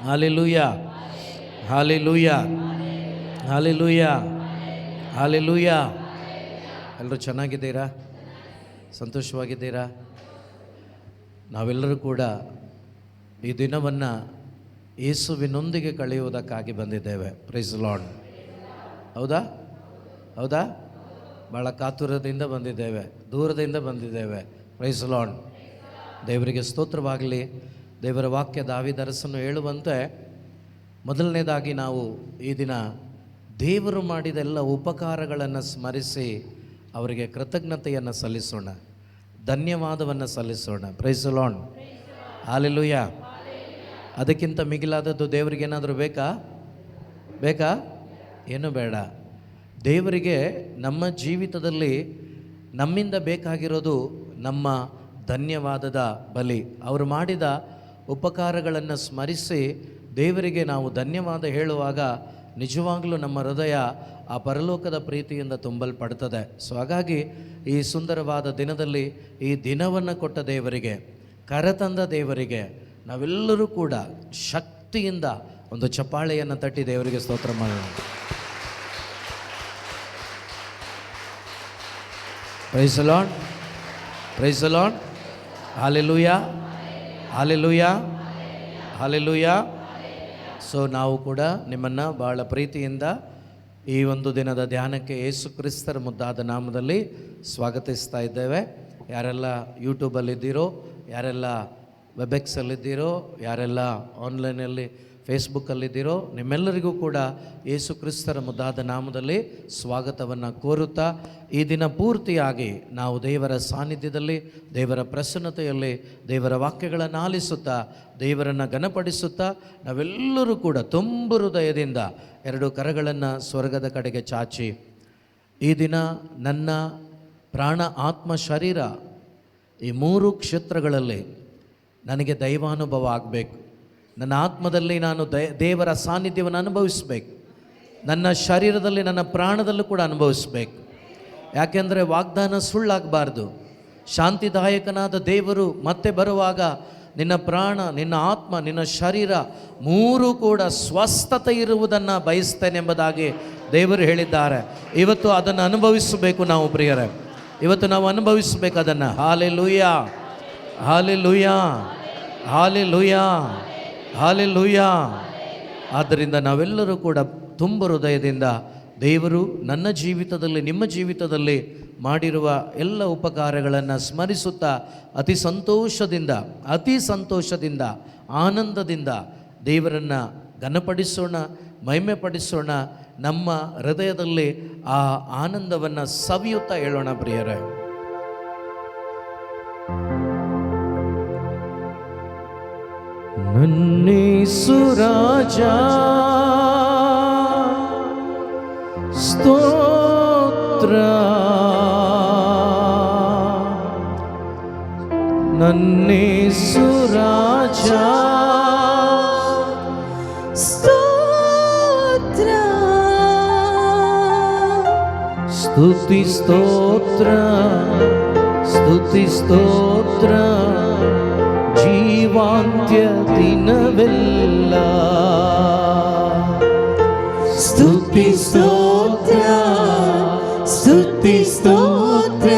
Hallelujah, hallelujah, hallelujah, hallelujah. ಎಲ್ಲರೂ ಚೆನ್ನಾಗಿದ್ದೀರಾ? ಸಂತೋಷವಾಗಿದ್ದೀರಾ? ನಾವೆಲ್ಲರೂ ಕೂಡ ಈ ದಿನವನ್ನು ಯೇಸುವಿನೊಂದಿಗೆ ಕಳೆಯುವುದಕ್ಕಾಗಿ ಬಂದಿದ್ದೇವೆ. Praise Lord. ಹೌದಾ? ಹೌದಾ? ಭಾಳ ಕಾತುರದಿಂದ ಬಂದಿದ್ದೇವೆ, ದೂರದಿಂದ ಬಂದಿದ್ದೇವೆ. Praise Lord. ದೇವರಿಗೆ ಸ್ತೋತ್ರವಾಗಲಿ. ದೇವರ ವಾಕ್ಯ ದಾವೀದ ಅರಸನು ಹೇಳುವಂತೆ, ಮೊದಲನೇದಾಗಿ ನಾವು ಈ ದಿನ ದೇವರು ಮಾಡಿದ ಎಲ್ಲ ಉಪಕಾರಗಳನ್ನು ಸ್ಮರಿಸಿ ಅವರಿಗೆ ಕೃತಜ್ಞತೆಯನ್ನು ಸಲ್ಲಿಸೋಣ, ಧನ್ಯವಾದವನ್ನು ಸಲ್ಲಿಸೋಣ. Praise lord. ಹಾಲೆಲೂಯಾ. ಅದಕ್ಕಿಂತ ಮಿಗಿಲಾದದ್ದು ದೇವರಿಗೇನಾದರೂ ಬೇಕಾ? ಏನೂ ಬೇಡ. ದೇವರಿಗೆ ನಮ್ಮ ಜೀವಿತದಲ್ಲಿ ನಮ್ಮಿಂದ ಬೇಕಾಗಿರೋದು ನಮ್ಮ ಧನ್ಯವಾದದ ಬಲಿ. ಅವರು ಮಾಡಿದ ಉಪಕಾರಗಳನ್ನು ಸ್ಮರಿಸಿ ದೇವರಿಗೆ ನಾವು ಧನ್ಯವಾದ ಹೇಳುವಾಗ ನಿಜವಾಗಲೂ ನಮ್ಮ ಹೃದಯ ಆ ಪರಲೋಕದ ಪ್ರೀತಿಯಿಂದ ತುಂಬಲ್ಪಡ್ತದೆ. ಸೊ ಹಾಗಾಗಿ ಈ ಸುಂದರವಾದ ದಿನದಲ್ಲಿ ಈ ದಿನವನ್ನು ಕೊಟ್ಟ ದೇವರಿಗೆ, ಕರೆತಂದ ದೇವರಿಗೆ ನಾವೆಲ್ಲರೂ ಕೂಡ ಶಕ್ತಿಯಿಂದ ಒಂದು ಚಪ್ಪಾಳೆಯನ್ನು ತಟ್ಟಿ ದೇವರಿಗೆ ಸ್ತೋತ್ರ ಮಾಡೋಣ. Praise the Lord, praise the Lord. Hallelujah, hallelujah, hallelujah. So ನಾವು ಕೂಡ ನಿಮ್ಮನ್ನು ಭಾಳ ಪ್ರೀತಿಯಿಂದ ಈ ಒಂದು ದಿನದ ಧ್ಯಾನಕ್ಕೆ ಯೇಸು ಕ್ರಿಸ್ತರ ಮುದ್ದಾದ ನಾಮದಲ್ಲಿ ಸ್ವಾಗತಿಸ್ತಾ ಇದ್ದೇವೆ. ಯಾರೆಲ್ಲ ಯೂಟ್ಯೂಬಲ್ಲಿದ್ದೀರೋ, ಯಾರೆಲ್ಲ ವೆಬೆಕ್ಸಲ್ಲಿದ್ದೀರೋ, ಯಾರೆಲ್ಲ ಆನ್ಲೈನಲ್ಲಿ ಫೇಸ್ಬುಕ್ಕಲ್ಲಿದ್ದೀರೋ, ನಿಮ್ಮೆಲ್ಲರಿಗೂ ಕೂಡ ಯೇಸು ಕ್ರಿಸ್ತರ ಮುದ್ದಾದ ನಾಮದಲ್ಲಿ ಸ್ವಾಗತವನ್ನು ಕೋರುತ್ತಾ, ಈ ದಿನ ಪೂರ್ತಿಯಾಗಿ ನಾವು ದೇವರ ಸಾನ್ನಿಧ್ಯದಲ್ಲಿ, ದೇವರ ಪ್ರಸನ್ನತೆಯಲ್ಲಿ, ದೇವರ ವಾಕ್ಯಗಳನ್ನು ಆಲಿಸುತ್ತಾ, ದೇವರನ್ನು ಘನಪಡಿಸುತ್ತಾ ನಾವೆಲ್ಲರೂ ಕೂಡ ತುಂಬು ಹೃದಯದಿಂದ ಎರಡು ಕರಗಳನ್ನು ಸ್ವರ್ಗದ ಕಡೆಗೆ ಚಾಚಿ, ಈ ದಿನ ನನ್ನ ಪ್ರಾಣ, ಆತ್ಮ, ಶರೀರ ಈ ಮೂರು ಕ್ಷೇತ್ರಗಳಲ್ಲಿ ನನಗೆ ದೈವಾನುಭವ ಆಗಬೇಕು. ನನ್ನ ಆತ್ಮದಲ್ಲಿ ನಾನು ದೇವರ ಸಾನ್ನಿಧ್ಯವನ್ನು ಅನುಭವಿಸಬೇಕು. ನನ್ನ ಶರೀರದಲ್ಲಿ, ನನ್ನ ಪ್ರಾಣದಲ್ಲೂ ಕೂಡ ಅನುಭವಿಸಬೇಕು. ಯಾಕೆಂದರೆ ವಾಗ್ದಾನ ಸುಳ್ಳಾಗಬಾರ್ದು. ಶಾಂತಿದಾಯಕನಾದ ದೇವರು ಮತ್ತೆ ಬರುವಾಗ ನಿನ್ನ ಪ್ರಾಣ, ನಿನ್ನ ಆತ್ಮ, ನಿನ್ನ ಶರೀರ ಮೂರೂ ಕೂಡ ಸ್ವಸ್ಥತೆ ಇರುವುದನ್ನು ಬಯಸ್ತೇನೆ ಎಂಬುದಾಗಿ ದೇವರು ಹೇಳಿದ್ದಾರೆ. ಇವತ್ತು ಅದನ್ನು ಅನುಭವಿಸಬೇಕು ನಾವು ಪ್ರಿಯರೇ, ಇವತ್ತು ನಾವು ಅನುಭವಿಸಬೇಕು ಅದನ್ನು. Hallelujah, hallelujah, hallelujah, hallelujah. ಆದ್ದರಿಂದ ನಾವೆಲ್ಲರೂ ಕೂಡ ತುಂಬ ಹೃದಯದಿಂದ ದೇವರು ನನ್ನ ಜೀವಿತದಲ್ಲಿ, ನಿಮ್ಮ ಜೀವಿತದಲ್ಲಿ ಮಾಡಿರುವ ಎಲ್ಲ ಉಪಕಾರಗಳನ್ನು ಸ್ಮರಿಸುತ್ತಾ ಅತಿ ಸಂತೋಷದಿಂದ ಆನಂದದಿಂದ ದೇವರನ್ನು ಘನಪಡಿಸೋಣ, ಮಹಿಮೆ ಪಡಿಸೋಣ. ನಮ್ಮ ಹೃದಯದಲ್ಲಿ ಆ ಆನಂದವನ್ನು ಸವಿಯುತ್ತಾ ಹೇಳೋಣ ಪ್ರಿಯರೇ. ನನ್ನೇಸು ರಾಜ ಸ್ತೋತ್ರ, ನನ್ನೇಸು ರಾಜ ಸ್ತೋತ್ರ, ಸ್ತುತಿ ಸ್ತೋತ್ರ, ಸ್ತುತಿ ಸ್ತೋತ್ರ, ಜೀವಾಂತ್ಯ ದಿನವೆಲ್ಲ ಸ್ತುತಿ ಸ್ತೋತ್ರ, ಸ್ತುತಿ ಸ್ತೋತ್ರ,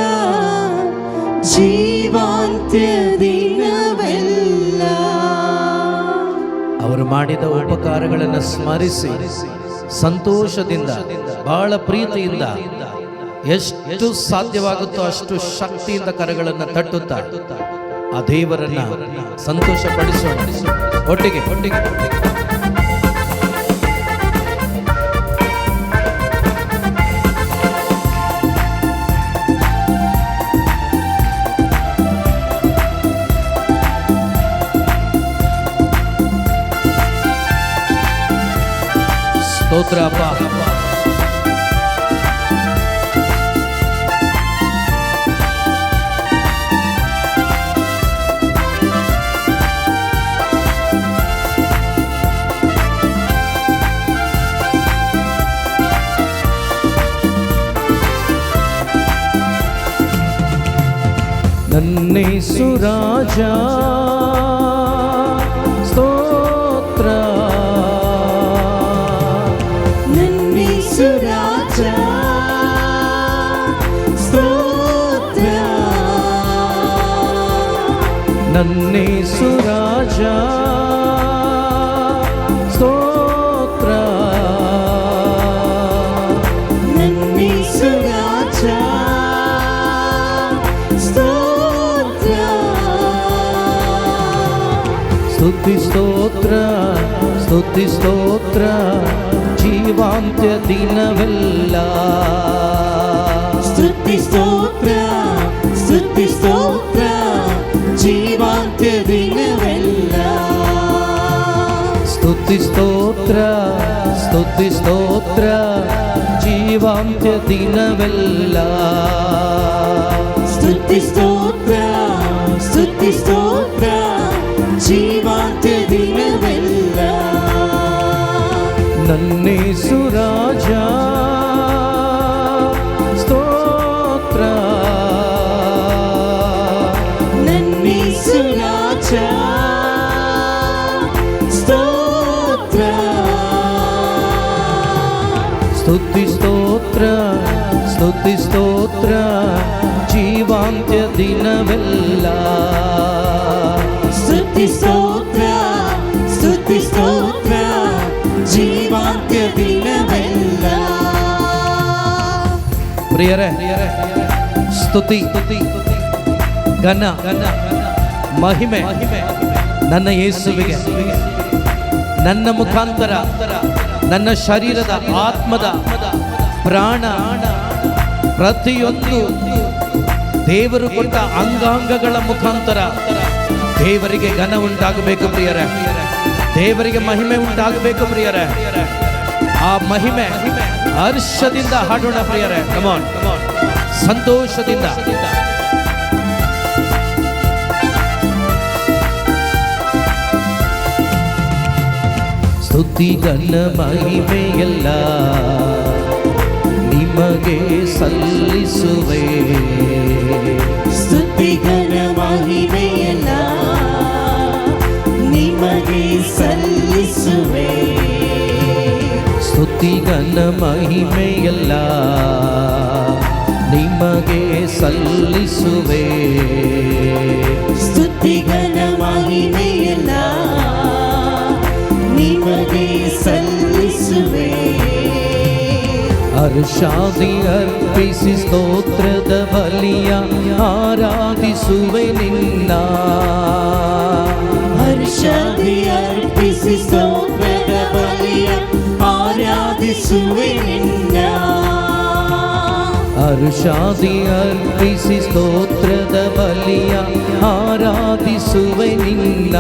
ಜೀವಾಂತ್ಯ ದಿನವೆಲ್ಲ. ಅವರು ಮಾಡಿದ ಉಪಕಾರಗಳನ್ನು ಸ್ಮರಿಸಿ ಸಂತೋಷದಿಂದ, ಬಹಳ ಪ್ರೀತಿಯಿಂದ, ಎಷ್ಟು ಸಾಧ್ಯವಾಗುತ್ತೋ ಅಷ್ಟು ಶಕ್ತಿಯಿಂದ ಕರಗಳನ್ನು ತಟ್ಟುತ್ತಾ ಆ ದೇವರನ್ನ ಸಂತೋಷ ಪಡಿಸೋಣ ಒಟ್ಟಿಗೆ. ಸ್ತೋತ್ರ ಅಪ್ಪ. ನನ್ನೇಸು ರಾಜ ಸ್ತೋತ್ರ, ಸುರಾಜ ಸ್ತೋತ್ರ ನನ್ನೇಸು ರಾಜ ಸ್ತೋತ್ರ ನನ್ನೇಸು ರಾಜ ಸ್ತೋತ್ರ ಸ್ತುತಿ ಸ್ತೋತ್ರ ಸ್ತುತಿ ಸ್ತೋತ್ರ ಜೀವಾಂತ್ಯ ದಿನವೆಲ್ಲ ಸ್ತುತಿ ಸ್ತೋತ್ರ ಸ್ತುತಿ ಸ್ತೋತ್ರ ಜೀವಾಂತ್ಯ ದಿನವೆಲ್ಲ ಸ್ತುತಿ ಸ್ತೋತ್ರ ಸ್ತುತಿ ಸ್ತೋತ್ರ ಜೀವಾಂತ್ಯ ದಿನವೆಲ್ಲ ಸ್ತುತಿ ಸ್ತೋತ್ರ ಸ್ತುತಿ ಸ್ತೋತ್ರ ಜೀವಾಂತ್ಯ ದಿನವೆಲ್ಲ ನನ್ನೇಸು ರಾಜ ಸ್ತೋತ್ರ ನನ್ನೇಸು ರಾಜ ಸ್ತೋತ್ರ ಸ್ತುತಿ ಸ್ತೋತ್ರ ಸ್ತುತಿ ಸ್ತೋತ್ರ ಜೀವಾಂತ್ಯ ದಿನವೆಲ್ಲ ಸ್ತುತಿ ಸ್ತೋತ್ರ ಸ್ತುತಿ ಸ್ತೋತ್ರ ಜೀವಾಂತ್ಯ ದಿನವೆಲ್ಲ ಪ್ರಿಯರೇ ಸ್ತುತಿ ಘನ ಮಹಿಮೆ ನನ್ನ ಯೇಸುವಿಗೆ ನನ್ನ ಮುಖಾಂತರ ನನ್ನ ಶರೀರದ ಆತ್ಮದ ಪ್ರಾಣ ಪ್ರತಿಯೊಂದು ದೇವರು ಕೊಟ್ಟ ಅಂಗಾಂಗಗಳ ಮುಖಾಂತರ ದೇವರಿಗೆ ಘನ ಉಂಟಾಗಬೇಕು ಪ್ರಿಯರೇ, ದೇವರಿಗೆ ಮಹಿಮೆ ಉಂಟಾಗಬೇಕು ಪ್ರಿಯರೇ. ಆ ಮಹಿಮೆ ಹರ್ಷದಿಂದ ಹಾಡೋಣ ಪ್ರಿಯರೇ, ಕಮಾನ್ ಸಂತೋಷದಿಂದ. ಸ್ತುತಿ ಘನ ಮಹಿಮೆಯೆಲ್ಲ ನಿಮಗೆ ಸಲ್ಲಿಸುವೆ, ಸ್ತುತಿ ಘನ ಮಹಿಮೆಯೆಲ್ಲ ನಿಮಗೆ ಸಲ್ಲಿಸುವೆ, ಸ್ತುತಿ ಘನ ಮಹಿಮೆಯೆಲ್ಲ ನಿಮಗೆ ಸಲ್ಲಿಸುವೆ, ಸ್ತುತಿ ಘನ ಮಹಿಮೆಯೆಲ್ಲ ನಿಮಗೆ ಸಲ್ಲಿಸುವೆ. ಹರ್ಷಾದಿ ಅರ್ಪಿಸಿ ಸ್ತೋತ್ರದ ಬಲಿಯ ಆರಾಧಿಸುವೆ ನಿನ್ನ, ಹರ್ಷಾದಿ ಅರ್ಪಿಸಿ ಸ್ತೋತ್ರದ ಬಲಿಯ ಆರಾಧಿಸುವೆ ನಿನ್ನ, ಹರ್ಷಾದಿ ಅರ್ಪಿಸಿ ಸ್ತೋತ್ರದ ಬಲಿಯ ಆರಾಧಿಸುವೆ ನಿನ್ನ,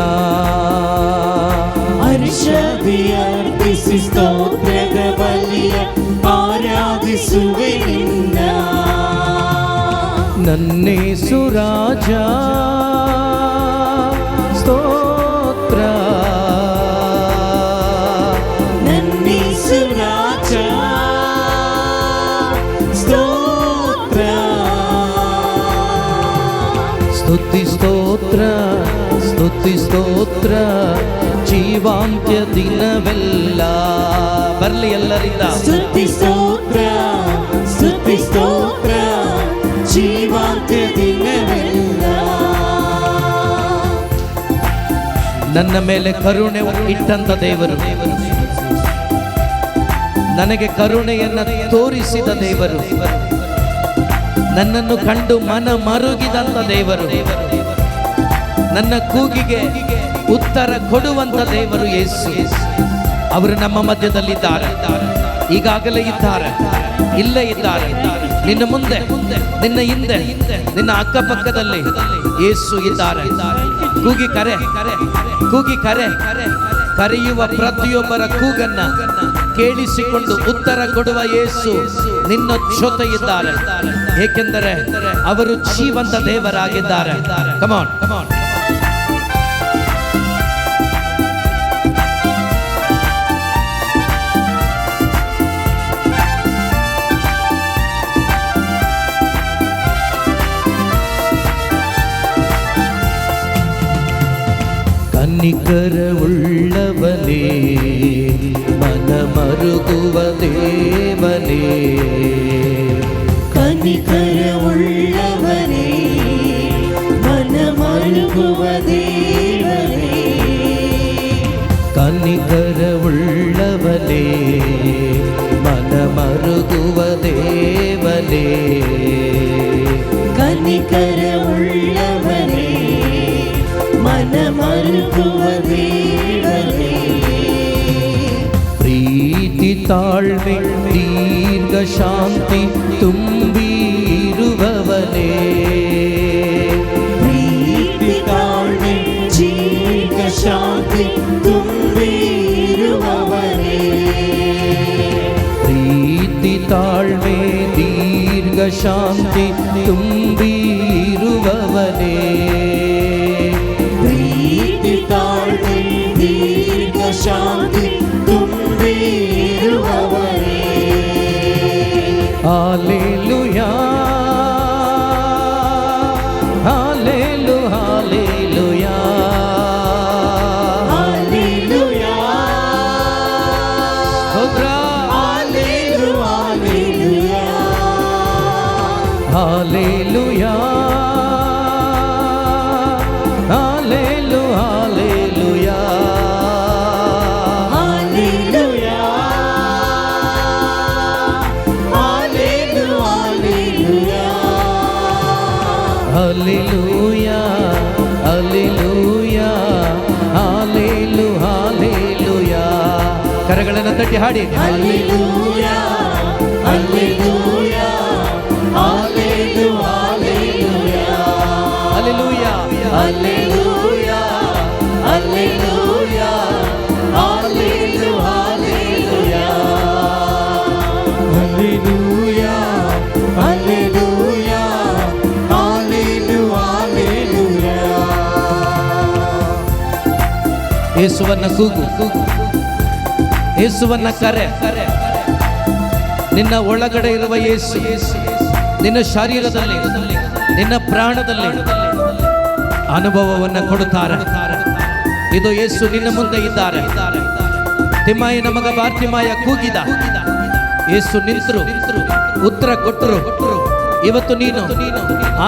ಹರ್ಷಾದಿ ಅರ್ಪಿಸಿ ಸ್ತೋತ್ರದ ಬಲಿಯ ಆರಾಧಿಸುವೆ ನಿನ್ನ. ನನ್ನೇಸು ರಾಜ ಸ್ತೋತ್ರ, ನನ್ನೇಸು ರಾಜ ಸ್ತೋತ್ರ, ಸ್ತುತಿ ಸ್ತೋತ್ರ ಸ್ತುತಿ ಸ್ತೋತ್ರ ಜೀವಾಂತ್ಯ ದಿನವೆಲ್ಲ. ಬರಲಿ ಎಲ್ಲರಿಂದ ಸ್ತುತಿ ಸ್ತೋತ್ರ ಸ್ತುತಿ ಸ್ತೋತ್ರ ಜೀವಾಂತ್ಯ ದಿನವೆಲ್ಲ. ನನ್ನ ಮೇಲೆ ಕರುಣೆ ಇಟ್ಟಂತ ದೇವರು, ನನಗೆ ಕರುಣೆಯನ್ನು ತೋರಿಸಿದ ದೇವರು, ನನ್ನನ್ನು ಕಂಡು ಮನ ಮರುಗಿದಂತ ದೇವರು, ನನ್ನ ಕೂಗಿಗೆ ಉತ್ತರ ಕೊಡುವಂತ ದೇವರು ಯೇಸು. ಅವರು ನಮ್ಮ ಮಧ್ಯದಲ್ಲಿದ್ದಾರೆ, ಈಗಾಗಲೇ ಇದ್ದಾರೆ, ಇಲ್ಲೇ ಇದ್ದಾರೆ. ನಿನ್ನ ಮುಂದೆ, ನಿನ್ನ ಹಿಂದೆ, ನಿನ್ನ ಅಕ್ಕಪಕ್ಕದಲ್ಲಿ ಯೇಸು ಇದ್ದಾರೆ. ಕೂಗಿ ಕರೆ, ಕೂಗಿ ಕರೆ, ಕರೆಯುವ ಪ್ರತಿಯೊಬ್ಬರ ಕೂಗನ್ನ ಕೇಳಿಸಿಕೊಂಡು ಉತ್ತರ ಕೊಡುವ ಯೇಸು ನಿನ್ನ ಜೊತೆ ಇದ್ದಾರೆ, ಏಕೆಂದರೆ ಅವರು ಜೀವಂತ ದೇವರಾಗಿದ್ದಾರೆ. ಕಮಾನ್ ಕಮಾನ್. ಕನಿಕರವುಳ್ಳವನೇ, ಮನ ಮರುಗುವ ದೇವನೇ, ಕನಿಕರವುಳ್ಳವನೇ ಮನ ಮರುಗುವ ದೇವನೇ, ಕನಿಕರವುಳ್ಳವನೇ ಮನ ಮರುಗುವ ದೇವನೇ, ಪ್ರೀತಿ ತಾಳ್ಮೆ ದೀರ್ಘ ಶಾಂತಿ ತುಂಬಿರುವವನೇ, ಪ್ರೀತಿ ತಾಳ್ಮೆ ದೀರ್ಘ ಶಾಂತಿ ತುಂಬಿರುವವನೇ, ಪ್ರೀತಿ ತಾಳ್ಮೆ ದೀರ್ಘ ಶಾಂತಿ ತುಂಬಿರುವವನೇ, ಪ್ರೀತಿ ತಾಳ್ಮೆ ದೀರ್ಘ ಶಾಂತಿ ತುಂಬಿರುವವನೇ. ಹಾಲೆಲೂಯಾ ಹಾಲೆಲೂಯಾ ಹಾಲೆಲೂಯಾ ಸ್ತೋತ್ರ hallelujah hallelujah Hallelujah, hallelujah, hallelujah, hallelujah. ಕರಗಳನ್ನು ತಟ್ಟಿ ಹಾಡಿ. Hallelujah, hallelujah, hallelujah, Hallelujah, hallelujah, hallelujah, hallelujah, hallelujah, hallelujah. ಯೇಸುವನ್ನ ಕೂಗು, ಯೇಸುವನ್ನ ಕರೆ. ನಿನ್ನ ಒಳಗಡೆ ಇರುವ ಯೇಸು ನಿನ್ನ ಶರೀರದಲ್ಲಿ ನಿನ್ನ ಪ್ರಾಣದಲ್ಲಿ ಅನುಭವವನ್ನು ಕೊಡುತ್ತಾರೆ. ಇದು ಯೇಸು ನಿನ್ನ ಮುಂದೆ ಇದ್ದಾರೆ. ತಿಮ್ಮಾಯನ ಮಗ ಬಾರ್ತಿಮಾಯ ಕೂಗಿದ, ಯೇಸು ನಿಂತರು, ಉತ್ತರ ಕೊಟ್ಟರು. ಇವತ್ತು ನೀನು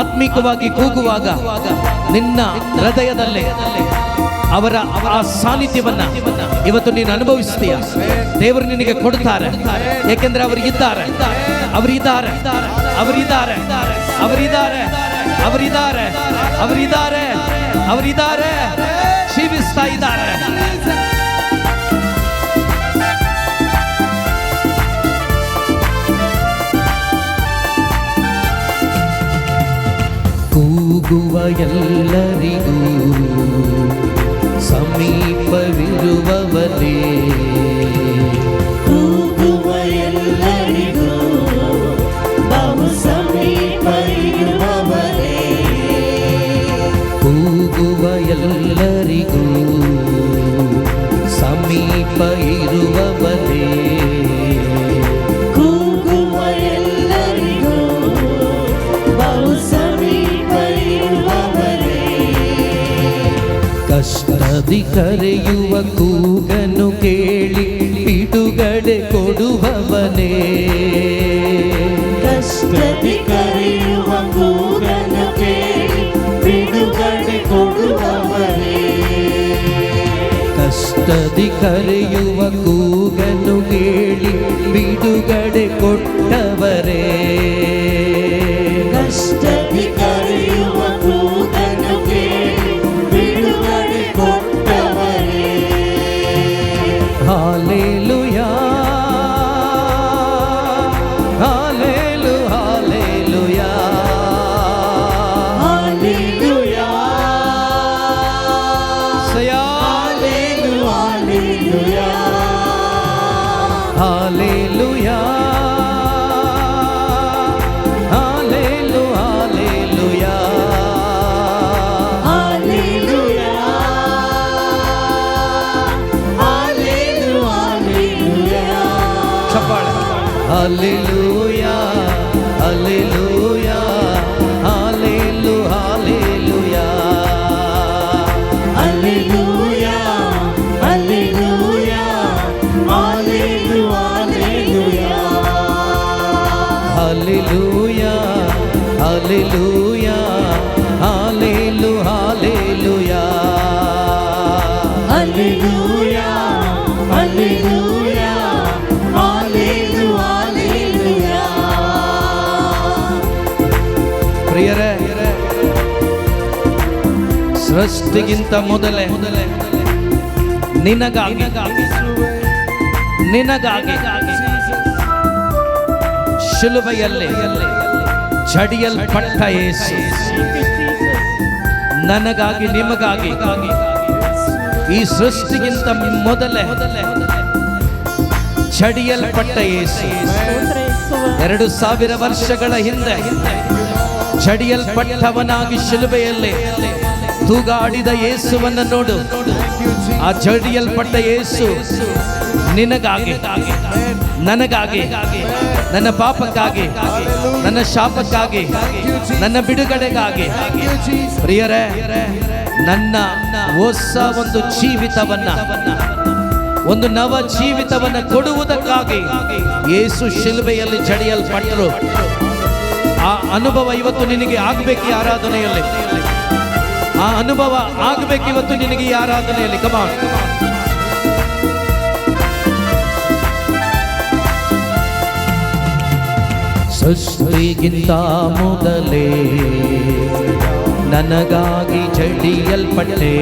ಆತ್ಮಿಕವಾಗಿ ಕೂಗುವಾಗ ನಿನ್ನ ಹೃದಯದಲ್ಲಿ ಅವರ ಆ ಸಾನ್ನಿಧ್ಯವನ್ನ ಇವತ್ತು ನೀನು ಅನುಭವಿಸ್ತೀಯ. ದೇವರು ನಿನಗೆ ಕೊಡ್ತಾರೆ, ಏಕೆಂದ್ರೆ ಅವರಿದ್ದಾರೆ, ಅವರಿದ್ದಾರೆ, ಅವರಿದ್ದಾರೆ, ಅವರಿದ್ದಾರೆ, ಅವರಿದ್ದಾರೆ, ಅವರಿದ್ದಾರೆ, ಅವರಿದ್ದಾರೆ, ಜೀವಿಸ್ತಾ ಇದ್ದಾರೆ. ಕೂಗುವ ಎಲ್ಲರಿಗೂ ಸಮೀಪವಿರುವವನೇ, ಕೂಗುವ ಎಲ್ಲರಿಗೂ ಬಹು ಸಮೀಪ ಇರುವವನೇ, ಕೂಗುವ ಎಲ್ಲರಿಗೂ ಸಮೀಪ ಇರುವವನೇ, ಕೂಗುವ ಎಲ್ಲರಿಗೂ ಬಹು ಸಮೀಪ ಇರುವವನೇ, ಕಷ್ಟದಿ ಕರೆಯುವ ಕೂಗನ್ನು ಕೇಳಿ ಬಿಡುಗಡೆ ಕೊಡುವವನೇ, ಕಷ್ಟದಿ ಕರೆಯುವ ಕೂಗನ್ನು ಕೇಳಿ ಬಿಡುಗಡೆ ಕೊಡುವವನೇ, ಕಷ್ಟದಿ ಕರೆಯುವ ಕೂಗನ್ನು ಕೇಳಿ ಬಿಡುಗಡೆ ಕೊಟ್ಟವರೇ, ಕಷ್ಟದಿ ಕರೆಯುವ ಕೂಗನ್ನು ಕೇಳಿ ಬಿಡುಗಡೆ ಕೊಟ್ಟವನೇ. ಹಾಲೆಲೂಯಾ ಹಾಲೆಲೂಯಾ ಹಾಲೆಲೂಯಾ ಸಯಾ ಹಾಲೆಲೂಯಾ ಹಾಲೆಲೂಯಾ ಚಪ್ಪಾಳೆ. Hallelujah hallelujah hallelujah Hallelujah, hallelujah, hallelujah, Hallelujah, hallelujah, hallelujah, hallelujah. hallelujah, ಸೃಷ್ಟಿಗಿಂತ ಮೊದಲೇ ನಿನಗಾಗಿ ಶಿಲುಬೆಯಲ್ಲಿ ಜಡಿಯಲ್ಪಟ್ಟ ಯೇಸು, ನನಗಾಗಿ ನಿಮಗಾಗಿ ಈ ಸೃಷ್ಟಿಗಿಂತ ಮೊದಲೇ ಜಡಿಯಲ್ಪಟ್ಟ ಯೇಸು 2000 ವರ್ಷಗಳ ಹಿಂದೆ ಜಡಿಯಲ್ಪಟ್ಟವನಾಗಿ ಶಿಲುಬೆಯಲ್ಲಿ ತೂಗಾಡಿದ ಯೇಸುವನ್ನು ನೋಡು. ಆ ಜಡಿಯಲ್ಪಟ್ಟ ಯೇಸು ನಿನಗಾಗಿ, ನನಗಾಗಿ, ನನ್ನ ಪಾಪಕ್ಕಾಗಿ, ನನ್ನ ಶಾಪಕ್ಕಾಗಿ, ನನ್ನ ಬಿಡುಗಡೆಗಾಗಿ, ಪ್ರಿಯರೇ, ನನ್ನ ಹೊಸ ಒಂದು ಜೀವಿತವನ್ನ, ಒಂದು ನವ ಜೀವಿತವನ್ನ ಕೊಡುವುದಕ್ಕಾಗಿ ಯೇಸು ಶಿಲುಬೆಯಲ್ಲಿ ಜಡಿಯಲ್ಪಟ್ಟರು. ಆ ಅನುಭವ ಇವತ್ತು ನಿನಗೆ ಆಗಬೇಕು ಈ ಆರಾಧನೆಯಲ್ಲಿ. ಆ ಅನುಭವ ಆಗಬೇಕು ಇವತ್ತು ನಿನಗೆ ಈ ಆರಾಧನೆಯಲ್ಲಿ. ಕಮಾನ್. ಸೃಷ್ಟಿಗಿಂತ ಮೊದಲೇ ನನಗಾಗಿ ಜಡಿಯಲ್ಪಟ್ಟೆ,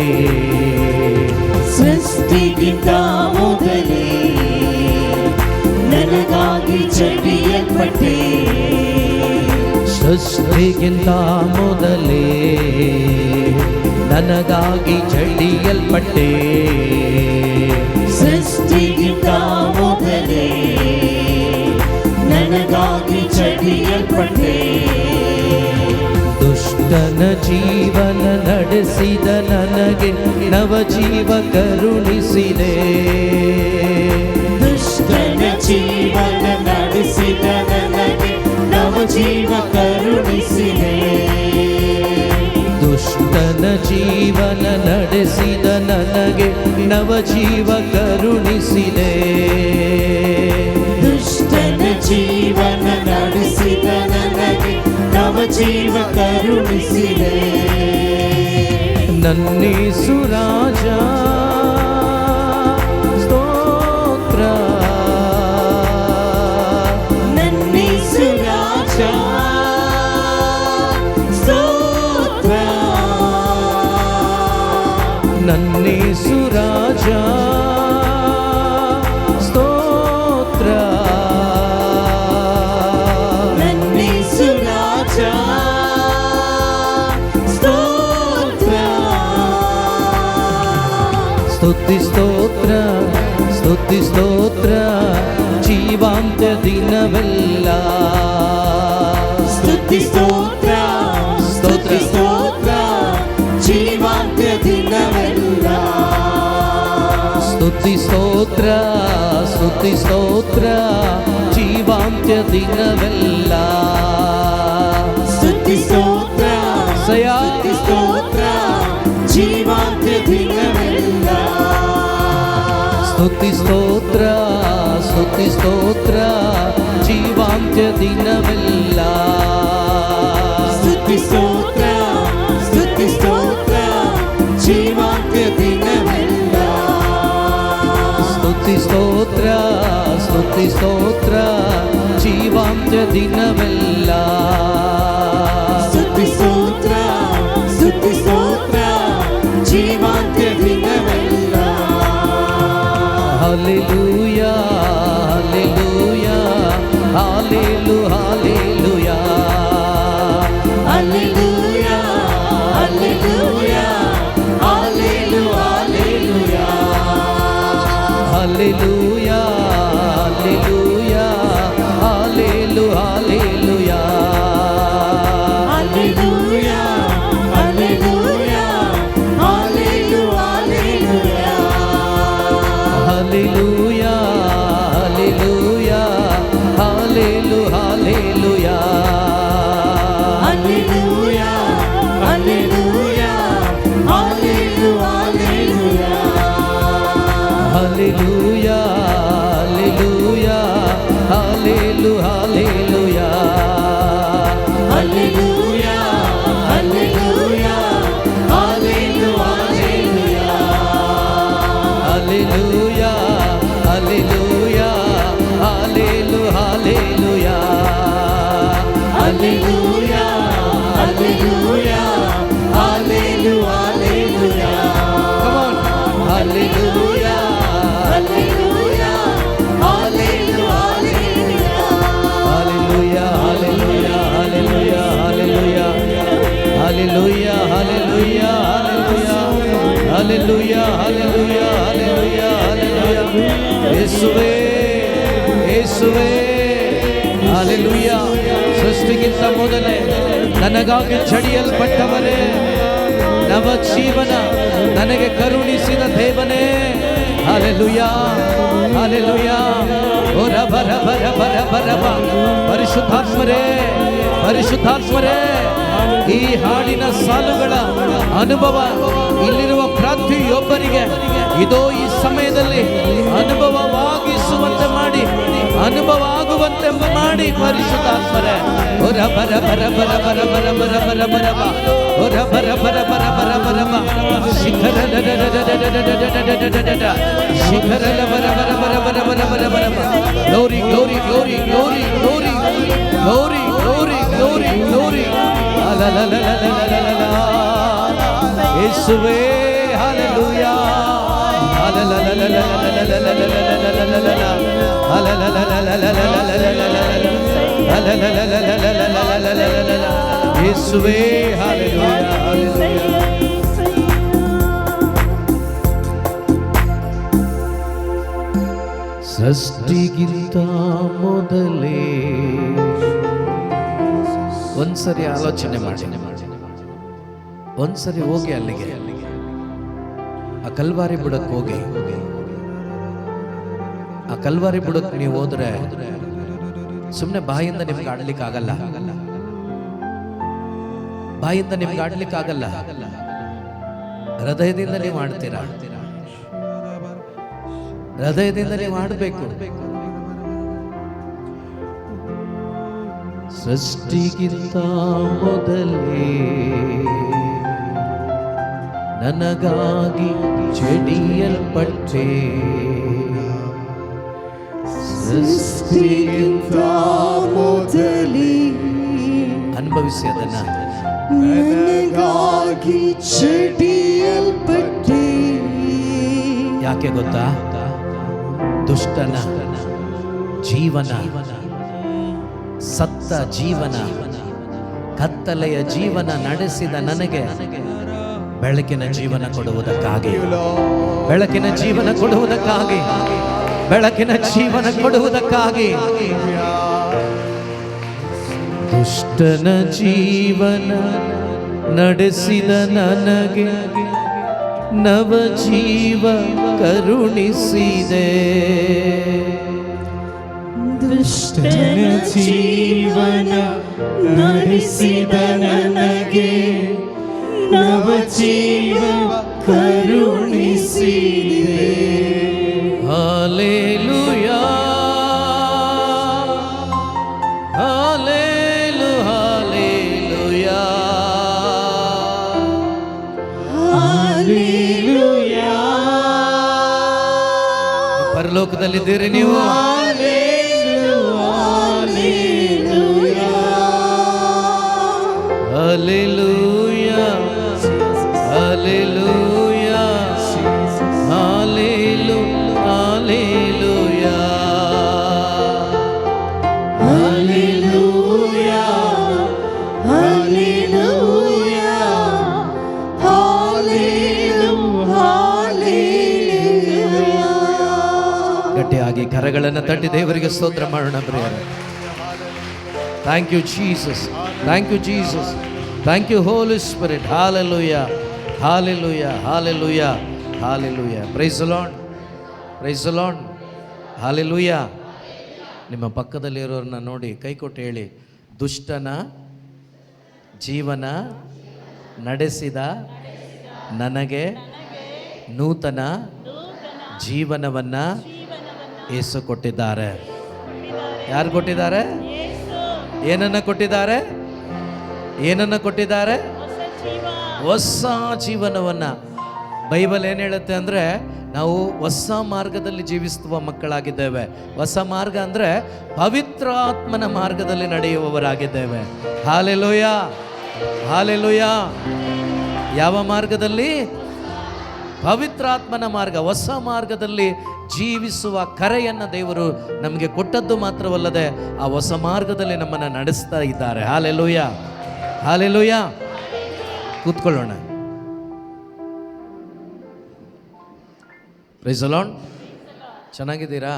ಸೃಷ್ಟಿಗಿಂತ ಮೊದಲೇ ನನಗಾಗಿ ಜಡಿಯಲ್ಪಟ್ಟೆ, ಸೃಷ್ಟಿಗಿಂತ ಮೊದಲೇ ನನಗಾಗಿ ಜಡಿಯಲ್ಪಟ್ಟೆ, ಸೃಷ್ಟಿಗಿಂತ ಮೊದಲೇ ನನಗಾಗಿ ಜಡಿಯಲ್ಪಟ್ಟೆ, ದುಷ್ಟನ ಜೀವನ ನಡೆಸಿದ ನನಗೆ ನವ ಜೀವ ಕರುಣಿಸಿದೆ, ದುಷ್ಟನ ಜೀವನ ನಡೆಸಿದ ನನಗೆ ನವ ಜೀವ ಕರುಣಿಸಿದೆ, ದುಷ್ಟನ ಜೀವನ ನಡೆಸಿದ ನನಗೆ ನವ ಜೀವ ಕರುಣಿಸಿದೆ, ದುಷ್ಟನ ಜೀವನ ನಡೆಸಿದ ನನಗೆ ನವ ಜೀವ ಕರುಣಿಸಿದೆ, ನನ್ನೇಸು ರಾಜ ಸ್ತೋತ್ರ, ನನ್ನೇಸು ರಾಜ ಸ್ತೋತ್ರ, ನನ್ನೇಸು ರಾಜ ಸ್ತೋತ್ರ, ನನ್ನೇಸು ರಾಜ ಸ್ತೋತ್ರ, ಸ್ತುತಿ ಸ್ತೋತ್ರ, ಸ್ತುತಿ ಸ್ತೋತ್ರ, ಜೀವಾಂತ್ಯ ದಿನವೆಲ್ಲ, ಸ್ತುತಿ ಸ್ತೋತ್ರ, ಸ್ತುತಿ ಸ್ತೋತ್ರ, ಜೀವಾಂತ್ಯ ದಿನವೆಲ್ಲ, ಸ್ತುತಿ ಸ್ತೋತ್ರ, ಸ್ತುತಿ ಸ್ತೋತ್ರ, ಜೀವಾಂತ್ಯ ದಿನವೆಲ್ಲ, ಸ್ತುತಿ ಸ್ತೋತ್ರ, ಸಯಾ ಸ್ತುತಿ ಸ್ತೋತ್ರ, ಜೀವಾಂತ್ಯ ದಿನವೆಲ್ಲ, ಸ್ತುತಿ ಸ್ತೋತ್ರ, ಸ್ತುತಿ ಸ್ತೋತ್ರ, ಜೀವಾಂತ್ಯ ದಿನವೆಲ್ಲ, ಸ್ತುತಿ ಸ್ತೋತ್ರ, ಸ್ತುತಿ ಸ್ತೋತ್ರ, ಜೀವಾಂತ್ಯ ದಿನವೆಲ್ಲ, ಸ್ತುತಿ ಸ್ತೋತ್ರ, ಸ್ತುತಿ ಸ್ತೋತ್ರ, ಜೀವಾಂತ್ಯ ದಿನವೆಲ್ಲ, ಸ್ತುತಿ ಸ್ತೋತ್ರ, ಸ್ತುತಿ ಸ್ತೋತ್ರ, ಜೀವಾಂತ್ಯ ದಿನವೆಲ್ಲ, hallelujah, hallelujah, hallelu hallelujah, hallelujah, hallelujah, hallelu hallelujah, hallelujah, hallelujah, hallelu hallelujah, hallelujah, hallelujah, hallelu hallelujah, hallelujah, hallelujah, hallelu hallelujah, hallelujah, hallelujah, hallelu hallelujah, hallelujah, hallelujah, hallelu hallelujah, hallelujah, hallelujah, hallelu hallelujah, hallelujah, hallelujah, hallelu hallelujah, hallelujah, hallelujah, hallelu hallelujah, ಯೇಸುವೇ ಯೇಸುವೇ hallelujah. ಸೃಷ್ಟಿಗಿಂತ ಮೊದಲೇ ನನಗಾಗಿ ಜಡಿಯಲ್ಪಟ್ಟವರೇ, ನವ ಜೀವನ ನನಗೆ ಕರುಣಿಸಿದ ದೇವನೇ, hallelujah hallelujah. ಓ ರಬ ರಬ ರಬ ರಬ ರಬ. ಪರಿಶುದ್ಧಾತ್ಮರೇ ಪರಿಶುದ್ಧಾತ್ಮರೇ, ಈ ಹಾಡಿನ ಸಾಲುಗಳ ಅನುಭವ ಇಲ್ಲಿರುವ ಪ್ರತಿಯೊಬ್ಬರಿಗೆ ಇದೋ ಈ ಸಮಯದಲ್ಲಿ ಅನುಭವವಾಗಿಸುವಂತೆ ಮಾಡಿ, ಅನುಭವ ಆಗುವಂತೆ ಮಾಡಿ ಪರಿಶುದ್ಧಾತ್ಮರೇ. ಹೊರ ಬರ ಬರ ಬರ ಬರ ಬರ ಬರ ಬರ ಬರ ಬ. ಹೊರ ಬರ ಬರ ಬರ ಬರ ಬರ ಬ. ಶಿಖರ ಶಿಖರ ಬರ ಬರ ಬರ ಬರ ಬರ ಬರ ಬರ ಬ. Glory glory glory glory glory glory glory glory glory. ಯೇಸುವೇ ಹಾಲೆಲೂಯ ಯೇಸುವೇ ಹಾಲೆಲೂಯ. ಸೃಷ್ಟಿಗಿಂತ ಮೊದಲೇ ಒಂದ್ಸರಿ ಆಲೋಚನೆ ಮಾಡಿ, ಒಂದ್ಸರಿ ಹೋಗಿ ಅಲ್ಲಿಗೆ ಆ ಕಲ್ವಾರಿ ಬುಡಕ್ಕೆ ಹೋಗಿ. ಆ ಕಲ್ವಾರಿ ಬುಡಕ್ಕೆ ನೀವು ಹೋದ್ರೆ ಸುಮ್ಮನೆ ಬಾಯಿಂದ ನಿಮ್ಗೆ ಆಡ್ಲಿಕ್ಕೆ ಆಗಲ್ಲ, ಬಾಯಿಂದ ನಿಮ್ಗೆ ಆಡ್ಲಿಕ್ಕೆ ಆಗಲ್ಲ, ಹೃದಯದಿಂದ ನೀವು ಆಡ್ತೀರಾ, ಹೃದಯದಿಂದ ನೀವು ಆಡ್ಬೇಕು. ಸೃಷ್ಟಿಗಿಂತ ಮೊದಲೇ ನನಗಾಗಿ ಜಡಿಯಲ್ಪಟ್ಟೆ, ಸೃಷ್ಟಿಗಿಂತ ಮೊದಲೇ ಅನುಭವಿಸಿ ಅದನ್ನ. ನನಗಾಗಿ ಜಡಿಯಲ್ಪಟ್ಟೆ. ಯಾಕೆ ಗೊತ್ತಾ? ದುಷ್ಟನ ಜೀವನ, ಸತ್ತ ಜೀವನ, ಕತ್ತಲೆಯ ಜೀವನ ನಡೆಸಿದ ನನಗೆ ಬೆಳಕಿನ ಜೀವನ ಕೊಡುವುದಕ್ಕಾಗಿ, ಬೆಳಕಿನ ಜೀವನ ಕೊಡುವುದಕ್ಕಾಗಿ, ಬೆಳಕಿನ ಜೀವನ ಕೊಡುವುದಕ್ಕಾಗಿ. ದುಷ್ಟನ ಜೀವನ ನಡೆಸಿದ ನನಗೆ ನವ ಜೀವ ಕರುಣಿಸಿದೆ. ದುಷ್ಟನ ಜೀವನ ನಡೆಸಿದ ನನಗೆ ನವ ಜೀವ ಕರುಣಿಸಿದೆ. Hallelujah hallelu hallelujah hallelujah. ಪರಲೋಕದಲ್ಲಿದ್ದೀರಿ ನೀವು. Hallelujah, hallelujah, hallelujah, hallelujah, hallelujah, hallelujah. ಗಟ್ಟಿಯಾಗಿ ಕರಗಳನ್ನು ತಟ್ಟಿ ದೇವರಿಗೆ ಸ್ತೋತ್ರ ಮಾಡೋಣ ಪ್ರಿಯರೇ. Thank you Jesus, thank you Jesus, thank you Holy Spirit. Hallelujah hallelujah hallelujah hallelujah. Praise the Lord, praise the Lord, hallelujah. ನಿಮ್ಮ ಪಕ್ಕದಲ್ಲಿರೋರನ್ನ ನೋಡಿ ಕೈ ಕೊಟ್ಟು ಹೇಳಿ, ದುಷ್ಟನ ಜೀವನ ನಡೆಸಿದ ನನಗೆ ನೂತನ ಜೀವನವನ್ನು ಯೇಸು ಕೊಟ್ಟಿದ್ದಾರೆ. ಯಾರು ಕೊಟ್ಟಿದ್ದಾರೆ? ಏನನ್ನ ಕೊಟ್ಟಿದ್ದಾರೆ? ಏನನ್ನ ಕೊಟ್ಟಿದ್ದಾರೆ? ಹೊಸ ಜೀವನವನ್ನು. ಬೈಬಲ್ ಏನು ಹೇಳುತ್ತೆ ಅಂದರೆ, ನಾವು ಹೊಸ ಮಾರ್ಗದಲ್ಲಿ ಜೀವಿಸುವ ಮಕ್ಕಳಾಗಿದ್ದೇವೆ. ಹೊಸ ಮಾರ್ಗ ಅಂದರೆ ಪವಿತ್ರಾತ್ಮನ ಮಾರ್ಗದಲ್ಲಿ ನಡೆಯುವವರಾಗಿದ್ದೇವೆ. Hallelujah hallelujah. ಯಾವ ಮಾರ್ಗದಲ್ಲಿ? ಪವಿತ್ರಾತ್ಮನ ಮಾರ್ಗ, ಹೊಸ ಮಾರ್ಗದಲ್ಲಿ ಜೀವಿಸುವ ಕರೆಯನ್ನು ದೇವರು ನಮಗೆ ಕೊಟ್ಟದ್ದು ಮಾತ್ರವಲ್ಲದೆ ಆ ಹೊಸ ಮಾರ್ಗದಲ್ಲಿ ನಮ್ಮನ್ನು ನಡೆಸ್ತಾ ಇದ್ದಾರೆ. Hallelujah hallelujah. ಕೂತ್ಕೊಳ್ಳೋಣ. Praise the lord. ಚೆನ್ನಾಗಿದ್ದೀರಾ?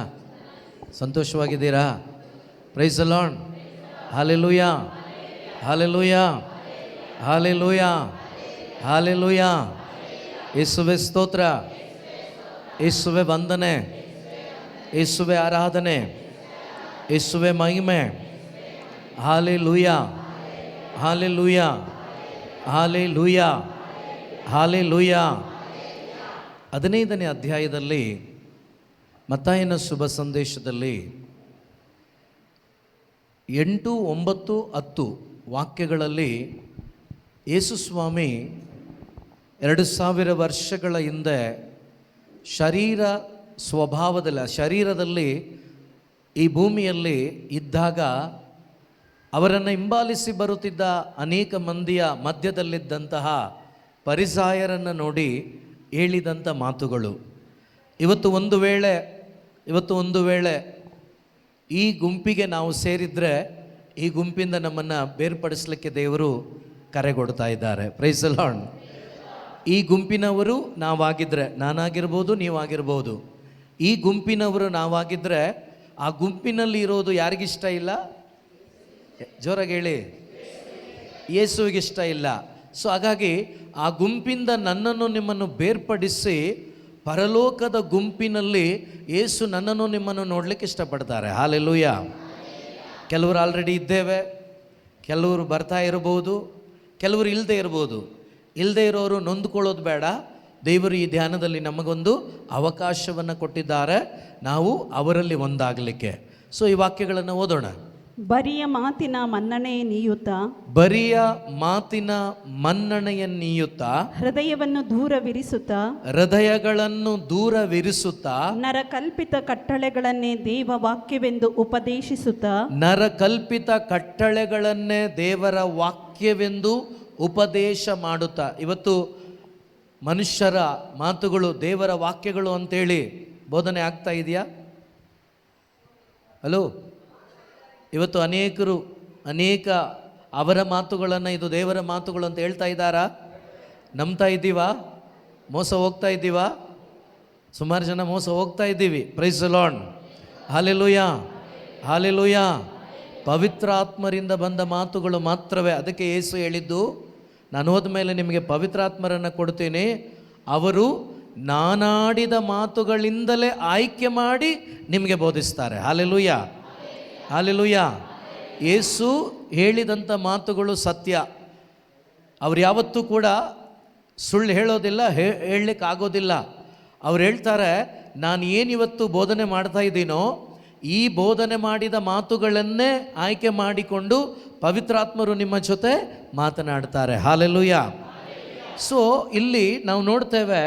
ಸಂತೋಷವಾಗಿದ್ದೀರಾ? Praise the lord. Hallelujah, hallelujah, hallelujah, hallelujah. ಯೇಸುವೆ ಸ್ತೋತ್ರ, ಯೇಸುವೆ ವಂದನೆ, ಯೇಸುವೆ ಆರಾಧನೆ, ಯೇಸುವೆ ಮಹಿಮೆ. Hallelujah, hallelujah, hallelujah, hallelujah. 15ನೇ ಅಧ್ಯಾಯದಲ್ಲಿ ಮತ್ತಾಯನ ಶುಭ ಸಂದೇಶದಲ್ಲಿ 8, 9, 10 ವಾಕ್ಯಗಳಲ್ಲಿ ಯೇಸು ಸ್ವಾಮಿ 2000 ವರ್ಷಗಳ ಹಿಂದೆ ಶರೀರದಲ್ಲಿ ಈ ಭೂಮಿಯಲ್ಲಿ ಇದ್ದಾಗ ಅವರನ್ನು ಹಿಂಬಾಲಿಸಿ ಬರುತ್ತಿದ್ದ ಅನೇಕ ಮಂದಿಯ ಮಧ್ಯದಲ್ಲಿದ್ದಂತಹ ಪರಿಸಾಯರನ್ನು ನೋಡಿ ಹೇಳಿದಂಥ ಮಾತುಗಳು. ಇವತ್ತು ಒಂದು ವೇಳೆ ಈ ಗುಂಪಿಗೆ ನಾವು ಸೇರಿದರೆ ಈ ಗುಂಪಿಂದ ನಮ್ಮನ್ನು ಬೇರ್ಪಡಿಸಲಿಕ್ಕೆ ದೇವರು ಕರೆಗೊಡ್ತಾ ಇದ್ದಾರೆ. Price the lord. ಈ ಗುಂಪಿನವರು ನಾವಾಗಿದ್ದರೆ, ನಾನಾಗಿರ್ಬೋದು, ನೀವಾಗಿರ್ಬೋದು, ಈ ಗುಂಪಿನವರು ನಾವಾಗಿದ್ದರೆ ಆ ಗುಂಪಿನಲ್ಲಿ ಇರೋದು ಯಾರಿಗಿಷ್ಟ ಇಲ್ಲ? ಜೋರಾಗಿ ಹೇಳಿ, ಯೇಸುವಿಗಿಷ್ಟ ಇಲ್ಲ. ಸೊ ಹಾಗಾಗಿ ಆ ಗುಂಪಿಂದ ನನ್ನನ್ನು ನಿಮ್ಮನ್ನು ಬೇರ್ಪಡಿಸಿ ಪರಲೋಕದ ಗುಂಪಿನಲ್ಲಿ ಯೇಸು ನನ್ನನ್ನು ನಿಮ್ಮನ್ನು ನೋಡಲಿಕ್ಕೆ ಇಷ್ಟಪಡ್ತಾರೆ. ಹಾಲೆಲೂಯಾ. ಕೆಲವರು ಆಲ್ರೆಡಿ ಇದ್ದೇವೆ, ಕೆಲವರು ಬರ್ತಾ ಇರ್ಬೋದು, ಕೆಲವರು ಇಲ್ಲದೆ ಇರ್ಬೋದು. ಇಲ್ಲದೆ ಇರೋರು ನೊಂದುಕೊಳ್ಳೋದು ಬೇಡ. ದೇವರು ಈ ಧ್ಯಾನದಲ್ಲಿ ನಮಗೊಂದು ಅವಕಾಶವನ್ನು ಕೊಟ್ಟಿದ್ದಾರೆ, ನಾವು ಅವರಲ್ಲಿ ಒಂದಾಗಲಿಕ್ಕೆ. ಸೊ ಈ ವಾಕ್ಯಗಳನ್ನು ಓದೋಣ. ಬರಿಯ ಮಾತಿನ ಮನ್ನಣೆಯನ್ನೀಯುತ್ತಾ, ಬರಿಯ ಮಾತಿನ ಮನ್ನಣೆಯನ್ನೀಯುತ್ತಾ, ಹೃದಯವನ್ನು ದೂರವಿರಿಸುತ್ತಾ, ಹೃದಯಗಳನ್ನು ದೂರವಿರಿಸುತ್ತಾ, ನರಕಲ್ಪಿತ ಕಟ್ಟಳೆಗಳನ್ನೇ ದೇವ ವಾಕ್ಯವೆಂದು ಉಪದೇಶಿಸುತ್ತಾ, ನರಕಲ್ಪಿತ ಕಟ್ಟಳೆಗಳನ್ನೇ ದೇವರ ವಾಕ್ಯವೆಂದು ಉಪದೇಶ ಮಾಡುತ್ತಾ. ಇವತ್ತು ಮನುಷ್ಯರ ಮಾತುಗಳು ದೇವರ ವಾಕ್ಯಗಳು ಅಂತೇಳಿ ಬೋಧನೆ ಆಗ್ತಾ ಇದೆಯಾ? ಹಲೋ, ಇವತ್ತು ಅನೇಕ ಅವರ ಮಾತುಗಳನ್ನು ಇದು ದೇವರ ಮಾತುಗಳು ಅಂತ ಹೇಳ್ತಾ ಇದ್ದಾರಾ? ನಂಬ್ತಾ ಇದ್ದೀವಾ? ಮೋಸ ಹೋಗ್ತಾ ಇದ್ದೀವಾ? ಸುಮಾರು ಜನ ಮೋಸ ಹೋಗ್ತಾ ಇದ್ದೀವಿ. Praise the lord. Hallelujah, hallelujah. ಪವಿತ್ರ ಆತ್ಮರಿಂದ ಬಂದ ಮಾತುಗಳು ಮಾತ್ರವೇ. ಅದಕ್ಕೆ ಯೇಸು ಹೇಳಿದ್ದು, ನಾನು ಹೋದ ಮೇಲೆ ನಿಮಗೆ ಪವಿತ್ರಾತ್ಮರನ್ನು ಕೊಡ್ತೀನಿ, ಅವರು ನಾನಾಡಿದ ಮಾತುಗಳಿಂದಲೇ ಆಯ್ಕೆ ಮಾಡಿ ನಿಮಗೆ ಬೋಧಿಸ್ತಾರೆ. Hallelujah, hallelujah. ಯೇಸು ಹೇಳಿದಂಥ ಮಾತುಗಳು ಸತ್ಯ. ಅವ್ರು ಯಾವತ್ತೂ ಕೂಡ ಸುಳ್ಳು ಹೇಳೋದಿಲ್ಲ, ಹೇಳಲಿಕ್ಕೆ ಆಗೋದಿಲ್ಲ. ಅವ್ರು ಹೇಳ್ತಾರೆ, ನಾನು ಏನಿವತ್ತು ಬೋಧನೆ ಮಾಡ್ತಾ ಇದ್ದೀನೋ ಈ ಬೋಧನೆ ಮಾಡಿದ ಮಾತುಗಳನ್ನೇ ಆಯ್ಕೆ ಮಾಡಿಕೊಂಡು ಪವಿತ್ರಾತ್ಮರು ನಿಮ್ಮ ಜೊತೆ ಮಾತನಾಡ್ತಾರೆ. ಹಾಲೆಲೂಯಾ. ಸೊ ಇಲ್ಲಿ ನಾವು ನೋಡ್ತೇವೆ,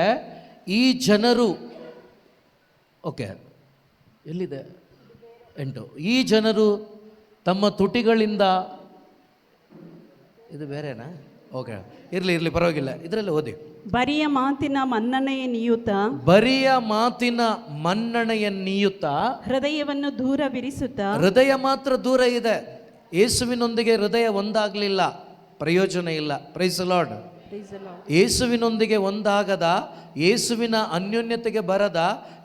ಈ ಜನರು, ಓಕೆ ಎಲ್ಲಿದೆ 8, ಈ ಜನರು ತಮ್ಮ ತುಟಿಗಳಿಂದ, ಇದು ಬೇರೆನಾ? ಓಕೆ, ಇರಲಿ ಪರವಾಗಿಲ್ಲ, ಇದರಲ್ಲಿ ಓದಿ. ಬರಿಯ ಮಾತಿನ ಮನ್ನಣೆಯನ್ನೀಯುತ್ತಾ, ಬರಿಯ ಮಾತಿನ ಮನ್ನಣೆಯನ್ನೀಯುತ್ತಾ, ಹೃದಯವನ್ನು ದೂರವಿರಿಸುತ್ತಾ. ಹೃದಯ ಮಾತ್ರ ದೂರ ಇದೆ. ಯೇಸುವಿನೊಂದಿಗೆ ಹೃದಯ ಒಂದಾಗಲಿಲ್ಲ, ಪ್ರಯೋಜನ ಇಲ್ಲ. Praise the lord. ಯೇಸುವಿನೊಂದಿಗೆ ಒಂದಾಗದ, ಯೇಸುವಿನ ಅನ್ಯೋನ್ಯತೆಗೆ ಬರದ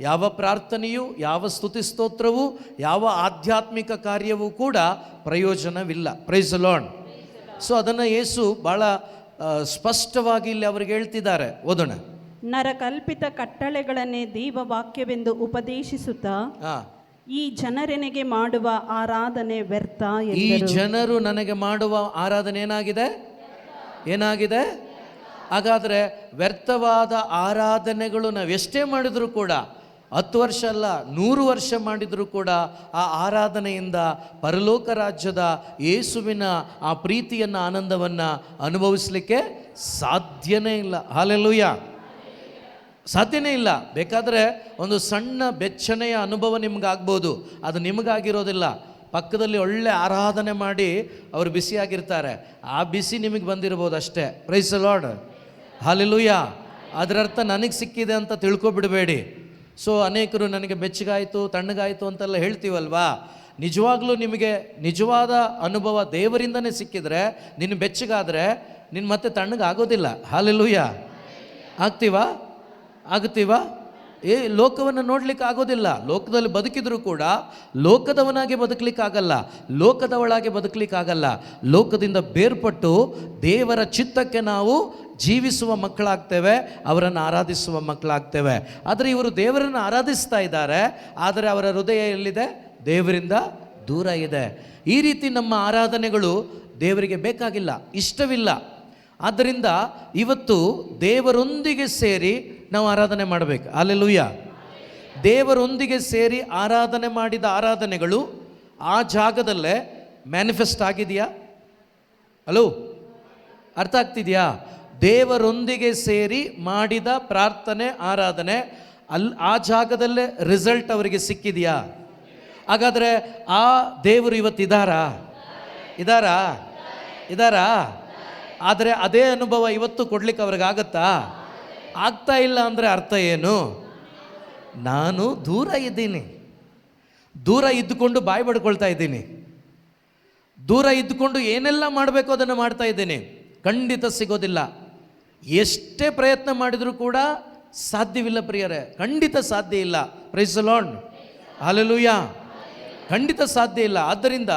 ಯಾವ ಪ್ರಾರ್ಥನೆಯೂ, ಯಾವ ಸ್ತುತಿ ಸ್ತೋತ್ರವೂ, ಯಾವ ಆಧ್ಯಾತ್ಮಿಕ ಕಾರ್ಯವೂ ಕೂಡ ಪ್ರಯೋಜನವಿಲ್ಲ. Price the lord. ಸೊ ಅದನ್ನು ಯೇಸು ಭಾಳ ಸ್ಪಷ್ಟವಾಗಿ ಇಲ್ಲಿ ಅವರಿಗೆ ಹೇಳ್ತಿದ್ದಾರೆ. ಓದೋಣ. ನರಕಲ್ಪಿತ ಕಟ್ಟಳೆಗಳನ್ನೇ ದೇವ ವಾಕ್ಯವೆಂದು ಉಪದೇಶಿಸುತ್ತಾ, ಈ ಜನರೆನಗೆ ಮಾಡುವ ಆರಾಧನೆ ವ್ಯರ್ಥ. ಈ ಜನರು ನನಗೆ ಮಾಡುವ ಆರಾಧನೆ ಏನಾಗಿದೆ? ಹಾಗಾದರೆ ವ್ಯರ್ಥವಾದ ಆರಾಧನೆಗಳು ನಾವು ಎಷ್ಟೇ ಮಾಡಿದರೂ ಕೂಡ, 10 ವರ್ಷ ಅಲ್ಲ 100 ವರ್ಷ ಮಾಡಿದರೂ ಕೂಡ ಆ ಆರಾಧನೆಯಿಂದ ಪರಲೋಕ ರಾಜ್ಯದ ಯೇಸುವಿನ ಆ ಪ್ರೀತಿಯನ್ನು, ಆನಂದವನ್ನು ಅನುಭವಿಸಲಿಕ್ಕೆ ಸಾಧ್ಯನೇ ಇಲ್ಲ. ಹಾಲೆಲೂಯಾ, ಸಾಧ್ಯನೇ ಇಲ್ಲ. ಬೇಕಾದರೆ ಒಂದು ಸಣ್ಣ ಬೆಚ್ಚನೆಯ ಅನುಭವ ನಿಮಗಾಗ್ಬೋದು, ಅದು ನಿಮಗಾಗಿರೋದಿಲ್ಲ. ಪಕ್ಕದಲ್ಲಿ ಒಳ್ಳೆ ಆರಾಧನೆ ಮಾಡಿ ಅವರು ಬಿಸಿಯಾಗಿರ್ತಾರೆ, ಆ ಬಿಸಿ ನಿಮಗೆ ಬಂದಿರ್ಬೋದು ಅಷ್ಟೇ. Price the lord. ಹಾಲೆಲೂಯಾ. ಅದರರ್ಥ ನನಗೆ ಸಿಕ್ಕಿದೆ ಅಂತ ತಿಳ್ಕೊಬಿಡಬೇಡಿ. ಸೊ ಅನೇಕರು ನನಗೆ ಬೆಚ್ಚಗಾಯಿತು, ತಣ್ಣಗಾಯಿತು ಅಂತೆಲ್ಲ ಹೇಳ್ತೀವಲ್ವಾ. ನಿಜವಾಗ್ಲೂ ನಿಮಗೆ ನಿಜವಾದ ಅನುಭವ ದೇವರಿಂದನೇ ಸಿಕ್ಕಿದ್ರೆ, ನಿನ್ನ ಬೆಚ್ಚಗಾದರೆ ನಿನ್ನ ಮತ್ತೆ ತಣ್ಣಗಾಗೋದಿಲ್ಲ. ಹಾಲೆಲೂಯಾ. ಆಗುತ್ತೀವಾ? ಲೋಕವನ್ನು ನೋಡ್ಲಿಕ್ಕೆ ಆಗೋದಿಲ್ಲ. ಲೋಕದಲ್ಲಿ ಬದುಕಿದ್ರು ಕೂಡ ಲೋಕದವನಾಗಿ ಬದುಕಲಿಕ್ಕಾಗಲ್ಲ, ಲೋಕದವಳಾಗಿ ಬದುಕಲಿಕ್ಕಾಗಲ್ಲ. ಲೋಕದಿಂದ ಬೇರ್ಪಟ್ಟು ದೇವರ ಚಿತ್ತಕ್ಕೆ ನಾವು ಜೀವಿಸುವ ಮಕ್ಕಳಾಗ್ತೇವೆ, ಅವರನ್ನು ಆರಾಧಿಸುವ ಮಕ್ಕಳಾಗ್ತೇವೆ. ಆದರೆ ಇವರು ದೇವರನ್ನು ಆರಾಧಿಸ್ತಾ ಇದ್ದಾರೆ, ಆದರೆ ಅವರ ಹೃದಯ ಎಲ್ಲಿದೆ? ದೇವರಿಂದ ದೂರ ಇದೆ. ಈ ರೀತಿ ನಮ್ಮ ಆರಾಧನೆಗಳು ದೇವರಿಗೆ ಬೇಕಾಗಿಲ್ಲ, ಇಷ್ಟವಿಲ್ಲ. ಆದ್ದರಿಂದ ಇವತ್ತು ದೇವರೊಂದಿಗೆ ಸೇರಿ ನಾವು ಆರಾಧನೆ ಮಾಡಬೇಕು. ಹಲ್ಲೆಲೂಯಾ. ದೇವರೊಂದಿಗೆ ಸೇರಿ ಆರಾಧನೆ ಮಾಡಿದ ಆರಾಧನೆಗಳು ಆ ಜಾಗದಲ್ಲೇ ಮ್ಯಾನಿಫೆಸ್ಟ್ ಆಗಿದೆಯಾ? ಹಲೋ, ಅರ್ಥ ಆಗ್ತಿದೆಯಾ? ದೇವರೊಂದಿಗೆ ಸೇರಿ ಮಾಡಿದ ಪ್ರಾರ್ಥನೆ, ಆರಾಧನೆ ಆ ಜಾಗದಲ್ಲೇ ರಿಸಲ್ಟ್ ಅವರಿಗೆ ಸಿಕ್ಕಿದೆಯಾ? ಹಾಗಾದರೆ ಆ ದೇವರು ಇವತ್ತಿದ್ದಾರಾ? ಇದ್ದಾರಾ? ಆದರೆ ಅದೇ ಅನುಭವ ಇವತ್ತು ಕೊಡ್ಲಿಕ್ಕೆ ಅವ್ರಿಗಾಗತ್ತಾ? ಆಗ್ತಾ ಇಲ್ಲ ಅಂದರೆ ಅರ್ಥ ಏನು? ನಾನು ದೂರ ಇದ್ದೀನಿ, ದೂರ ಇದ್ದುಕೊಂಡು ಬಾಯಿ ಬಡ್ಕೊಳ್ತಾ ಇದ್ದೀನಿ, ದೂರ ಇದ್ದುಕೊಂಡು ಏನೆಲ್ಲ ಮಾಡಬೇಕು ಅದನ್ನು ಮಾಡ್ತಾ ಇದ್ದೀನಿ. ಖಂಡಿತ ಸಿಗೋದಿಲ್ಲ. ಎಷ್ಟೇ ಪ್ರಯತ್ನ ಮಾಡಿದರೂ ಕೂಡ ಸಾಧ್ಯವಿಲ್ಲ ಪ್ರಿಯರೇ, ಖಂಡಿತ ಸಾಧ್ಯ ಇಲ್ಲ. Praise the lord, hallelujah. ಖಂಡಿತ ಸಾಧ್ಯ ಇಲ್ಲ. ಆದ್ದರಿಂದ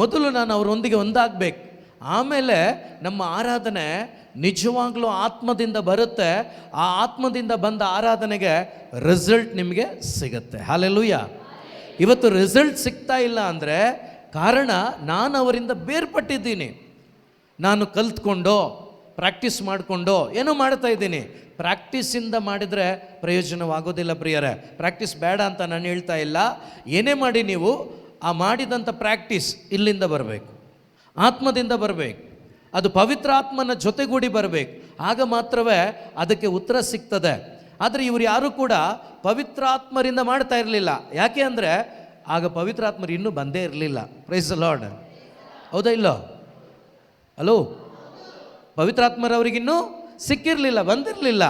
ಮೊದಲು ನಾನು ಅವರೊಂದಿಗೆ ಒಂದಾಗಬೇಕು. ಆಮೇಲೆ ನಮ್ಮ ಆರಾಧನೆ ನಿಜವಾಗ್ಲೂ ಆತ್ಮದಿಂದ ಬರುತ್ತೆ. ಆ ಆತ್ಮದಿಂದ ಬಂದ ಆರಾಧನೆಗೆ ರಿಸಲ್ಟ್ ನಿಮಗೆ ಸಿಗುತ್ತೆ. ಹಲ್ಲೆಲೂಯಾ. ಇವತ್ತು ರಿಸಲ್ಟ್ ಸಿಗ್ತಾ ಇಲ್ಲ ಅಂದರೆ ಕಾರಣ ನಾನು ಅವರಿಂದ ಬೇರ್ಪಟ್ಟಿದ್ದೀನಿ. ನಾನು ಕಲ್ತ್ಕೊಂಡೋ ಪ್ರಾಕ್ಟೀಸ್ ಮಾಡಿಕೊಂಡೋ ಏನೋ ಮಾಡ್ತಾ ಇದ್ದೀನಿ. ಪ್ರಾಕ್ಟೀಸಿಂದ ಮಾಡಿದರೆ ಪ್ರಯೋಜನವಾಗೋದಿಲ್ಲ ಪ್ರಿಯರೇ. ಪ್ರಾಕ್ಟೀಸ್ ಬೇಡ ಅಂತ ನಾನು ಹೇಳ್ತಾ ಇಲ್ಲ. ಏನೇ ಮಾಡಿ ನೀವು ಆ ಮಾಡಿದಂಥ ಪ್ರಾಕ್ಟೀಸ್ ಇಲ್ಲಿಂದ ಬರಬೇಕು, ಆತ್ಮದಿಂದ ಬರಬೇಕು. ಅದು ಪವಿತ್ರ ಆತ್ಮನ ಜೊತೆಗೂಡಿ ಬರಬೇಕು. ಆಗ ಮಾತ್ರವೇ ಅದಕ್ಕೆ ಉತ್ತರ ಸಿಗ್ತದೆ. ಆದರೆ ಇವರು ಯಾರೂ ಕೂಡ ಪವಿತ್ರಾತ್ಮರಿಂದ ಮಾಡ್ತಾ ಇರಲಿಲ್ಲ. ಯಾಕೆ ಅಂದರೆ ಆಗ ಪವಿತ್ರಾತ್ಮರು ಇನ್ನೂ ಬಂದೇ ಇರಲಿಲ್ಲ. ಪ್ರೈಸ್ ದಿ ಲಾರ್ಡ್, ಹೌದಾ ಇಲ್ಲೋ? ಹಲೋ, ಪವಿತ್ರಾತ್ಮರವರಿಗಿನ್ನೂ ಸಿಕ್ಕಿರಲಿಲ್ಲ, ಬಂದಿರಲಿಲ್ಲ.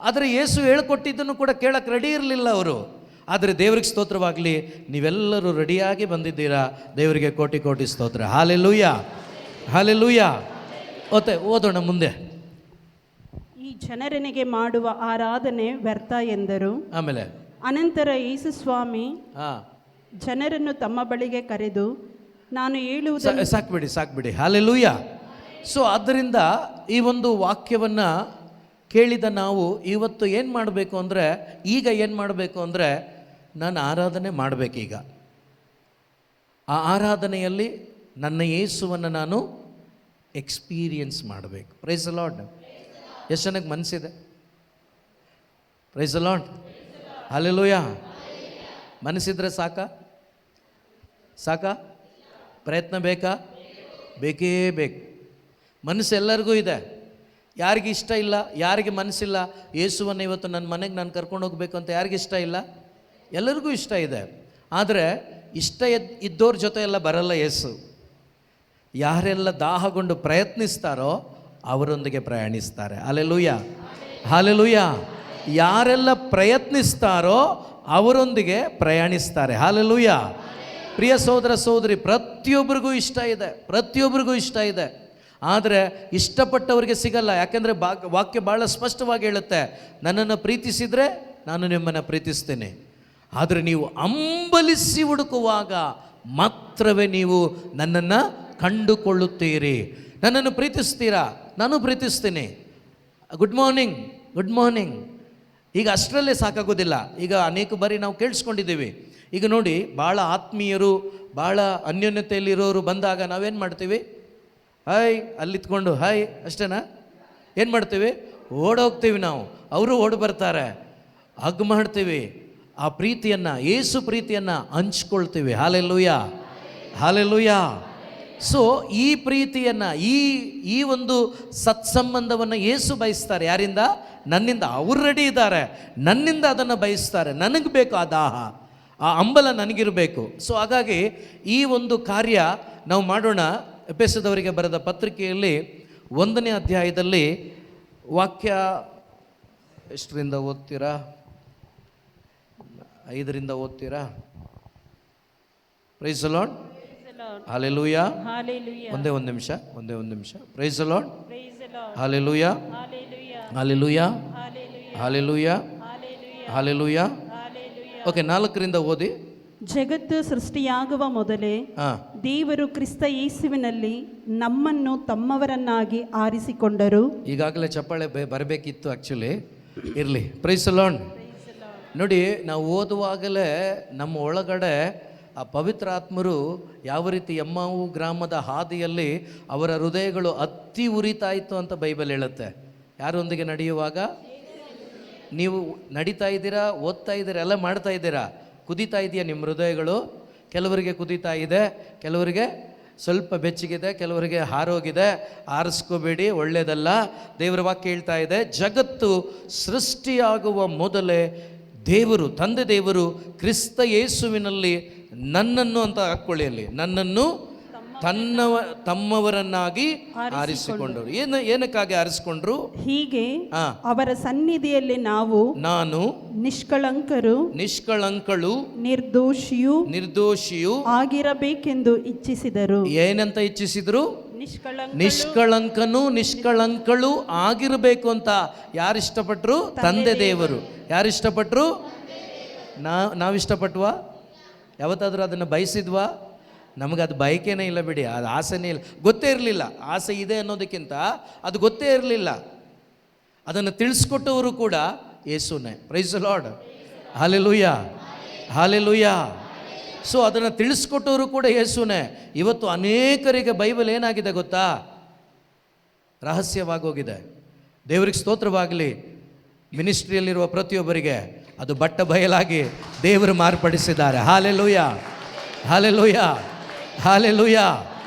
ಆದರೆ ಯೇಸು ಹೇಳ್ಕೊಟ್ಟಿದ್ದನ್ನು ಕೂಡ ಕೇಳಕ್ಕೆ ರೆಡಿ ಇರಲಿಲ್ಲ ಅವರು. ಆದರೆ ದೇವರಿಗೆ ಸ್ತೋತ್ರವಾಗಲಿ, ನೀವೆಲ್ಲರೂ ರೆಡಿಯಾಗಿ ಬಂದಿದ್ದೀರಾ. ದೇವರಿಗೆ ಕೋಟಿ ಕೋಟಿ ಸ್ತೋತ್ರ. Hallelujah, hallelujah. ಓದೋಣ ಮುಂದೆ. ಈ ಜನರನಿಗೆ ಮಾಡುವ ಆರಾಧನೆ ವ್ಯರ್ಥ ಎಂದರು. ಆಮೇಲೆ ಅನಂತರ ಯೇಸು ಸ್ವಾಮಿ ಜನರನ್ನು ತಮ್ಮ ಬಳಿಗೆ ಕರೆದು, ನಾನು ಹೇಳುವುದು ಸಾಕ್ಬಿಡಿ. ಹಲ್ಲೆಲೂಯಾ. ಸೊ ಆದ್ದರಿಂದ ಈ ಒಂದು ವಾಕ್ಯವನ್ನು ಕೇಳಿದ ನಾವು ಇವತ್ತು ಏನು ಮಾಡಬೇಕು ಅಂದರೆ, ಈಗ ಏನು ಮಾಡಬೇಕು ಅಂದರೆ, ನಾನು ಆರಾಧನೆ ಮಾಡಬೇಕೀಗ. ಆ ಆರಾಧನೆಯಲ್ಲಿ ನನ್ನ ಯೇಸುವನ್ನು ನಾನು ಎಕ್ಸ್ಪೀರಿಯನ್ಸ್ ಮಾಡಬೇಕು. Praise the lord. ಎಷ್ಟು ಜನಕ್ಕೆ ಮನಸ್ಸಿದೆ? Praise the lord, hallelujah. ಮನಸ್ಸಿದ್ರೆ ಸಾಕಾ? ಪ್ರಯತ್ನ ಬೇಕಾ? ಬೇಕೇ ಬೇಕು. ಮನಸ್ಸು ಎಲ್ಲರಿಗೂ ಇದೆ. ಯಾರಿಗೆ ಇಷ್ಟ ಇಲ್ಲ? ಯಾರಿಗೆ ಮನಸ್ಸಿಲ್ಲ? ಯೇಸುವನ್ನು ಇವತ್ತು ನನ್ನ ಮನೆಗೆ ನಾನು ಕರ್ಕೊಂಡು ಹೋಗಬೇಕು ಅಂತ ಯಾರಿಗೆ ಇಷ್ಟ ಇಲ್ಲ? ಎಲ್ಲರಿಗೂ ಇಷ್ಟ ಇದೆ. ಆದರೆ ಇಷ್ಟ ಇದ್ದವ್ರ ಜೊತೆ ಎಲ್ಲ ಬರಲ್ಲ ಯೇಸು. ಯಾರೆಲ್ಲ ದಾಹಗೊಂಡು ಪ್ರಯತ್ನಿಸ್ತಾರೋ ಅವರೊಂದಿಗೆ ಪ್ರಯಾಣಿಸ್ತಾರೆ. Hallelujah, hallelujah. ಯಾರೆಲ್ಲ ಪ್ರಯತ್ನಿಸ್ತಾರೋ ಅವರೊಂದಿಗೆ ಪ್ರಯಾಣಿಸ್ತಾರೆ. ಹಲ್ಲೆಲೂಯಾ. ಪ್ರಿಯ ಸಹೋದರ ಸಹೋದರಿ, ಪ್ರತಿಯೊಬ್ಬರಿಗೂ ಇಷ್ಟ ಇದೆ. ಆದರೆ ಇಷ್ಟಪಟ್ಟವರಿಗೆ ಸಿಗಲ್ಲ. ಯಾಕೆಂದರೆ ವಾಕ್ಯ ಭಾಳ ಸ್ಪಷ್ಟವಾಗಿ ಹೇಳುತ್ತೆ, ನನ್ನನ್ನು ಪ್ರೀತಿಸಿದರೆ ನಾನು ನಿಮ್ಮನ್ನು ಪ್ರೀತಿಸ್ತೇನೆ. ಆದರೆ ನೀವು ಹಂಬಲಿಸಿ ಹುಡುಕುವಾಗ ಮಾತ್ರವೇ ನೀವು ನನ್ನನ್ನು ಕಂಡುಕೊಳ್ಳುತ್ತೀರಿ. ನನ್ನನ್ನು ಪ್ರೀತಿಸ್ತೀರಾ? ನಾನು ಪ್ರೀತಿಸ್ತೀನಿ. Good morning. ಈಗ ಅಷ್ಟರಲ್ಲೇ ಸಾಕಾಗೋದಿಲ್ಲ. ಈಗ ಅನೇಕ ಬಾರಿ ನಾವು ಕೇಳಿಸ್ಕೊಂಡಿದ್ದೀವಿ. ಈಗ ನೋಡಿ, ಭಾಳ ಆತ್ಮೀಯರು, ಭಾಳ ಅನ್ಯೋನ್ಯತೆಯಲ್ಲಿರೋರು ಬಂದಾಗ ನಾವೇನು ಮಾಡ್ತೀವಿ? ಹಾಯ್ ಅಲ್ಲಿತ್ಕೊಂಡು ಹಾಯ್ ಅಷ್ಟೇನಾ? ಏನು ಮಾಡ್ತೀವಿ? ಓಡೋಗ್ತೀವಿ ನಾವು. ಅವರು ಓಡಿ ಬರ್ತಾರೆ, ಹಗ್ ಮಾಡ್ತೀವಿ. ಆ ಪ್ರೀತಿಯನ್ನು, ಯೇಸು ಪ್ರೀತಿಯನ್ನು ಹಂಚ್ಕೊಳ್ತೀವಿ. Hallelujah, hallelujah. ಸೊ ಈ ಪ್ರೀತಿಯನ್ನು, ಈ ಒಂದು ಸತ್ಸಂಬಂಧವನ್ನು ಯೇಸು ಬಯಸ್ತಾರೆ. ಯಾರಿಂದ? ನನ್ನಿಂದ. ಅವ್ರು ರೆಡಿ ಇದ್ದಾರೆ, ನನ್ನಿಂದ ಅದನ್ನು ಬಯಸ್ತಾರೆ. ನನಗೆ ಬೇಕು ಆ ದಾಹ, ಆ ಹಂಬಲ ನನಗಿರಬೇಕು. ಸೊ ಹಾಗಾಗಿ ಈ ಒಂದು ಕಾರ್ಯ ನಾವು ಮಾಡೋಣ. ಎಫೆಸದವರಿಗೆ ಬರೆದ ಪತ್ರಿಕೆಯಲ್ಲಿ 1ನೇ ಅಧ್ಯಾಯದಲ್ಲಿ ವಾಕ್ಯ ಎಷ್ಟರಿಂದ ಓದ್ತೀರಾ? 5ರಿಂದ ಓದ್ತೀರಾ? Praise the lord, hallelujah. ಒಂದೇ ಒಂದು ನಿಮಿಷ. Praise the lord, hallelujah, hallelujah, hallelujah, hallelujah. Okay, 4ರಿಂದ ಓದಿ. ಜಗತ್ತು ಸೃಷ್ಟಿಯಾಗುವ ಮೊದಲೇ ದೇವರು ಕ್ರಿಸ್ತ ಯೇಸುವಿನಲ್ಲಿ ನಮ್ಮನ್ನು ತಮ್ಮವರನ್ನಾಗಿ ಆರಿಸಿಕೊಂಡರು. ಈಗಾಗಲೇ ಚಪ್ಪಾಳೆ ಬರಬೇಕಿತ್ತು ಆ್ಯಕ್ಚುಲಿ, ಇರಲಿ. Praise the Lord. ನೋಡಿ, ನಾವು ಓದುವಾಗಲೇ ನಮ್ಮ ಒಳಗಡೆ ಆ ಪವಿತ್ರ ಆತ್ಮರು ಯಾವ ರೀತಿ ಎಮ್ಮಾವು ಗ್ರಾಮದ ಹಾದಿಯಲ್ಲಿ ಅವರ ಹೃದಯಗಳು ಅತ್ತಿ ಉರಿತಾ ಇತ್ತು ಅಂತ ಬೈಬಲ್ ಹೇಳುತ್ತೆ. ಯಾರೊಂದಿಗೆ ನಡೆಯುವಾಗ? ನೀವು ನಡೀತಾ ಇದ್ದೀರಾ, ಓದ್ತಾ ಇದ್ದೀರಾ, ಎಲ್ಲ ಮಾಡ್ತಾ ಇದ್ದೀರಾ, ಕುದೀತಾ ಇದೆಯಾ ನಿಮ್ಮ ಹೃದಯಗಳು? ಕೆಲವರಿಗೆ ಕುದೀತಾ ಇದೆ, ಕೆಲವರಿಗೆ ಸ್ವಲ್ಪ ಬೆಚ್ಚಗಿದೆ, ಕೆಲವರಿಗೆ ಹಾರೋಗಿದೆ. ಆರಿಸ್ಕೋಬೇಡಿ, ಒಳ್ಳೆಯದಲ್ಲ. ದೇವರ ವಾಕ್ಯ ಹೇಳ್ತಾ ಇದೆ, ಜಗತ್ತು ಸೃಷ್ಟಿಯಾಗುವ ಮೊದಲೇ ದೇವರು, ತಂದೆ ದೇವರು ಕ್ರಿಸ್ತ ಯೇಸುವಿನಲ್ಲಿ ನನ್ನನ್ನು ಅಂತ ಹಾಕ್ಕೊಳ್ಳಿ, ಅಲ್ಲಿ ನನ್ನನ್ನು ತಮ್ಮವರನ್ನಾಗಿ ಆರಿಸಿಕೊಂಡರು. ಏನಕ್ಕಾಗಿ ಆರಿಸಿಕೊಂಡ್ರು? ಹೀಗೆ ಅವರ ಸನ್ನಿಧಿಯಲ್ಲಿ ನಾನು ನಿಷ್ಕಳಂಕಳು ನಿರ್ದೋಷಿಯೂ ಆಗಿರಬೇಕೆಂದು ಇಚ್ಛಿಸಿದರು. ಏನಂತ ಇಚ್ಛಿಸಿದ್ರು? ನಿಷ್ಕಳಂಕಳು ಆಗಿರಬೇಕು ಅಂತ ಯಾರು ಇಷ್ಟಪಟ್ರು? ತಂದೆ ದೇವರು. ಯಾರು ಇಷ್ಟಪಟ್ರು? ನಾವಿಷ್ಟಪಟ್ವಾ? ಯಾವತ್ತಾದ್ರೂ ಅದನ್ನು ಬಯಸಿದ್ವಾ? ನಮಗದು ಬಯಕೆನೇ ಇಲ್ಲ ಬಿಡಿ, ಅದು ಆಸೆನೇ ಇಲ್ಲ, ಗೊತ್ತೇ ಇರಲಿಲ್ಲ. ಆಸೆ ಇದೆ ಅನ್ನೋದಕ್ಕಿಂತ ಅದು ಗೊತ್ತೇ ಇರಲಿಲ್ಲ. ಅದನ್ನು ತಿಳಿಸ್ಕೊಟ್ಟವರು ಕೂಡ ಯೇಸುನೇ. Praise the lord. Hallelujah, hallelujah. So ಅದನ್ನು ತಿಳಿಸ್ಕೊಟ್ಟವರು ಕೂಡ ಯೇಸುನೇ. ಇವತ್ತು ಅನೇಕರಿಗೆ ಬೈಬಲ್ ಏನಾಗಿದೆ ಗೊತ್ತಾ? ರಹಸ್ಯವಾಗೋಗಿದೆ. ದೇವರಿಗೆ ಸ್ತೋತ್ರವಾಗಲಿ. ಮಿನಿಸ್ಟ್ರಿಯಲ್ಲಿರುವ ಪ್ರತಿಯೊಬ್ಬರಿಗೆ ಅದು ಬಟ್ಟ ಬಯಲಾಗಿ ದೇವರು ಮಾರ್ಪಡಿಸಿದ್ದಾರೆ. Hallelujah, hallelujah, hallelujah.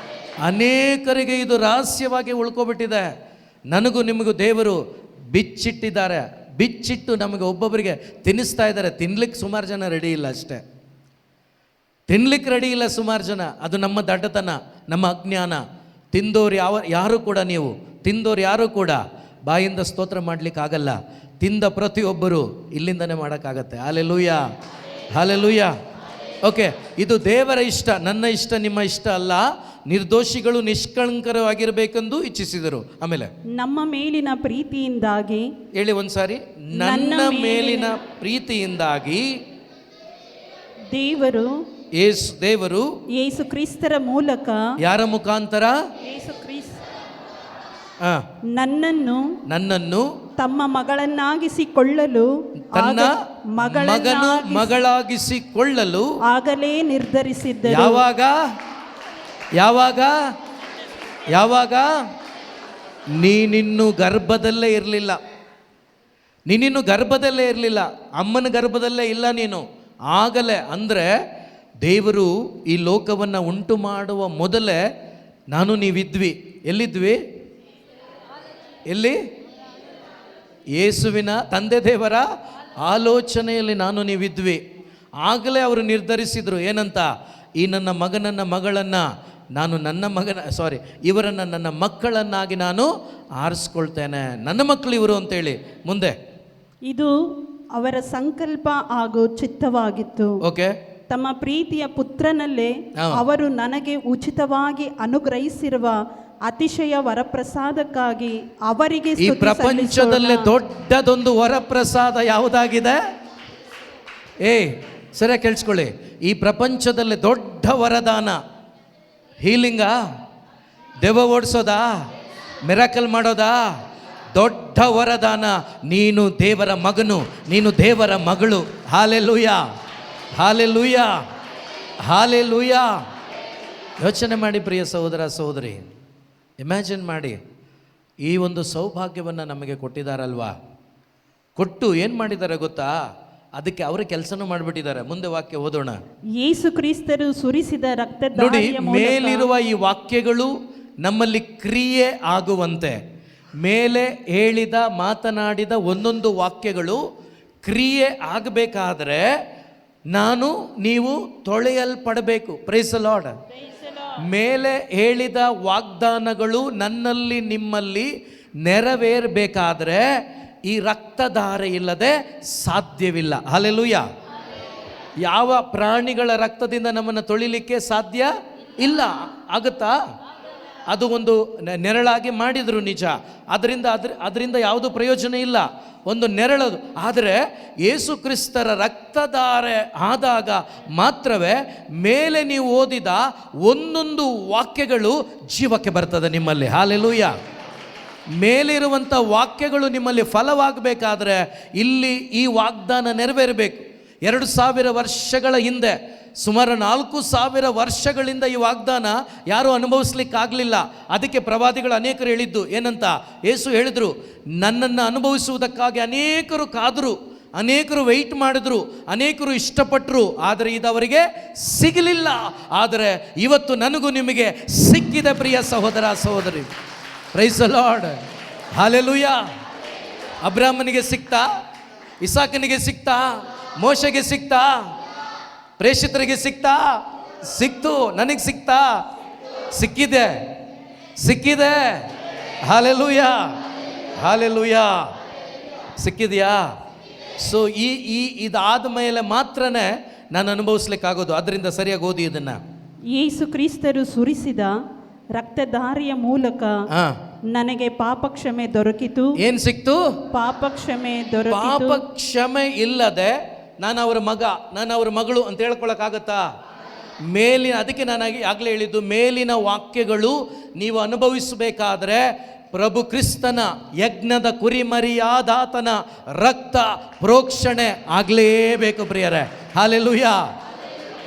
ಅನೇಕರಿಗೆ ಇದು ರಹಸ್ಯವಾಗಿ ಉಳ್ಕೊಬಿಟ್ಟಿದೆ. ನನಗೂ ನಿಮಗೂ ದೇವರು ಬಿಚ್ಚಿಟ್ಟಿದ್ದಾರೆ. ಬಿಚ್ಚಿಟ್ಟು ನಮಗೆ ಒಬ್ಬೊಬ್ಬರಿಗೆ ತಿನ್ನಿಸ್ತಾ ಇದ್ದಾರೆ. ತಿನ್ಲಿಕ್ಕೆ ಸುಮಾರು ಜನ ರೆಡಿ ಇಲ್ಲ ಅಷ್ಟೇ, ತಿನ್ಲಿಕ್ಕೆ ರೆಡಿ ಇಲ್ಲ ಸುಮಾರು ಜನ. ಅದು ನಮ್ಮ ದಡ್ಡತನ, ನಮ್ಮ ಅಜ್ಞಾನ. ತಿಂದೋರು ಯಾರು ಕೂಡ, ನೀವು ತಿಂದೋರು ಯಾರು ಕೂಡ ಬಾಯಿಂದ ಸ್ತೋತ್ರ ಮಾಡಲಿಕ್ಕಾಗಲ್ಲ. ತಿಂದ ಪ್ರತಿಯೊಬ್ಬರು ಇಲ್ಲಿಂದನೇ ಮಾಡೋಕ್ಕಾಗತ್ತೆ. Hallelujah, hallelujah. ಓಕೆ, ಇದು ದೇವರ ಇಷ್ಟ, ನನ್ನ ಇಷ್ಟ, ನಿಮ್ಮ ಇಷ್ಟ ಅಲ್ಲ. ನಿರ್ದೋಷಿಗಳು ನಿಷ್ಕಳಂಕರವಾಗಿರಬೇಕೆಂದು ಇಚ್ಛಿಸಿದರು. ಆಮೇಲೆ ನಮ್ಮ ಮೇಲಿನ ಪ್ರೀತಿಯಿಂದಾಗಿ, ಹೇಳಿ ಒಂದ್ಸಾರಿ, ನನ್ನ ಮೇಲಿನ ಪ್ರೀತಿಯಿಂದಾಗಿ ದೇವರು ಯೇಸು ಕ್ರಿಸ್ತರ ಮೂಲಕ, ಯಾರ ಮುಖಾಂತರ? ನನ್ನನ್ನು ತಮ್ಮ ಮಗಳನ್ನಾಗಿಸಿಕೊಳ್ಳಲು, ತನ್ನ ಮಗಳಾಗಿಸಿಕೊಳ್ಳಲು ಆಗಲೇ ನಿರ್ಧರಿಸಿದ್ದರು. ಯಾವಾಗ? ಯಾವಾಗ? ಯಾವಾಗ? ನೀನಿನ್ನು ಗರ್ಭದಲ್ಲೇ ಇರಲಿಲ್ಲ, ನೀನಿನ್ನು ಗರ್ಭದಲ್ಲೇ ಇರಲಿಲ್ಲ, ಅಮ್ಮನ ಗರ್ಭದಲ್ಲೇ ಇಲ್ಲ ನೀನು. ಆಗಲೇ ಅಂದರೆ ದೇವರು ಈ ಲೋಕವನ್ನು ಉಂಟು ಮಾಡುವ ಮೊದಲೇ ನಾನು ನೀವಿದ್ವಿ. ಎಲ್ಲಿದ್ವಿ? ಎಲ್ಲಿ? ಯೇಸುವಿನ ತಂದೆ ದೇವರ ಆಲೋಚನೆಯಲ್ಲಿ ನಾನು ನೀವಿದ್ವಿ. ಆಗಲೇ ಅವರು ನಿರ್ಧರಿಸಿದರು ಏನಂತ? ಈ ನನ್ನ ಮಗಳನ್ನು ನಾನು ಇವರನ್ನು ನನ್ನ ಮಕ್ಕಳನ್ನಾಗಿ ನಾನು ಆರಿಸ್ಕೊಳ್ತೇನೆ, ನನ್ನ ಮಕ್ಕಳು ಇವರು ಅಂತೇಳಿ. ಮುಂದೆ ಇದು ಅವರ ಸಂಕಲ್ಪ ಹಾಗೂ ಚಿತ್ತವಾಗಿತ್ತು. ಓಕೆ, ತಮ್ಮ ಪ್ರೀತಿಯ ಪುತ್ರನಲ್ಲೇ ಅವರು ನನಗೆ ಉಚಿತವಾಗಿ ಅನುಗ್ರಹಿಸಿರುವ ಅತಿಶಯ ವರಪ್ರಸಾದಕ್ಕಾಗಿ ಅವರಿಗೆ ಈ ಪ್ರಪಂಚದಲ್ಲೇ ದೊಡ್ಡದೊಂದು ವರಪ್ರಸಾದ ಯಾವುದಾಗಿದೆ? ಸರಿಯಾಗಿ ಕೇಳಿಸ್ಕೊಳ್ಳಿ. ಈ ಪ್ರಪಂಚದಲ್ಲಿ ದೊಡ್ಡ ವರದಾನ ಹೀಲಿಂಗಾ? ದೆವ್ವ ಓಡಿಸೋದಾ? ಮಿರಾಕಲ್ ಮಾಡೋದಾ? ದೊಡ್ಡ ವರದಾನ. ನೀನು ದೇವರ ಮಗನು, ನೀನು ದೇವರ ಮಗಳು. Hallelujah, hallelujah, hallelujah. ಯೋಚನೆ ಮಾಡಿ ಪ್ರಿಯ ಸಹೋದರ ಸಹೋದರಿ, ಇಮ್ಯಾಜಿನ್ ಮಾಡಿ, ಈ ಒಂದು ಸೌಭಾಗ್ಯವನ್ನು ನಮಗೆ ಕೊಟ್ಟಿದ್ದಾರಲ್ವಾ? ಕೊಟ್ಟು ಏನು ಮಾಡಿದ್ದಾರೆ ಗೊತ್ತಾ? ಅದಕ್ಕೆ ಅವರ ಕೆಲಸನೂ ಮಾಡಿಬಿಟ್ಟಿದ್ದಾರೆ. ಮುಂದೆ ವಾಕ್ಯ ಓದೋಣ. ಯೇಸು ಕ್ರಿಸ್ತರು ಸುರಿಸಿದ ರಕ್ತದ ನೋಡಿ, ಮೇಲಿರುವ ಈ ವಾಕ್ಯಗಳು ನಮ್ಮಲ್ಲಿ ಕ್ರಿಯೆ ಆಗುವಂತೆ, ಮೇಲೆ ಹೇಳಿದ ಮಾತನಾಡಿದ ಒಂದೊಂದು ವಾಕ್ಯಗಳು ಕ್ರಿಯೆ ಆಗಬೇಕಾದ್ರೆ ನಾನು ನೀವು ತೊಳೆಯಲ್ಪಡಬೇಕು. Price the lord. ಮೇಲೆ ಹೇಳಿದ ವಾಗ್ದಾನಗಳು ನನ್ನಲ್ಲಿ ನಿಮ್ಮಲ್ಲಿ ನೆರವೇರಬೇಕಾದ್ರೆ ಈ ರಕ್ತಧಾರೆ ಇಲ್ಲದೆ ಸಾಧ್ಯವಿಲ್ಲ. ಹಲ್ಲೆಲೂಯಾ. ಯಾವ ಪ್ರಾಣಿಗಳ ರಕ್ತದಿಂದ ನಮ್ಮನ್ನು ತೊಳಿಲಿಕ್ಕೆ ಸಾಧ್ಯ ಇಲ್ಲ. ಆಗುತ್ತಾ? ಅದು ಒಂದು ನೆರಳಾಗಿ ಮಾಡಿದರು ನಿಜ, ಅದರಿಂದ ಯಾವುದೂ ಪ್ರಯೋಜನ ಇಲ್ಲ, ಒಂದು ನೆರಳದು. ಆದರೆ ಯೇಸು ಕ್ರಿಸ್ತರ ರಕ್ತಧಾರೆ ಆದಾಗ ಮಾತ್ರವೇ ಮೇಲೆ ನೀವು ಓದಿದ ಒಂದೊಂದು ವಾಕ್ಯಗಳು ಜೀವಕ್ಕೆ ಬರ್ತದೆ ನಿಮ್ಮಲ್ಲಿ. ಹಾಲೆಲೂಯ. ಮೇಲಿರುವಂಥ ವಾಕ್ಯಗಳು ನಿಮ್ಮಲ್ಲಿ ಫಲವಾಗಬೇಕಾದ್ರೆ ಇಲ್ಲಿ ಈ ವಾಗ್ದಾನ ನೆರವೇರಬೇಕು. 2000 ವರ್ಷಗಳ ಹಿಂದೆ, ಸುಮಾರು 4000 ವರ್ಷಗಳಿಂದ ಈ ವಾಗ್ದಾನ ಯಾರೂ ಅನುಭವಿಸ್ಲಿಕ್ಕಾಗಲಿಲ್ಲ. ಅದಕ್ಕೆ ಪ್ರವಾದಿಗಳು ಅನೇಕರು ಹೇಳಿದ್ದು ಏನಂತ, ಯೇಸು ಹೇಳಿದರು, ನನ್ನನ್ನು ಅನುಭವಿಸುವುದಕ್ಕಾಗಿ ಅನೇಕರು ಕಾದರು, ಅನೇಕರು ವೆಯ್ಟ್ ಮಾಡಿದ್ರು, ಅನೇಕರು ಇಷ್ಟಪಟ್ಟರು, ಆದರೆ ಇದು ಅವರಿಗೆ ಸಿಗಲಿಲ್ಲ. ಆದರೆ ಇವತ್ತು ನನಗೂ ನಿಮಗೆ ಸಿಕ್ಕಿದೆ ಪ್ರಿಯ ಸಹೋದರ ಸಹೋದರಿ. Price the lord. ಹಲ್ಲೆಲೂಯಾ. ಅಬ್ರಾಹ್ಮನಿಗೆ ಸಿಕ್ತಾ? ಇಸಾಕನಿಗೆ ಸಿಕ್ತಾ? ಮೋಶೆಗೆ ಸಿಕ್ತಾ? ಪ್ರೇಷಿತರಿಗೆ ಸಿಕ್ತಾ? ಸಿಕ್ತು. ನನಗೆ ಸಿಕ್ತಾ? ಸಿಕ್ಕಿದೆ. Hallelujah, hallelujah. ಸಿಕ್ಕಿದೆಯಾ? ಸೊ ಇದಾದ ಮೇಲೆ ಮಾತ್ರನೇ ನಾನು ಅನುಭವಿಸ್ಲಿಕ್ಕಾಗೋದು. ಅದರಿಂದ ಸರಿಯಾಗಿ ಓದಿ ಇದನ್ನು. ಯೇಸು ಕ್ರಿಸ್ತರು ಸುರಿಸಿದ ರಕ್ತಧಾರೆಯ ಮೂಲಕ ನನಗೆ ಪಾಪ ಕ್ಷಮೆ ದೊರಕಿತು. ಏನ್ ಸಿಕ್ತು? ಪಾಪ ಕ್ಷಮೆ ದೊರಕಿತು. ಪಾಪ ಕ್ಷಮೆ ಇಲ್ಲದೆ ನಾನು ಅವರ ಮಗ, ನಾನು ಅವರ ಮಗಳು ಅಂತ ಹೇಳ್ಕೊಳಕ್ಕಾಗತ್ತಾ? ಅದಕ್ಕೆ ನಾನು ಆಗಲೇ ಹೇಳಿದ್ದು, ಮೇಲಿನ ವಾಕ್ಯಗಳು ನೀವು ಅನುಭವಿಸಬೇಕಾದ್ರೆ ಪ್ರಭು ಕ್ರಿಸ್ತನ ಯಜ್ಞದ ಕುರಿಮರಿಯಾದಾತನ ರಕ್ತ ಪ್ರೋಕ್ಷಣೆ ಆಗಲೇಬೇಕು ಪ್ರಿಯರೇ. ಹಲ್ಲೆಲೂಯಾ.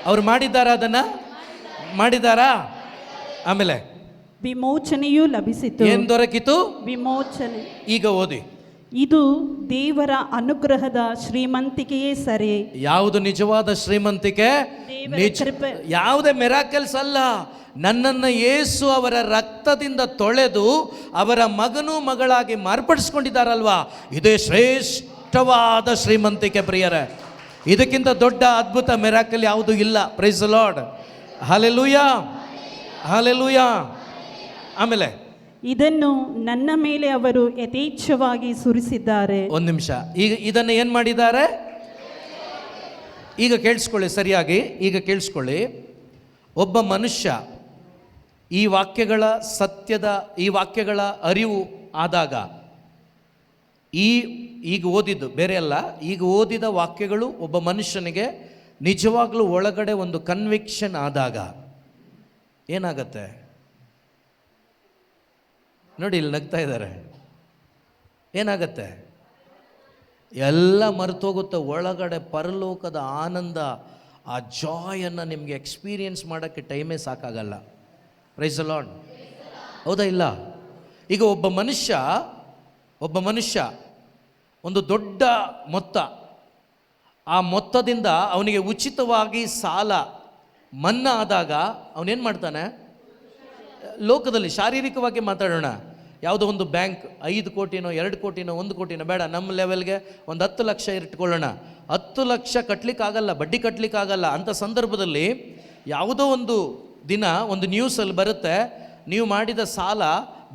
ಅವ್ರು ಮಾಡಿದ್ದಾರಾ? ಅದನ್ನ ಮಾಡಿದ್ದಾರಾ? ಆಮೇಲೆ ವಿಮೋಚನೆಯೂ ಲಭಿಸಿತು. ಏನ್ ದೊರಕಿತು? ವಿಮೋಚನೆ. ಈಗ ಓದಿ. ಇದು ದೇವರ ಅನುಗ್ರಹದ ಶ್ರೀಮಂತಿಕೆಯೇ ಸರಿ. ಯಾವುದು ನಿಜವಾದ ಶ್ರೀಮಂತಿಕೆ? ಯಾವುದೇ ಮಿರಾಕಲ್ಸ್ ಅಲ್ಲ. ನನ್ನನ್ನು ಯೇಸು ಅವರ ರಕ್ತದಿಂದ ತೊಳೆದು ಅವರ ಮಗನೂ ಮಗಳಾಗಿ ಮಾರ್ಪಡಿಸ್ಕೊಂಡಿದ್ದಾರಲ್ವಾ, ಇದೇ ಶ್ರೇಷ್ಠವಾದ ಶ್ರೀಮಂತಿಕೆ ಪ್ರಿಯರೇ. ಇದಕ್ಕಿಂತ ದೊಡ್ಡ ಅದ್ಭುತ ಮಿರಾಕಲ್ ಯಾವುದೂ ಇಲ್ಲ. Praise the lord. Hallelujah, hallelujah. ಆಮೇಲೆ ಇದನ್ನು ನನ್ನ ಮೇಲೆ ಅವರು ಯಥೇಚ್ಛವಾಗಿ ಸುರಿಸಿದ್ದಾರೆ. ಒಂದು ನಿಮಿಷ, ಈಗ ಇದನ್ನು ಏನು ಮಾಡಿದ್ದಾರೆ? ಈಗ ಕೇಳಿಸ್ಕೊಳ್ಳಿ ಸರಿಯಾಗಿ, ಈಗ ಕೇಳಿಸ್ಕೊಳ್ಳಿ. ಒಬ್ಬ ಮನುಷ್ಯ ಈ ವಾಕ್ಯಗಳ ಸತ್ಯದ, ಈ ವಾಕ್ಯಗಳ ಅರಿವು ಆದಾಗ, ಈಗ ಓದಿದ್ದು ಬೇರೆ ಅಲ್ಲ, ಈಗ ಓದಿದ ವಾಕ್ಯಗಳು ಒಬ್ಬ ಮನುಷ್ಯನಿಗೆ ನಿಜವಾಗ್ಲೂ ಒಳಗಡೆ ಒಂದು ಕನ್ವಿಕ್ಷನ್ ಆದಾಗ ಏನಾಗತ್ತೆ ನೋಡಿ, ಇಲ್ಲಿ ನಗ್ತಾ ಇದ್ದಾರೆ. ಏನಾಗತ್ತೆ? ಎಲ್ಲ ಮರೆತೋಗುತ್ತೆ. ಒಳಗಡೆ ಪರಲೋಕದ ಆನಂದ, ಆ ಜಾಯನ್ನು ನಿಮಗೆ ಎಕ್ಸ್ಪೀರಿಯನ್ಸ್ ಮಾಡೋಕ್ಕೆ ಟೈಮೇ ಸಾಕಾಗಲ್ಲ. Price the lord. ಹೌದಾ ಇಲ್ಲ? ಈಗ ಒಬ್ಬ ಮನುಷ್ಯ ಒಂದು ದೊಡ್ಡ ಮೊತ್ತ, ಆ ಮೊತ್ತದಿಂದ ಅವನಿಗೆ ಉಚಿತವಾಗಿ ಸಾಲ ಮನ್ನಾ ಆದಾಗ ಅವನೇನು ಮಾಡ್ತಾನೆ? ಲೋಕದಲ್ಲಿ ಶಾರೀರಿಕವಾಗಿ ಮಾತಾಡೋಣ, ಯಾವುದೋ ಒಂದು ಬ್ಯಾಂಕ್ 5 ಕೋಟಿನೋ 2 ಕೋಟಿನೋ 1 ಕೋಟಿನೋ ಬೇಡ, ನಮ್ಮ ಲೆವೆಲ್ಗೆ ಒಂದು 10 ಲಕ್ಷ ಇಟ್ಕೊಳ್ಳೋಣ. 10 ಲಕ್ಷ ಕಟ್ಟಲಿಕ್ಕಾಗಲ್ಲ, ಬಡ್ಡಿ ಕಟ್ಟಲಿಕ್ಕಾಗಲ್ಲ. ಅಂಥ ಸಂದರ್ಭದಲ್ಲಿ ಯಾವುದೋ ಒಂದು ದಿನ ಒಂದು ನ್ಯೂಸಲ್ಲಿ ಬರುತ್ತೆ, ನೀವು ಮಾಡಿದ ಸಾಲ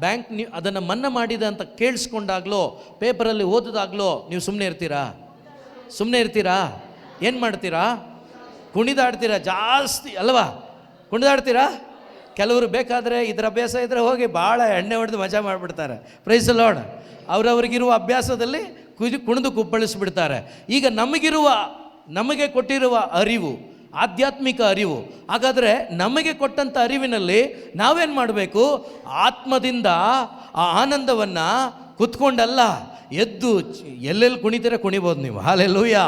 ಬ್ಯಾಂಕ್ ಅದನ್ನು ಮನ್ನಾ ಮಾಡಿದೆ ಅಂತ ಕೇಳಿಸ್ಕೊಂಡಾಗ್ಲೋ, ಪೇಪರಲ್ಲಿ ಓದಿದಾಗ್ಲೋ ನೀವು ಸುಮ್ಮನೆ ಇರ್ತೀರಾ? ಏನು ಮಾಡ್ತೀರಾ? ಕುಣಿದಾಡ್ತೀರಾ ಜಾಸ್ತಿ ಅಲ್ವಾ? ಕುಣಿದಾಡ್ತೀರಾ? ಕೆಲವರು ಬೇಕಾದರೆ ಇದರ ಅಭ್ಯಾಸ ಇದ್ದರೆ ಹೋಗಿ ಭಾಳ ಎಣ್ಣೆ ಹೊಡೆದು ಮಜಾ ಮಾಡಿಬಿಡ್ತಾರೆ. Price the lord. ಅವರವ್ರಿಗಿರುವ ಅಭ್ಯಾಸದಲ್ಲಿ ಕುಣಿದು ಕುಪ್ಪಳಿಸ್ಬಿಡ್ತಾರೆ. ಈಗ ನಮಗೆ ಕೊಟ್ಟಿರುವ ಅರಿವು ಆಧ್ಯಾತ್ಮಿಕ ಅರಿವು. ಹಾಗಾದರೆ ನಮಗೆ ಕೊಟ್ಟಂಥ ಅರಿವಿನಲ್ಲಿ ನಾವೇನು ಮಾಡಬೇಕು? ಆತ್ಮದಿಂದ ಆ ಆನಂದವನ್ನು ಕುತ್ಕೊಂಡಲ್ಲ, ಎದ್ದು ಎಲ್ಲೆಲ್ಲಿ ಕುಣಿತೀರ ಕುಣಿಬೋದು ನೀವು. Hallelujah,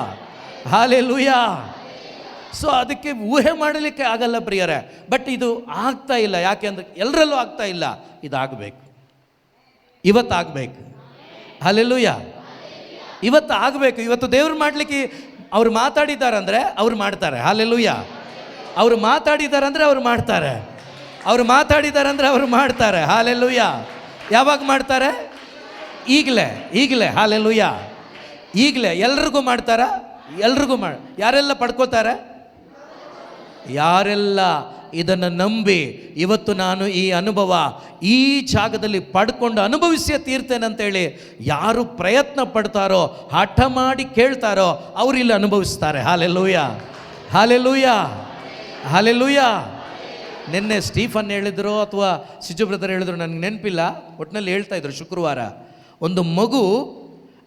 hallelujah. ಸೊ ಅದಕ್ಕೆ ಊಹೆ ಮಾಡಲಿಕ್ಕೆ ಆಗಲ್ಲ ಪ್ರಿಯರೇ. ಬಟ್ ಇದು ಆಗ್ತಾ ಇಲ್ಲ. ಯಾಕೆ ಅಂದರೆ ಎಲ್ಲರಲ್ಲೂ ಆಗ್ತಾ ಇಲ್ಲ. ಇದಾಗಬೇಕು, ಇವತ್ತಾಗಬೇಕು. ಹಲ್ಲೆಲೂಯಾ, ಇವತ್ತು ಆಗಬೇಕು. ಇವತ್ತು ದೇವ್ರು ಮಾಡಲಿಕ್ಕೆ ಅವ್ರು ಮಾತಾಡಿದ್ದಾರಂದರೆ ಅವ್ರು ಮಾಡ್ತಾರೆ. ಹಲ್ಲೆಲೂಯಾ. ಅವರು ಮಾತಾಡಿದ್ದಾರಂದರೆ ಅವ್ರು ಮಾಡ್ತಾರೆ. ಅವರು ಮಾತಾಡಿದ್ದಾರಂದರೆ ಅವರು ಮಾಡ್ತಾರೆ. ಹಲ್ಲೆಲೂಯಾ. ಯಾವಾಗ ಮಾಡ್ತಾರೆ? ಈಗಲೇ. ಹಲ್ಲೆಲೂಯಾ. ಈಗಲೇ. ಎಲ್ರಿಗೂ ಮಾಡ್ತಾರಾ? ಎಲ್ರಿಗೂ ಯಾರೆಲ್ಲ ಪಡ್ಕೋತಾರೆ? ಯಾರೆಲ್ಲ ಇದನ್ನು ನಂಬಿ ಇವತ್ತು ನಾನು ಈ ಅನುಭವ ಈ ಜಾಗದಲ್ಲಿ ಪಡ್ಕೊಂಡು ಅನುಭವಿಸೇ ತೀರ್ತೇನೆ ಅಂತೇಳಿ ಯಾರು ಪ್ರಯತ್ನ ಪಡ್ತಾರೋ, ಹಠ ಮಾಡಿ ಕೇಳ್ತಾರೋ, ಅವರು ಇಲ್ಲಿ ಅನುಭವಿಸ್ತಾರೆ. Hallelujah, hallelujah, hallelujah. ನಿನ್ನೆ ಸ್ಟೀಫನ್ ಹೇಳಿದ್ರು ಅಥವಾ ಸಿಜು ಬ್ರದರ್ ಹೇಳಿದ್ರು, ನನಗೆ ನೆನಪಿಲ್ಲ, ಒಟ್ಟಿನಲ್ಲಿ ಹೇಳ್ತಾ ಇದ್ರು ಶುಕ್ರವಾರ. ಒಂದು ಮಗು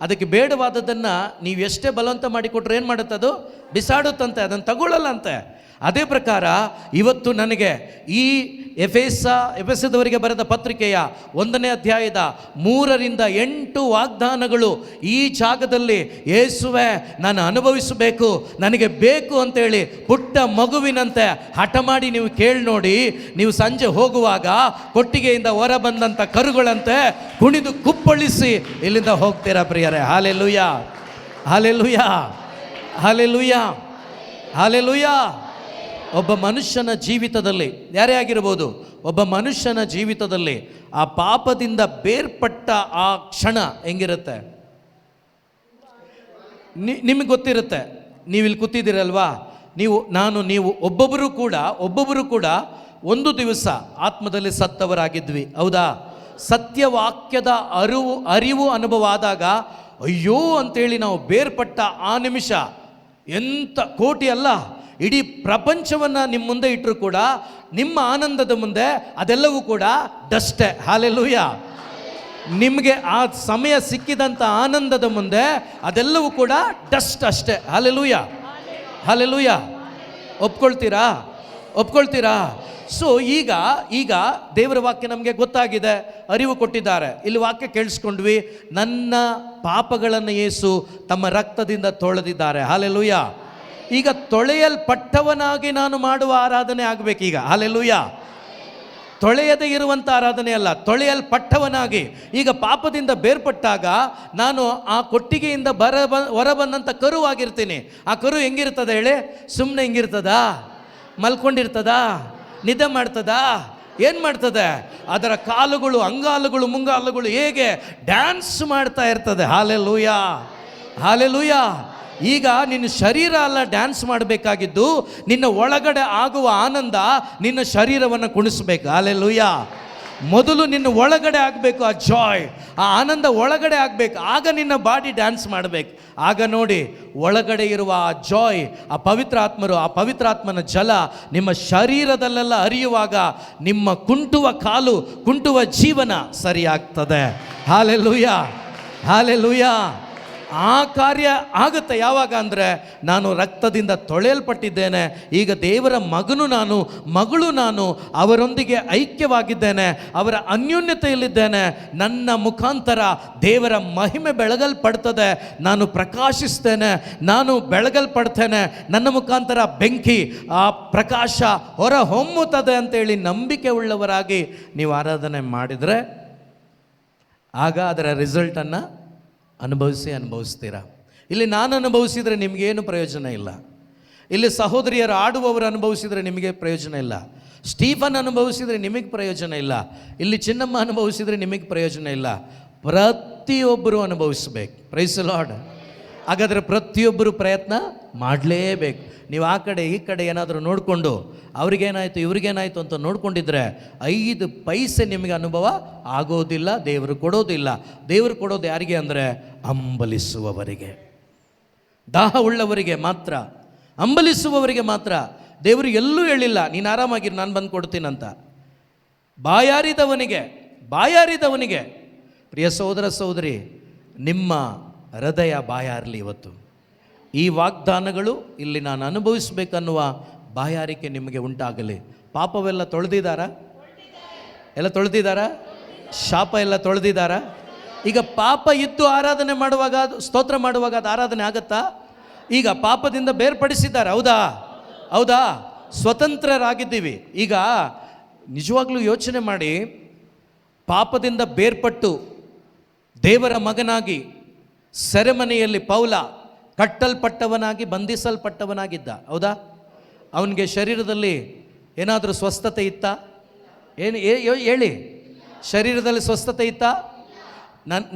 ಅದಕ್ಕೆ ಬೇಡವಾದದ್ದನ್ನು ನೀವು ಎಷ್ಟೇ ಬಲವಂತ ಮಾಡಿಕೊಟ್ರೆ ಏನು ಮಾಡುತ್ತೆ, ಅದು ಬಿಸಾಡುತ್ತಂತೆ, ಅದನ್ನು ತಗೊಳ್ಳಲ್ಲ ಅಂತೆ. ಅದೇ ಪ್ರಕಾರ ಇವತ್ತು ನನಗೆ ಈ ಎಫೆಸದವರಿಗೆ ಬರೆದ ಪತ್ರಿಕೆಯ 1ನೇ ಅಧ್ಯಾಯದ 3-8 ವಾಗ್ದಾನಗಳು ಈ ಜಾಗದಲ್ಲಿ ಯೇಸುವೆ ನಾನು ಅನುಭವಿಸಬೇಕು, ನನಗೆ ಬೇಕು ಅಂತೇಳಿ ಪುಟ್ಟ ಮಗುವಿನಂತೆ ಹಠ ಮಾಡಿ ನೀವು ಕೇಳಿ ನೋಡಿ. ನೀವು ಸಂಜೆ ಹೋಗುವಾಗ ಕೊಟ್ಟಿಗೆಯಿಂದ ಹೊರ ಬಂದಂಥ ಕರುಗಳಂತೆ ಕುಣಿದು ಕುಪ್ಪಳಿಸಿ ಇಲ್ಲಿಂದ ಹೋಗ್ತೀರಾ ಪ್ರಿಯರೇ. Hallelujah, hallelujah, hallelujah, hallelujah. ಒಬ್ಬ ಮನುಷ್ಯನ ಜೀವಿತದಲ್ಲಿ, ಯಾರೇ ಆಗಿರ್ಬೋದು, ಒಬ್ಬ ಮನುಷ್ಯನ ಜೀವಿತದಲ್ಲಿ ಆ ಪಾಪದಿಂದ ಬೇರ್ಪಟ್ಟ ಆ ಕ್ಷಣ ಹೆಂಗಿರುತ್ತೆ ನಿಮಗೆ ಗೊತ್ತಿರುತ್ತೆ. ನೀವು ಇಲ್ಲಿ ಕೂತಿದ್ದೀರಲ್ವಾ, ನೀವು ಒಬ್ಬೊಬ್ಬರು ಕೂಡ ಒಂದು ದಿವಸ ಆತ್ಮದಲ್ಲಿ ಸತ್ತವರಾಗಿದ್ವಿ, ಹೌದಾ? ಸತ್ಯವಾಕ್ಯದ ಅರಿವು ಅನುಭವ ಆದಾಗ ಅಯ್ಯೋ ಅಂತೇಳಿ ನಾವು ಬೇರ್ಪಟ್ಟ ಆ ನಿಮಿಷ ಎಂಥ ಕೋಟಿ ಅಲ್ಲ, ಇಡೀ ಪ್ರಪಂಚವನ್ನು ನಿಮ್ಮ ಮುಂದೆ ಇಟ್ಟರು ಕೂಡ ನಿಮ್ಮ ಆನಂದದ ಮುಂದೆ ಅದೆಲ್ಲವೂ ಕೂಡ ಡಸ್ಟೇ. ಹಾಲೆಲೂಯಾ. ನಿಮಗೆ ಆ ಸಮಯ ಸಿಕ್ಕಿದಂಥ ಆನಂದದ ಮುಂದೆ ಅದೆಲ್ಲವೂ ಕೂಡ ಡಸ್ಟ್ ಅಷ್ಟೇ. Hallelujah, hallelujah. ಒಪ್ಕೊಳ್ತೀರಾ? ಸೊ ಈಗ ದೇವರ ವಾಕ್ಯ ನಮಗೆ ಗೊತ್ತಾಗಿದೆ, ಅರಿವು ಕೊಟ್ಟಿದ್ದಾರೆ. ಇಲ್ಲಿ ವಾಕ್ಯ ಕೇಳಿಸ್ಕೊಂಡ್ವಿ, ನನ್ನ ಪಾಪಗಳನ್ನು ಯೇಸು ತಮ್ಮ ರಕ್ತದಿಂದ ತೊಳೆದಿದ್ದಾರೆ. ಹಾಲೆಲೂಯಾ. ಈಗ ತೊಳೆಯಲ್ಪಟ್ಟವನಾಗಿ ನಾನು ಮಾಡುವ ಆರಾಧನೆ ಆಗಬೇಕೀಗ. ಹಾಲೆಲೂಯಾ. ತೊಳೆಯದೇ ಇರುವಂಥ ಆರಾಧನೆ ಅಲ್ಲ, ತೊಳೆಯಲ್ಪಟ್ಟವನಾಗಿ. ಈಗ ಪಾಪದಿಂದ ಬೇರ್ಪಟ್ಟಾಗ ನಾನು ಆ ಕೊಟ್ಟಿಗೆಯಿಂದ ಹೊರಬಂದಂಥ ಕರು ಆಗಿರ್ತೀನಿ. ಆ ಕರು ಹೆಂಗಿರ್ತದೆ ಹೇಳಿ? ಸುಮ್ಮನೆ ಹೆಂಗಿರ್ತದಾ? ಮಲ್ಕೊಂಡಿರ್ತದಾ? ನಿದ್ದೆ ಮಾಡ್ತದಾ? ಏನು ಮಾಡ್ತದೆ? ಅದರ ಕಾಲುಗಳು, ಅಂಗಾಲುಗಳು, ಮುಂಗಾಲುಗಳು ಹೇಗೆ ಡ್ಯಾನ್ಸ್ ಮಾಡ್ತಾ ಇರ್ತದೆ. Hallelujah, hallelujah. ಈಗ ನಿನ್ನ ಶರೀರ ಅಲ್ಲ ಡ್ಯಾನ್ಸ್ ಮಾಡಬೇಕಾಗಿದ್ದು, ನಿನ್ನ ಒಳಗಡೆ ಆಗುವ ಆನಂದ ನಿನ್ನ ಶರೀರವನ್ನು ಕುಣಿಸ್ಬೇಕು. ಹಾಲೆಲೂಯಾ. ಮೊದಲು ನಿನ್ನ ಒಳಗಡೆ ಆಗಬೇಕು ಆ ಜಾಯ್, ಆ ಆನಂದ ಒಳಗಡೆ ಆಗಬೇಕು. ಆಗ ನಿನ್ನ ಬಾಡಿ ಡ್ಯಾನ್ಸ್ ಮಾಡಬೇಕು. ಆಗ ನೋಡಿ, ಒಳಗಡೆ ಇರುವ ಆ ಜಾಯ್, ಆ ಪವಿತ್ರಾತ್ಮನ ಜಲ ನಿಮ್ಮ ಶರೀರದಲ್ಲೆಲ್ಲ ಹರಿಯುವಾಗ ನಿಮ್ಮ ಕುಂಟುವ ಕಾಲು, ಕುಂಟುವ ಜೀವನ ಸರಿಯಾಗ್ತದೆ. Hallelujah, hallelujah. ಆ ಕಾರ್ಯ ಆಗುತ್ತೆ ಯಾವಾಗ ಅಂದರೆ, ನಾನು ರಕ್ತದಿಂದ ತೊಳೆಯಲ್ಪಟ್ಟಿದ್ದೇನೆ, ಈಗ ದೇವರ ಮಗಳು ನಾನು, ಅವರೊಂದಿಗೆ ಐಕ್ಯವಾಗಿದ್ದೇನೆ, ಅವರ ಅನ್ಯೋನ್ಯತೆಯಲ್ಲಿದ್ದೇನೆ. ನನ್ನ ಮುಖಾಂತರ ದೇವರ ಮಹಿಮೆ ಬೆಳಗಲ್ಪಡ್ತದೆ, ನಾನು ಪ್ರಕಾಶಿಸ್ತೇನೆ, ನಾನು ಬೆಳಗಲ್ಪಡ್ತೇನೆ. ನನ್ನ ಮುಖಾಂತರ ಬೆಂಕಿ, ಆ ಪ್ರಕಾಶ ಹೊರ ಹೊಮ್ಮುತ್ತದೆ ಅಂತೇಳಿ ನಂಬಿಕೆ ಉಳ್ಳವರಾಗಿ ನೀವು ಆರಾಧನೆ ಮಾಡಿದರೆ ಆಗ ಅದರ ರಿಸಲ್ಟನ್ನು ಅನುಭವಿಸ್ತೀರಾ. ಇಲ್ಲಿ ನಾನು ಅನುಭವಿಸಿದರೆ ನಿಮಗೇನು ಪ್ರಯೋಜನ ಇಲ್ಲ. ಇಲ್ಲಿ ಸಹೋದರಿಯರು ಆಡುವವರು ಅನುಭವಿಸಿದರೆ ನಿಮಗೆ ಪ್ರಯೋಜನ ಇಲ್ಲ. ಸ್ಟೀಫನ್ ಅನುಭವಿಸಿದರೆ ನಿಮಗೆ ಪ್ರಯೋಜನ ಇಲ್ಲ. ಇಲ್ಲಿ ಚಿನ್ನಮ್ಮ ಅನುಭವಿಸಿದರೆ ನಿಮಗೆ ಪ್ರಯೋಜನ ಇಲ್ಲ. ಪ್ರತಿಯೊಬ್ಬರು ಅನುಭವಿಸ್ಬೇಕು. Price the lord. ಹಾಗಾದರೆ ಪ್ರತಿಯೊಬ್ಬರು ಪ್ರಯತ್ನ ಮಾಡಲೇಬೇಕು. ನೀವು ಆ ಕಡೆ ಈ ಕಡೆ ಏನಾದರೂ ನೋಡಿಕೊಂಡು ಅವ್ರಿಗೇನಾಯಿತು ಇವ್ರಿಗೇನಾಯಿತು ಅಂತ ನೋಡ್ಕೊಂಡಿದ್ರೆ 5 ಪೈಸೆ ನಿಮಗೆ ಅನುಭವ ಆಗೋದಿಲ್ಲ. ದೇವರು ಕೊಡೋದಿಲ್ಲ. ದೇವರು ಕೊಡೋದು ಯಾರಿಗೆ ಅಂದರೆ ಹಂಬಲಿಸುವವರಿಗೆ, ದಾಹ ಉಳ್ಳವರಿಗೆ ಮಾತ್ರ, ಹಂಬಲಿಸುವವರಿಗೆ ಮಾತ್ರ. ದೇವರು ಎಲ್ಲೂ ಹೇಳಿಲ್ಲ ನೀನು ಆರಾಮಾಗಿರು ನಾನು ಬಂದು ಕೊಡ್ತೀನಂತ. ಬಾಯಾರಿದವನಿಗೆ ಪ್ರಿಯ ಸಹೋದರ ಸಹೋದರಿ, ನಿಮ್ಮ ಹೃದಯ ಬಾಯಾರಲಿ. ಇವತ್ತು ಈ ವಾಗ್ದಾನಗಳು ಇಲ್ಲಿ ನಾನು ಅನುಭವಿಸ್ಬೇಕನ್ನುವ ಬಾಯಾರಿಕೆ ನಿಮಗೆ ಉಂಟಾಗಲಿ. ಪಾಪವೆಲ್ಲ ತೊಳೆದಿದ್ದಾರಾ? ಶಾಪ ಎಲ್ಲ ತೊಳೆದಿದ್ದಾರಾ? ಈಗ ಪಾಪ ಇದ್ದು ಆರಾಧನೆ ಮಾಡುವಾಗ, ಸ್ತೋತ್ರ ಮಾಡುವಾಗ ಅದು ಆರಾಧನೆ ಆಗತ್ತಾ? ಈಗ ಪಾಪದಿಂದ ಬೇರ್ಪಡಿಸಿದ್ದಾರೆ, ಹೌದಾ? ಸ್ವತಂತ್ರರಾಗಿದ್ದೀವಿ. ಈಗ ನಿಜವಾಗ್ಲೂ ಯೋಚನೆ ಮಾಡಿ, ಪಾಪದಿಂದ ಬೇರ್ಪಟ್ಟು ದೇವರ ಮಗನಾಗಿ ಸೆರೆಮನೆಯಲ್ಲಿ ಪೌಲ ಕಟ್ಟಲ್ಪಟ್ಟವನಾಗಿ ಬಂಧಿಸಲ್ಪಟ್ಟವನಾಗಿದ್ದ, ಹೌದಾ? ಅವನಿಗೆ ಶರೀರದಲ್ಲಿ ಏನಾದರೂ ಸ್ವಸ್ಥತೆ ಇತ್ತಾ? ಹೇಳಿ, ಶರೀರದಲ್ಲಿ ಸ್ವಸ್ಥತೆ ಇತ್ತಾ?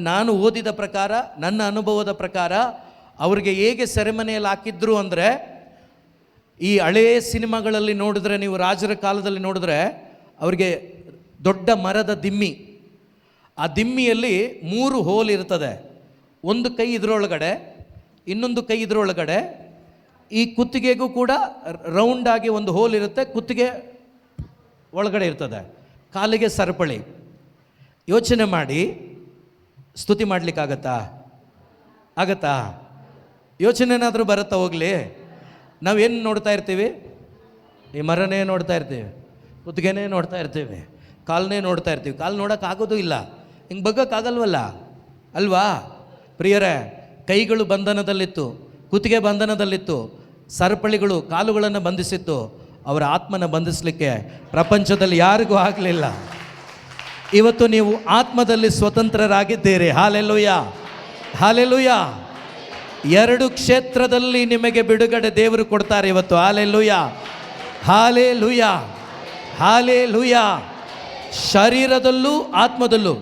ನಾನು ಓದಿದ ಪ್ರಕಾರ, ನನ್ನ ಅನುಭವದ ಪ್ರಕಾರ ಅವ್ರಿಗೆ ಹೇಗೆ ಸೆರೆಮನೆಯಲ್ಲಿ ಹಾಕಿದ್ರು ಅಂದರೆ, ಈ ಹಳೆಯ ಸಿನಿಮಾಗಳಲ್ಲಿ ನೋಡಿದ್ರೆ, ನೀವು ರಾಜರ ಕಾಲದಲ್ಲಿ ನೋಡಿದ್ರೆ, ಅವ್ರಿಗೆ ದೊಡ್ಡ ಮರದ ದಿಮ್ಮಿ, ಆ ದಿಮ್ಮಿಯಲ್ಲಿ 3 ಹೋಲ್ ಇರ್ತದೆ. ಒಂದು ಕೈ ಇದರೊಳಗಡೆ, ಇನ್ನೊಂದು ಕೈ ಇದರೊಳಗಡೆ, ಈ ಕುತ್ತಿಗೆಗೂ ಕೂಡ ರೌಂಡಾಗಿ ಒಂದು ಹೋಲ್ ಇರುತ್ತೆ. ಕುತ್ತಿಗೆ ಒಳಗಡೆ ಇರ್ತದೆ, ಕಾಲಿಗೆ ಸರಪಳಿ. ಯೋಚನೆ ಮಾಡಿ, ಸ್ತುತಿ ಮಾಡಲಿಕ್ಕಾಗತ್ತಾ? ಆಗತ್ತಾ? ಯೋಚನೆನಾದರೂ ಬರುತ್ತಾ? ಹೋಗಲಿ. ನಾವೇನು ನೋಡ್ತಾ ಇರ್ತೀವಿ? ಈ ಮರನೇ ನೋಡ್ತಾ ಇರ್ತೀವಿ, ಕುತ್ತಿಗೆನೇ ನೋಡ್ತಾ ಇರ್ತೀವಿ, ಕಾಲನ್ನೇ ನೋಡ್ತಾ ಇರ್ತೀವಿ. ಕಾಲು ನೋಡೋಕ್ಕಾಗೋದು ಇಲ್ಲ, ಹಿಂಗೆ ಬಗ್ಗಕ್ಕಾಗಲ್ವಲ್ಲ ಅಲ್ವಾ ಪ್ರಿಯರೇ? ಕೈಗಳು ಬಂಧನದಲ್ಲಿತ್ತು, ಕುತ್ತಿಗೆ ಬಂಧನದಲ್ಲಿತ್ತು, ಸರಪಳಿಗಳು ಕಾಲುಗಳನ್ನು ಬಂಧಿಸಿತ್ತು. ಅವರ ಆತ್ಮನ ಬಂಧಿಸಲಿಕ್ಕೆ ಪ್ರಪಂಚದಲ್ಲಿ ಯಾರಿಗೂ ಆಗಲಿಲ್ಲ. ಇವತ್ತು ನೀವು ಆತ್ಮದಲ್ಲಿ ಸ್ವತಂತ್ರರಾಗಿದ್ದೀರಿ. Hallelujah, hallelujah. 2 ಕ್ಷೇತ್ರದಲ್ಲಿ ನಿಮಗೆ ಬಿಡುಗಡೆ ದೇವರು ಕೊಡ್ತಾರೆ ಇವತ್ತು. Hallelujah, hallelujah, hallelujah. ಶರೀರದಲ್ಲೂ ಆತ್ಮದಲ್ಲೂ.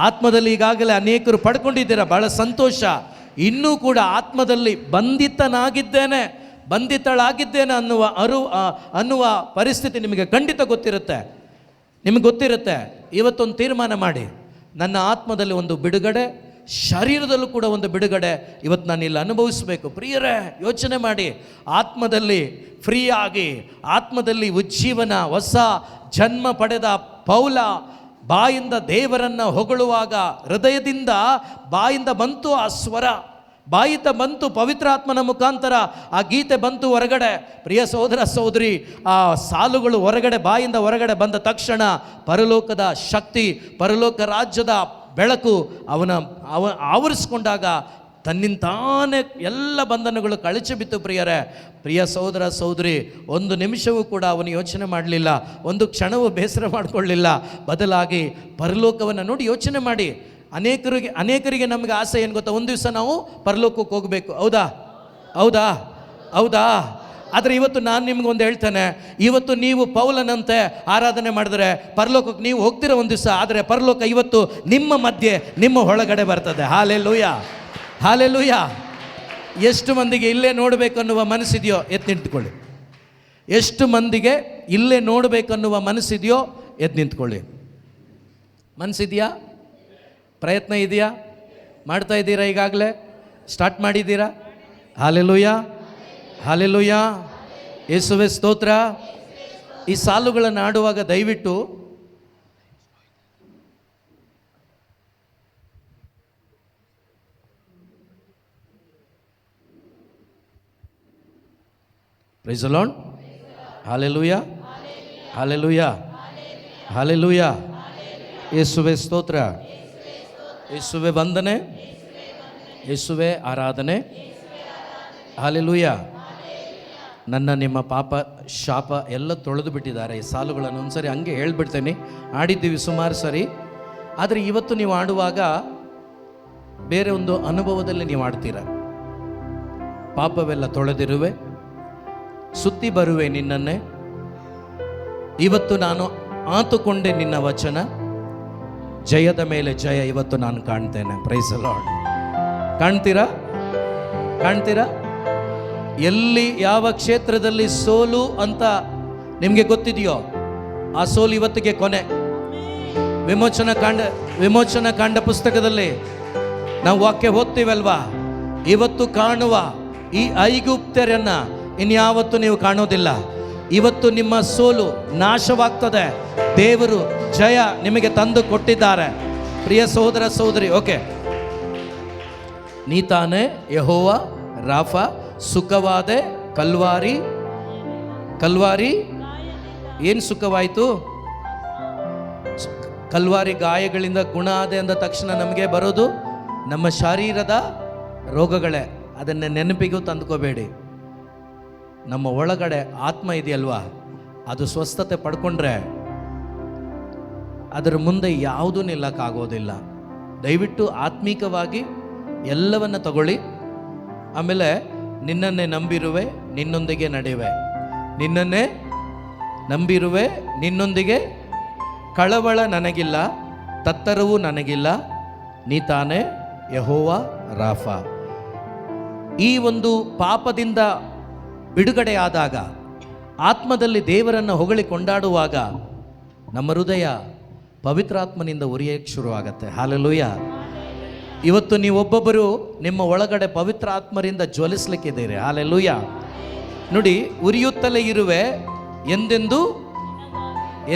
ಆತ್ಮದಲ್ಲಿ ಈಗಾಗಲೇ ಅನೇಕರು ಪಡ್ಕೊಂಡಿದ್ದೀರಾ, ಬಹಳ ಸಂತೋಷ. ಇನ್ನೂ ಕೂಡ ಆತ್ಮದಲ್ಲಿ ಬಂಧಿತನಾಗಿದ್ದೇನೆ, ಬಂಧಿತಳಾಗಿದ್ದೇನೆ ಅನ್ನುವ ಪರಿಸ್ಥಿತಿ ನಿಮಗೆ ಖಂಡಿತ ಗೊತ್ತಿರುತ್ತೆ, ನಿಮಗೆ ಗೊತ್ತಿರುತ್ತೆ. ಇವತ್ತೊಂದು ತೀರ್ಮಾನ ಮಾಡಿ, ನನ್ನ ಆತ್ಮದಲ್ಲಿ ಒಂದು ಬಿಡುಗಡೆ, ಶರೀರದಲ್ಲೂ ಕೂಡ ಒಂದು ಬಿಡುಗಡೆ ಇವತ್ತು ನಾನು ಇಲ್ಲಿ ಅನುಭವಿಸಬೇಕು. ಪ್ರಿಯರೇ, ಯೋಚನೆ ಮಾಡಿ, ಆತ್ಮದಲ್ಲಿ ಫ್ರೀ ಆಗಿ, ಆತ್ಮದಲ್ಲಿ ಉಜ್ಜೀವನ, ಹೊಸ ಜನ್ಮ ಪಡೆದ ಪೌಲ ಬಾಯಿಂದ ದೇವರನ್ನು ಹೊಗಳುವಾಗ ಹೃದಯದಿಂದ ಬಾಯಿಂದ ಬಂತು ಆ ಸ್ವರ, ಬಾಯಿತ ಬಂತು, ಪವಿತ್ರಾತ್ಮನ ಮುಖಾಂತರ ಆ ಗೀತೆ ಬಂತು ಹೊರಗಡೆ. ಪ್ರಿಯ ಸಹೋದರ ಸಹೋದರಿ, ಆ ಸಾಲುಗಳು ಹೊರಗಡೆ, ಬಾಯಿಂದ ಹೊರಗಡೆ ಬಂದ ತಕ್ಷಣ ಪರಲೋಕದ ಶಕ್ತಿ, ಪರಲೋಕ ರಾಜ್ಯದ ಬೆಳಕು ಆವರಿಸ್ಕೊಂಡಾಗ ತನ್ನಿಂತಾನೇ ಎಲ್ಲ ಬಂಧನಗಳು ಕಳಚಿ ಬಿತ್ತು. ಪ್ರಿಯರೇ, ಪ್ರಿಯ ಸಹೋದರ ಸಹೋದರಿ, ಒಂದು ನಿಮಿಷವೂ ಕೂಡ ಅವನು ಯೋಚನೆ ಮಾಡಲಿಲ್ಲ, ಒಂದು ಕ್ಷಣವೂ ಬೇಸರ ಮಾಡಿಕೊಳ್ಳಲಿಲ್ಲ. ಬದಲಾಗಿ ಪರಲೋಕವನ್ನು ನೋಡಿ ಯೋಚನೆ ಮಾಡಿ. ಅನೇಕರಿಗೆ ನಮಗೆ ಆಸೆ ಏನು ಗೊತ್ತಾ? ಒಂದು ದಿವಸ ನಾವು ಪರಲೋಕಕ್ಕೆ ಹೋಗಬೇಕು. ಹೌದಾ? ಹೌದಾ? ಹೌದಾ? ಆದರೆ ಇವತ್ತು ನಾನು ನಿಮ್ಗೊಂದು ಹೇಳ್ತೇನೆ, ಇವತ್ತು ನೀವು ಪೌಲನಂತೆ ಆರಾಧನೆ ಮಾಡಿದ್ರೆ ಪರಲೋಕಕ್ಕೆ ನೀವು ಹೋಗ್ತೀರ ಒಂದು ದಿವಸ. ಆದರೆ ಪರಲೋಕ ಇವತ್ತು ನಿಮ್ಮ ಮಧ್ಯೆ, ನಿಮ್ಮ ಒಳಗಡೆ ಬರ್ತದೆ. Hallelujah, hallelujah. ಎಷ್ಟು ಮಂದಿಗೆ ಇಲ್ಲೇ ನೋಡಬೇಕನ್ನುವ ಮನಸ್ಸಿದೆಯೋ ಎದ್ದು ನಿಂತ್ಕೊಳ್ಳಿ. ಎಷ್ಟು ಮಂದಿಗೆ ಇಲ್ಲೇ ನೋಡಬೇಕನ್ನುವ ಮನಸ್ಸಿದೆಯೋ ಎದ್ದು ನಿಂತ್ಕೊಳ್ಳಿ. ಮನಸ್ಸಿದೆಯಾ? ಪ್ರಯತ್ನ ಇದೆಯಾ? ಮಾಡ್ತಾ ಇದ್ದೀರಾ? ಈಗಾಗಲೇ ಸ್ಟಾರ್ಟ್ ಮಾಡಿದ್ದೀರಾ? Hallelujah, hallelujah. ಯೇಸುವೇ ಸ್ತೋತ್ರ. ಈ ಸಾಲುಗಳನ್ನು ಆಡುವಾಗ ದಯವಿಟ್ಟು praise the Lord. Hallelujah, hallelujah, hallelujah. ಯೇಸುವೇ ಸ್ತೋತ್ರ, ಯೇಸುವೇ ವಂದನೆ, ಯೇಸುವೇ ಆರಾಧನೆ. ಹಾಲೆಲೂಯ. ನನ್ನ ನಿಮ್ಮ ಪಾಪ ಶಾಪ ಎಲ್ಲ ತೊಳೆದು ಬಿಟ್ಟಿದ್ದಾರೆ. ಈ ಸಾಲುಗಳನ್ನು ಒಂದ್ಸರಿ ಹಂಗೆ ಹೇಳ್ಬಿಡ್ತೇನೆ. ಆಡಿದ್ದೀವಿ ಸುಮಾರು ಸರಿ, ಆದರೆ ಇವತ್ತು ನೀವು ಆಡುವಾಗ ಬೇರೆ ಒಂದು ಅನುಭವದಲ್ಲಿ ನೀವು ಆಡ್ತೀರ. ಪಾಪವೆಲ್ಲ ತೊಳೆದಿರುವೆ, ಸುತ್ತಿ ಬರುವೆ ನಿನ್ನನ್ನೇ, ಇವತ್ತು ನಾನು ಆತುಕೊಂಡೆ ನಿನ್ನ ವಚನ, ಜಯದ ಮೇಲೆ ಜಯ ಇವತ್ತು ನಾನು ಕಾಣ್ತೇನೆ. Praise the lord. ಕಾಣ್ತೀರಾ? ಕಾಣ್ತೀರಾ? ಎಲ್ಲಿ ಯಾವ ಕ್ಷೇತ್ರದಲ್ಲಿ ಸೋಲು ಅಂತ ನಿಮಗೆ ಗೊತ್ತಿದೆಯೋ ಆ ಸೋಲು ಇವತ್ತಿಗೆ ಕೊನೆ. ವಿಮೋಚನಾ ಕಾಂಡ ಪುಸ್ತಕದಲ್ಲಿ ನಾವು ವಾಕ್ಯ ಓದ್ತೀವಲ್ವಾ? ಇವತ್ತು ಕಾಣುವ ಈ ಐಗುಪ್ತ್ಯರನ್ನ ಇನ್ಯಾವತ್ತು ನೀವು ಕಾಣೋದಿಲ್ಲ. ಇವತ್ತು ನಿಮ್ಮ ಸೋಲು ನಾಶವಾಗ್ತದೆ. ದೇವರು ಜಯ ನಿಮಗೆ ತಂದು ಕೊಟ್ಟಿದ್ದಾರೆ. ಪ್ರಿಯ ಸಹೋದರ ಸಹೋದರಿ, ಓಕೆ. ನೀ ತಾನೇ ಯೆಹೋವ ರಾಫ, ಸುಖವಾದೆ ಕಲ್ವಾರಿ. ಕಲ್ವಾರಿ ಏನು ಸುಖವಾಯಿತು? ಕಲ್ವಾರಿ ಗಾಯಗಳಿಂದ ಗುಣ ಆದೆ ಅಂದ ತಕ್ಷಣ ನಮಗೆ ಬರೋದು ನಮ್ಮ ಶರೀರದ ರೋಗಗಳೇ. ಅದನ್ನು ನೆನಪಿಗೂ ತಂದುಕೋಬೇಡಿ. ನಮ್ಮ ಒಳಗಡೆ ಆತ್ಮ ಇದೆಯಲ್ವಾ, ಅದು ಸ್ವಸ್ಥತೆ ಪಡ್ಕೊಂಡ್ರೆ ಅದರ ಮುಂದೆ ಯಾವುದೂ ನಿಲ್ಲಕ್ಕಾಗೋದಿಲ್ಲ. ದಯವಿಟ್ಟು ಆತ್ಮೀಕವಾಗಿ ಎಲ್ಲವನ್ನ ತಗೊಳ್ಳಿ. ಆಮೇಲೆ ನಿನ್ನನ್ನೇ ನಂಬಿರುವೆ, ನಿನ್ನೊಂದಿಗೆ ನಡೆಯುವೆ. ನಿನ್ನನ್ನೇ ನಂಬಿರುವೆ, ನಿನ್ನೊಂದಿಗೆ ಕಳವಳ ನನಗಿಲ್ಲ, ತತ್ತರವೂ ನನಗಿಲ್ಲ. ನೀ ತಾನೇ ಯೆಹೋವ ರಾಫ. ಈ ಒಂದು ಪಾಪದಿಂದ ಬಿಡುಗಡೆಯಾದಾಗ, ಆತ್ಮದಲ್ಲಿ ದೇವರನ್ನು ಹೊಗಳಿ ಕೊಂಡಾಡುವಾಗ ನಮ್ಮ ಹೃದಯ ಪವಿತ್ರಾತ್ಮನಿಂದ ಉರಿಯಕ್ಕೆ ಶುರುವಾಗತ್ತೆ. ಹಾಲೆಲೂಯ. ಇವತ್ತು ನೀವೊಬ್ಬೊಬ್ಬರು ನಿಮ್ಮ ಒಳಗಡೆ ಪವಿತ್ರ ಆತ್ಮರಿಂದ ಜ್ವಲಿಸ್ಲಿಕ್ಕಿದ್ದೀರಿ. ಹಾಲೆಲೂಯ. ನೋಡಿ, ಉರಿಯುತ್ತಲೇ ಇರುವೆ ಎಂದೆಂದು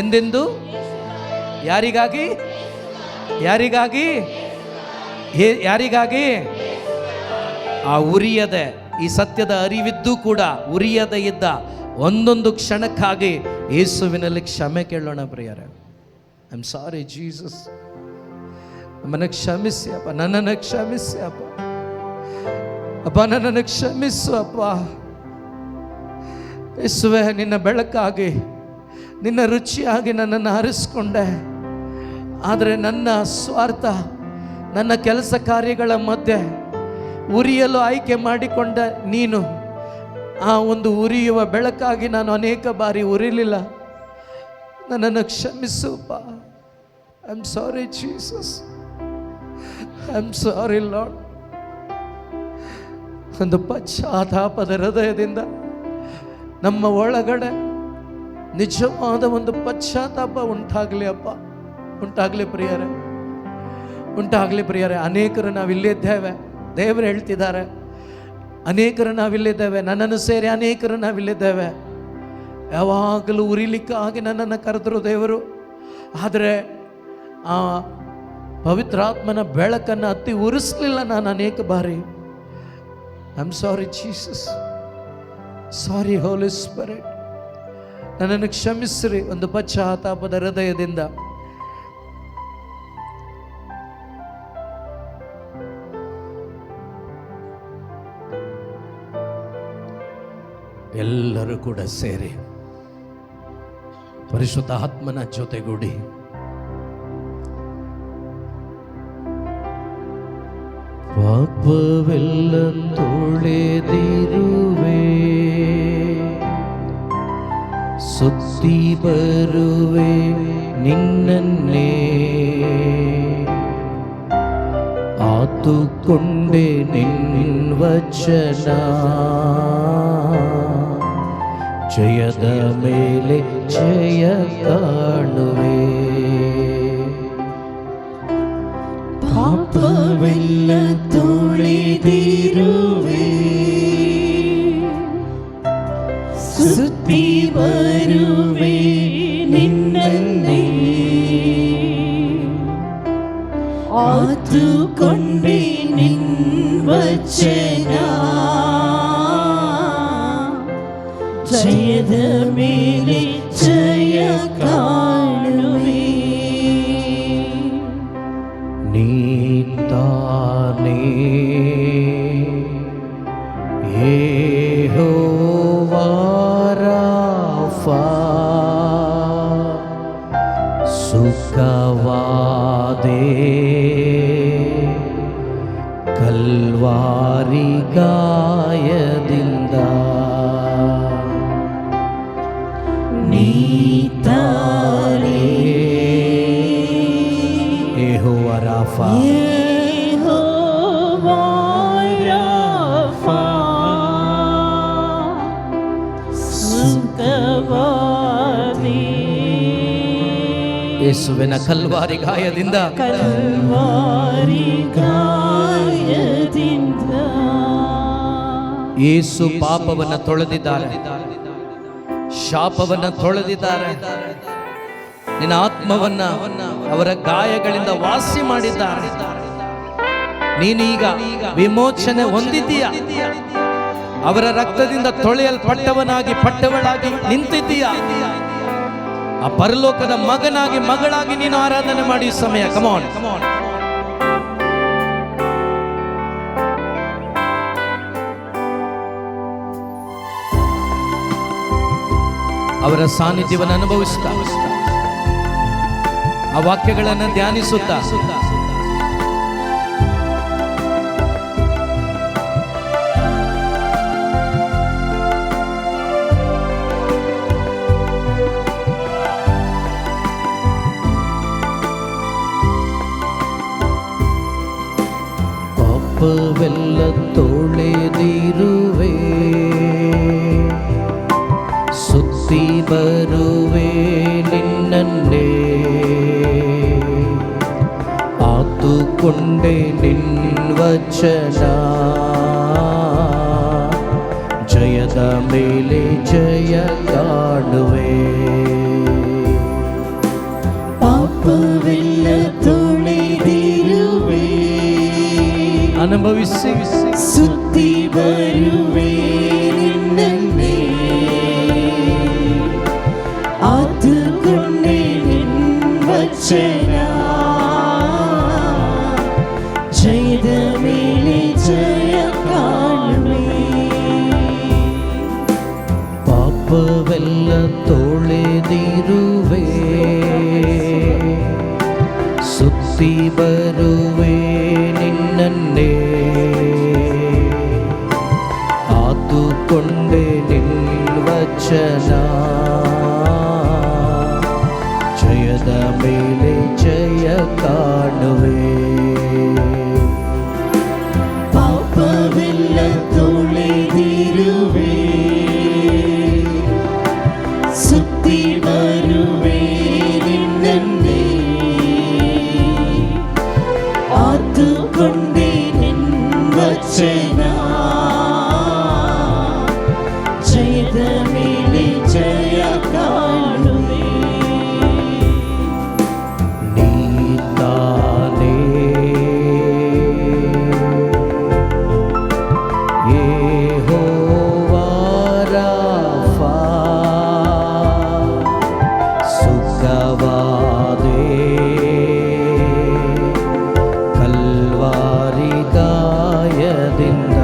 ಎಂದೆಂದು ಯಾರಿಗಾಗಿ? ಯಾರಿಗಾಗಿ? ಯಾರಿಗಾಗಿ? ಆ ಉರಿಯದೆ, ಈ ಸತ್ಯದ ಅರಿವಿದ್ದು ಕೂಡ ಉರಿಯದೆ ಇದ್ದ ಒಂದೊಂದು ಕ್ಷಣಕ್ಕಾಗಿ ಯೇಸುವಿನಲ್ಲಿ ಕ್ಷಮೆ ಕೇಳೋಣ ಪ್ರಿಯರೇ. ಐ ಆಮ್ ಸಾರಿ ಜೀಸಸ್, ನಮ್ಮನ್ನು ಕ್ಷಮಿಸಿ ಅಪ್ಪ, ನನ್ನನ್ನು ಕ್ಷಮಿಸಿ ಅಪ್ಪ. ಅಪ್ಪ ನನ್ನನ್ನು ಕ್ಷಮಿಸು ಅಪ್ಪ. ಯೇಸುವೆ, ನಿನ್ನ ಬೆಳಕಾಗಿ ನಿನ್ನ ರುಚಿಯಾಗಿ ನನ್ನನ್ನು ಆರಿಸ್ಕೊಂಡೆ. ಆದರೆ ನನ್ನ ಸ್ವಾರ್ಥ, ನನ್ನ ಕೆಲಸ ಕಾರ್ಯಗಳ ಮಧ್ಯೆ ಉರಿಯಲು ಆಯ್ಕೆ ಮಾಡಿಕೊಂಡ ನೀನು ಆ ಒಂದು ಉರಿಯುವ ಬೆಳಕಾಗಿ ನಾನು ಅನೇಕ ಬಾರಿ ಉರಿಲಿಲ್ಲ. ನನ್ನನ್ನು ಕ್ಷಮಿಸುಪ್ಪ. I am sorry Jesus, I am sorry lord. ಒಂದು ಪಶ್ಚಾತ್ತಾಪದ ಹೃದಯದಿಂದ ನಮ್ಮ ಒಳಗಡೆ ನಿಜವಾದ ಒಂದು ಪಶ್ಚಾತ್ತಾಪ ಉಂಟಾಗಲಿ ಅಪ್ಪ, ಉಂಟಾಗಲಿ ಪ್ರಿಯರೇ, ಉಂಟಾಗಲಿ ಪ್ರಿಯರೇ. ಅನೇಕರು ನಾವಿಲ್ಲಿದ್ದೇವೆ, ದೇವರು ಹೇಳ್ತಿದ್ದಾರೆ, ಅನೇಕರು ನಾವಿಲ್ಲಿದ್ದೇವೆ, ನನ್ನನ್ನು ಸೇರಿ ಅನೇಕರು ನಾವಿಲ್ಲಿದ್ದೇವೆ. ಯಾವಾಗಲೂ ಉರಿಲಿಕ್ಕಾಗಿ ನನ್ನನ್ನು ಕರೆದರು ದೇವರು. ಆದರೆ ಆ ಪವಿತ್ರಾತ್ಮನ ಬೆಳಕನ್ನು ಅತಿ ಉರಿಸಲಿಲ್ಲ ನಾನು ಅನೇಕ ಬಾರಿ. I am sorry Jesus, sorry Holy Spirit. ನನ್ನನ್ನು ಕ್ಷಮಿಸ್ರಿ ಒಂದು ಪಶ್ಚಾತ್ತಾಪದ ಹೃದಯದಿಂದ. ಎಲ್ಲರೂ ಕೂಡ ಸೇರಿ ಪರಿಶುದ್ಧ ಆತ್ಮನ ಜೊತೆಗೂಡಿ ಪಾಪವೆಲ್ಲ ತೊಳೆದಿರುವೆ, ಸುತ್ತಿ ಬರುವೆ ನಿನ್ನನ್ನೇ, ಆತುಕೊಂಡೆ ನಿನ್ನ ವಚನ, ಜಯದ ಮೇಲೆ ಜಯ ಕಾಣುವೆ. ಪಾಪವೆಲ್ಲ ತೊಳೆದಿರುವೆ, ಸುತ್ತಿ ಬರುವೆ ನಿನ್ನನ್ನೇ, ಆತುಕೊಂಡೆ ನಿನ್ನ ವಚನ, ಜಯದ ಮೇಲೆ ಜಯ ಕಾಣುವೆ. ನೀತಾನೇ ಯೆಹೋವಾ ರಾಫಾ, ಸುಖವಾದೆ ಕಲ್ವಾರಿ ಗಾಯದಿಂದ, ನೀತಾನೇ ಯೆಹೋವಾ ರಾಫಾ, ಯೆಹೋವಾ ರಾಫಾ, ಸುಖವಾದಿ ಯೇಸುವಿನ ಕಲ್ವಾರಿ ಗಾಯದಿಂದ, ಕಲ್ವಾರಿ ಗಾಯದಿಂದ. ಯೇಸು ಪಾಪವನ್ನು ತೊಳೆದಿದ್ದಾರೆ, ಶಾಪವನ್ನು ತೊಳೆದಿದ್ದಾರೆ, ನಿನ್ನ ಆತ್ಮವನ್ನ ಅವರ ಗಾಯಗಳಿಂದ ವಾಸಿ ಮಾಡಿದ್ದಾರೆ. ನೀನೀಗ ವಿಮೋಚನೆ ಹೊಂದಿದ್ದೀಯ, ಅವರ ರಕ್ತದಿಂದ ತೊಳೆಯಲ್ಪಟ್ಟವನಾಗಿ ಪಟ್ಟವಳಾಗಿ ನಿಂತಿದ್ದೀಯ. ಆ ಪರಲೋಕದ ಮಗನಾಗಿ ಮಗಳಾಗಿ ನೀನು ಆರಾಧನೆ ಮಾಡಿ ಸಮಯ. ಕಮಾನ್ ಕಮಾನ್. ಅವರ ಸಾನ್ನಿಧ್ಯವನ್ನು ಅನುಭವಿಸುತ್ತಾ, ಆ ವಾಕ್ಯಗಳನ್ನು ಧ್ಯಾನಿಸುತ್ತಾ, ಪಾಪವೆಲ್ಲ ತೊಳೆದಿರುವೆ, ಸುತ್ತಿ ಬರುವೆ ನಿನ್ನನ್ನೇ, ಆತುಕೊಂಡೆ ನಿನ್ನ ವಚನ, ಜಯದ ಮೇಲೆ ಜಯ ಕಾಣುವೆ. ಅನುಭವಿಸಿ ಸುತ್ತಿ ಬರುವೆ ನಿನ್ನನ್ನೇ ಆತುಕೊಂಡೆ ವಚನ ಜಯದ ಮೇಲೆ ಜಯ ಕಾಣುವೆ ಪಾಪವೆಲ್ಲ ತೊಳೆದಿರುವೆ ಸುತ್ತಿ ಬರುವೆ ನಿನ್ನನ್ನೇ ಆತುಕೊಂಡೆ ವಚನ ಜಯದ ಮೇಲೆ ಜಯ ಕಾಣುವೆ ಪಾಪವೆಲ್ಲ ತೊಳೆದಿರುವೆ ಸುತ್ತಿ ಬರುವೆ ನಿನ್ನನ್ನೇ ಆತುಕೊಂಡೆ ವಚನ ಜಯದ ಮೇಲೆ ಜಯ ಕಾಣುವೆ ನೀತಾನೇ ಯೆಹೋವಾ ರಾಫಾ ಸುಖವಾದೆ ಕಲ್ವಾರಿ ಗಾಯದಿಂದ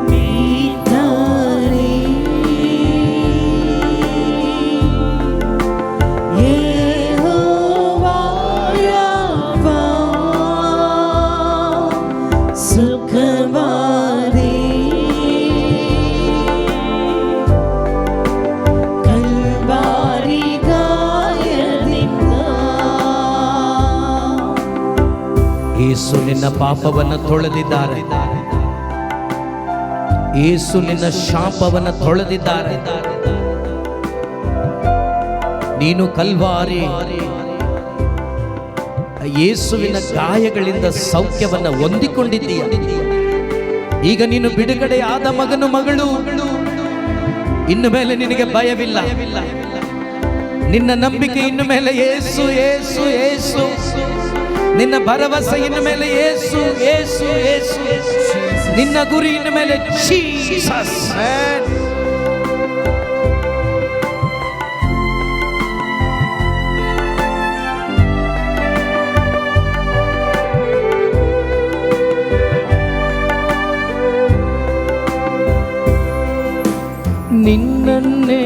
ನೀತಾನೇ ಯೆಹೋವಾ ರಾಫಾ ಸುಖವಾದೆ ಕಲ್ವಾರಿ ಗಾಯದಿಂದ ಯೇಸು ನಿನ್ನ ಪಾಪವನ್ನು ತೊಳೆದಿದ್ದಾರೆ ಯೇಸು ನಿನ್ನ ಶಾಪವನ್ನು ತೊಳೆದಿದ್ದಾರೆ ನೀನು ಕಲ್ವಾರಿ ಯೇಸುವಿನ ಗಾಯಗಳಿಂದ ಸೌಖ್ಯವನ್ನು ಹೊಂದಿಕೊಂಡಿದ್ದೀಯ ಈಗ ನೀನು ಬಿಡುಗಡೆಯಾದ ಮಗನು ಮಗಳು ಇನ್ನು ಮೇಲೆ ನಿನಗೆ ಭಯವಿಲ್ಲ ನಿನ್ನ ನಂಬಿಕೆ ಇನ್ನು ಮೇಲೆ ಯೇಸು ಯೇಸು ಯೇಸು ನಿನ್ನ ಭರವಸೆ ಇನ್ನು ಮೇಲೆ ಯೇಸು ಯೇಸು ಯೇಸು ನಿನ್ನ ಗುರಿ ಇನ್ನು ಮೇಲೆ ಜೀಸಸ್ ನಿನ್ನನ್ನೇ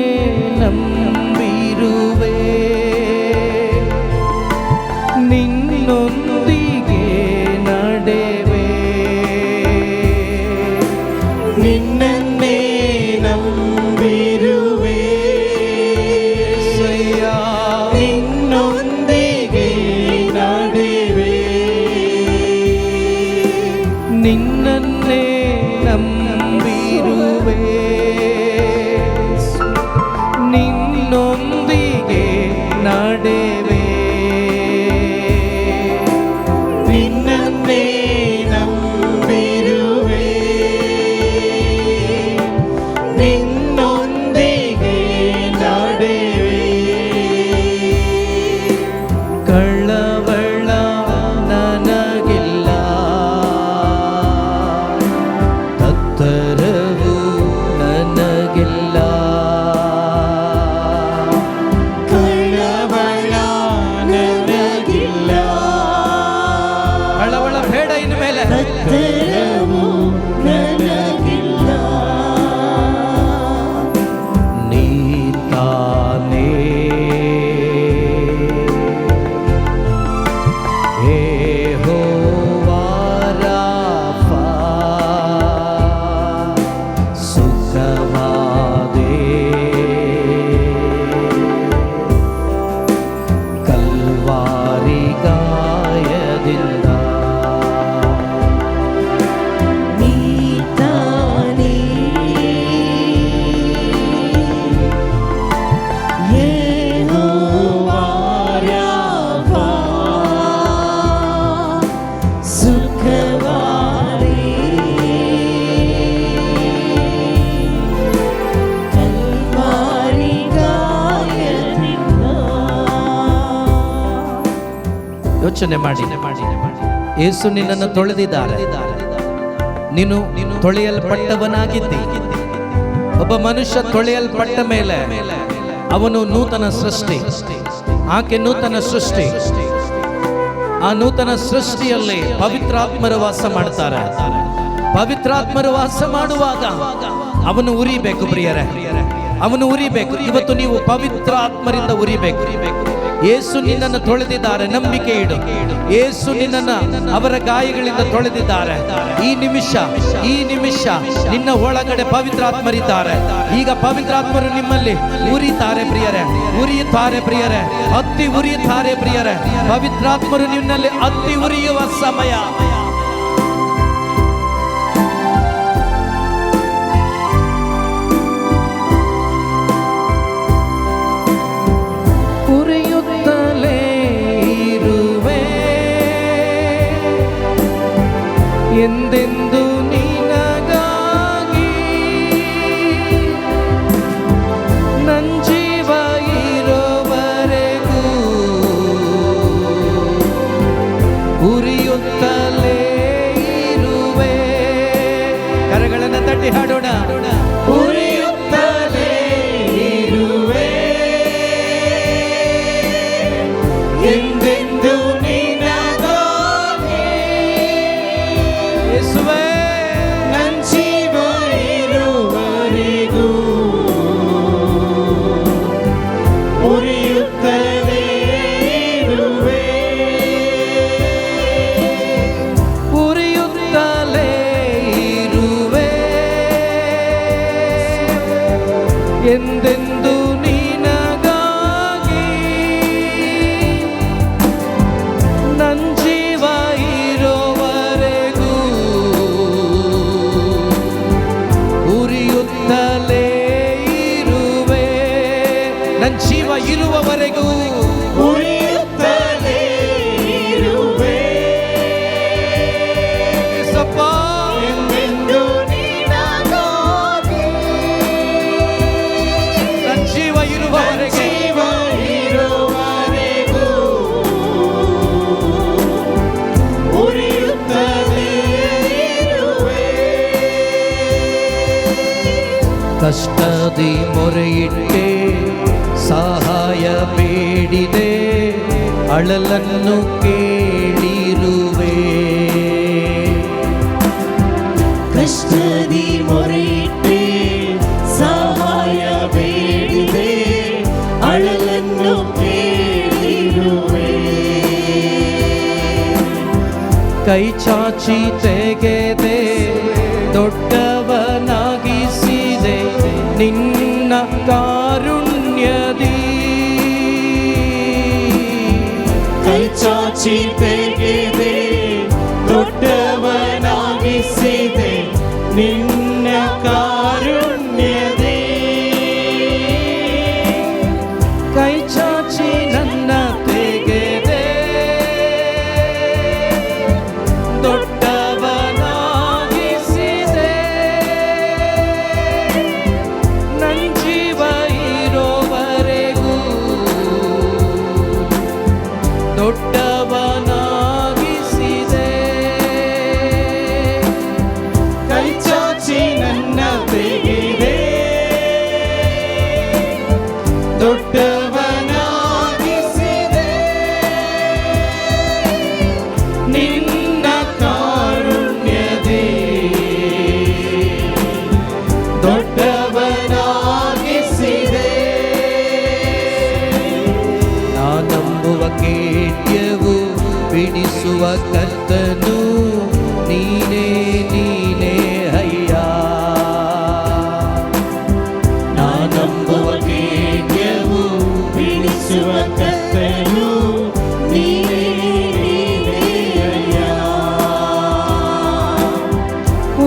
ನಂಬಿರುವೆ ನಿನ್ನೊಂದಿಗೆ ನಡೆವೆ ನಿನ್ನನ್ನೇ ನಂಬಿರುವೆ ಸಯ್ಯ ನಿನ್ನೊಂದಿಗೆ ನಡೆವೆ ನಿನ್ನನ್ನೇ ನಂಬಿರುವೆ ನಿನ್ನೊಂದಿಗೆ ನಡೆವೆ ನಿನ್ನನ್ನೇ ನಂಬಿರುವೆ ನಿನ್ನೊಂದಿಗೆ ನಡೆವೆ ಕಳ್ಳವಳ ನನಗಿಲ್ಲ ತತ್ತರವು ನನಗಿಲ್ಲ ಕಳ್ಳವಳ ನನಗಿಲ್ಲ ಕಳ್ಳವಳ ಬೇಡ ಇನ್ನು ಮೇಲೆ ತತ್ತರವು ನನಗಿಲ್ಲ ನೀತಾನೇ ಯೆಹೋವಾ ರಾಫಾ ಸುಖವಾದೆ ಕಲ್ವಾರಿ ಗಾಯದಿಂದ ನೀತಾನೇ ಯೆಹೋವಾ ರಾಫಾ ಸುಖವಾದೆ ಕಲ್ವಾರಿ ಗಾಯದಿಂದ ಯೋಚನೆ ಮಾಡಿ ಯೇಸು ನಿನ್ನನ್ನು ತೊಳೆದಿದ್ದಾರೆ. ನೀನು ತೊಳೆಯಲ್ಪಟ್ಟವನಾಗಿದ್ದಿ. ಒಬ್ಬ ಮನುಷ್ಯ ತೊಳೆಯಲ್ಪಟ್ಟ ಮೇಲೆ ಅವನು ನೂತನ ಸೃಷ್ಟಿ, ಆಕೆ ನೂತನ ಸೃಷ್ಟಿ. ಆ ನೂತನ ಸೃಷ್ಟಿಯಲ್ಲಿ ಪವಿತ್ರಾತ್ಮರು ವಾಸ ಮಾಡ್ತಾರೆ. ಪವಿತ್ರಾತ್ಮರು ವಾಸ ಮಾಡುವಾಗ ಅವನು ಉರಿಬೇಕು ಪ್ರಿಯರೇ, ಅವನು ಉರಿಬೇಕು. ಇವತ್ತು ನೀವು ಪವಿತ್ರ ಆತ್ಮರಿಂದ ಉರಿಬೇಕು. ಯೇಸು ನಿನ್ನನ್ನು ತೊಳೆದಿದ್ದಾರೆ, ನಂಬಿಕೆ ಇಡು. ಯೇಸು ನಿನ್ನನ್ನು ಅವರ ಗಾಯಗಳಿಂದ ತೊಳೆದಿದ್ದಾರೆ. ಈ ನಿಮಿಷ ನಿನ್ನ ಒಳಗಡೆ ಪವಿತ್ರಾತ್ಮರಿದ್ದಾರೆ. ಈಗ ಪವಿತ್ರಾತ್ಮರು ನಿಮ್ಮಲ್ಲಿ ಉರಿತಾರೆ ಪ್ರಿಯರೇ, ಉರಿಯುತ್ತಾರೆ ಪ್ರಿಯರೇ, ಅತ್ತಿ ಉರಿಯುತ್ತಾರೆ ಪ್ರಿಯರೇ. ಪವಿತ್ರಾತ್ಮರು ನಿನ್ನಲ್ಲಿ ಅತ್ತಿ ಉರಿಯುವ ಸಮಯ. ಉರಿಯುತ್ತಲೇ ಇರುವೆ ಎಂದೆಂದು ನಿನಗಾಗಿ, ನನ್ ಜೀವ ಇರೋವರೆಗೂ ಉರಿಯುತ್ತಲೇ ಇರುವೆ. ಕರಗಳನ್ನು ತಟ್ಟಿ ಹಾಡೋಣ. ಉರಿಯುತ್ತಲೇ ಇರುವೆ ಎಂದೆಂದು ನಿನಗಾಗಿ, ಯೇಸುವೇ ನನ್ ಜೀವ ಇರುವವರೆಗೂ ಉರಿಯುತ್ತಲೇ ಇರುವೆ. ಉರಿಯುತ್ತಲೇ ಇರುವೆ ಎಂದೆಂದು ನಿನಗಾಗಿ, ನನ್ ಜೀವ ಇರೋವರೆಗೂ ಉರಿಯುತ್ತಲೇ ಇರುವೆ. ನನ್ ಜೀವ ಇರುವವರೆಗೂ ಉರಿಯುತ್ತಲೇ ಇರುವೆ ಯೇಸಪ್ಪ, ಎಂದೆಂದು ನಿನಗಾಗಿ, ನನ್ ಜೀವ ಇರುವವರೆಗೆ ಜೀವ ಇರುವವರೆಗೂ ಉರಿಯುತ್ತಲೇ ಇರುವೆ. ಕಷ್ಟದಿ ಮೊರೆಯಿಟ್ಟೆ, ಸಹಾಯ ಬೇಡಿದೆ, ಅಳಲನ್ನು ಕೇಳಿರುವೆ. ಕಷ್ಟದಿ ಮೊರೆಯಿಟ್ಟೆ, ಸಹಾಯ ಬೇಡಿದೆ, ಅಳಲನ್ನು ಕೇಳಿರುವೆ. ಕೈ ಚಾಚಿ ತೆಗೆದೆ, ದೊಡ್ಡವನಾಗಿಸಿದೆ ನಿನ್ನ ಕಾರುಣ್ಯದಿ. ಕೈ ಚಾಚಿ ತೆಗೆದೆ, ದೊಡ್ಡವನಾಗಿಸಿದೆ ನಿನ್ನ ಕಾರುಣ್ಯದಿ. ಕೈ ಚಾಚಿ ನನ್ನ ತೆಗೆದೆ, ದೊಡ್ಡವನಾಗಿಸಿದೆ, ನನ್ ಜೀವ ಇರೋವರೆಗೂ ದೊಡ್ಡವನಾಗಿಸಿದೆ. ಕೈ ಚಾಚಿ ನನ್ನ ತೆಗೆದೆ, ದೊಡ್ಡವನಾಗಿಸಿದೆ ನಿನ್ನ ಕಾರುಣ್ಯದಿ. ದೊಡ್ಡವನಾಗಿಸಿದೆ. ನಾನಂಬುವ ಕೇಳ್ಯವು ಬಿಡಿಸುವ ಕರ್ತನು ನೀನೇ ಅಯ್ಯ. ನಾನಂಬುವ ಕೇಳ್ಯವು ಬಿಡಿಸುವ ಕರ್ತನು ನೀನೇ ಅಯ್ಯ.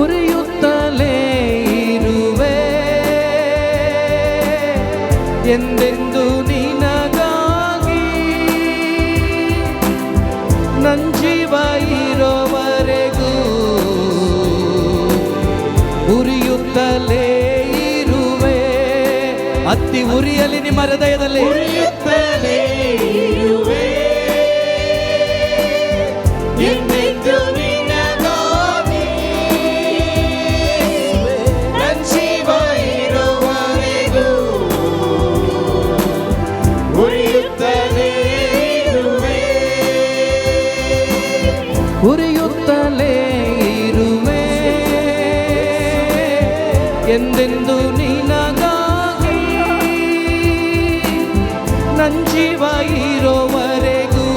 ಉರಿಯುತ್ತಲೇ ಇರುವೆ ಎಂದೆಂದು ನಿನಗಾಗಿ, ನನ್ ಜೀವ ಇರೋವರೆಗೂ ಉರಿಯುತ್ತಲೇ ಇರುವೆ. ಅತ್ತಿ ಉರಿಯಲಿ ನಿಮ್ಮ ಹೃದಯದಲ್ಲಿ. ಉರಿಯುತ್ತಲೇ ಇರುವೆ ಎಂದೆಂದು ಎಂದೆಂದು ನಿನಗಾಗಿ ನನ್ ಜೀವ ಇರೋವರೆಗೂ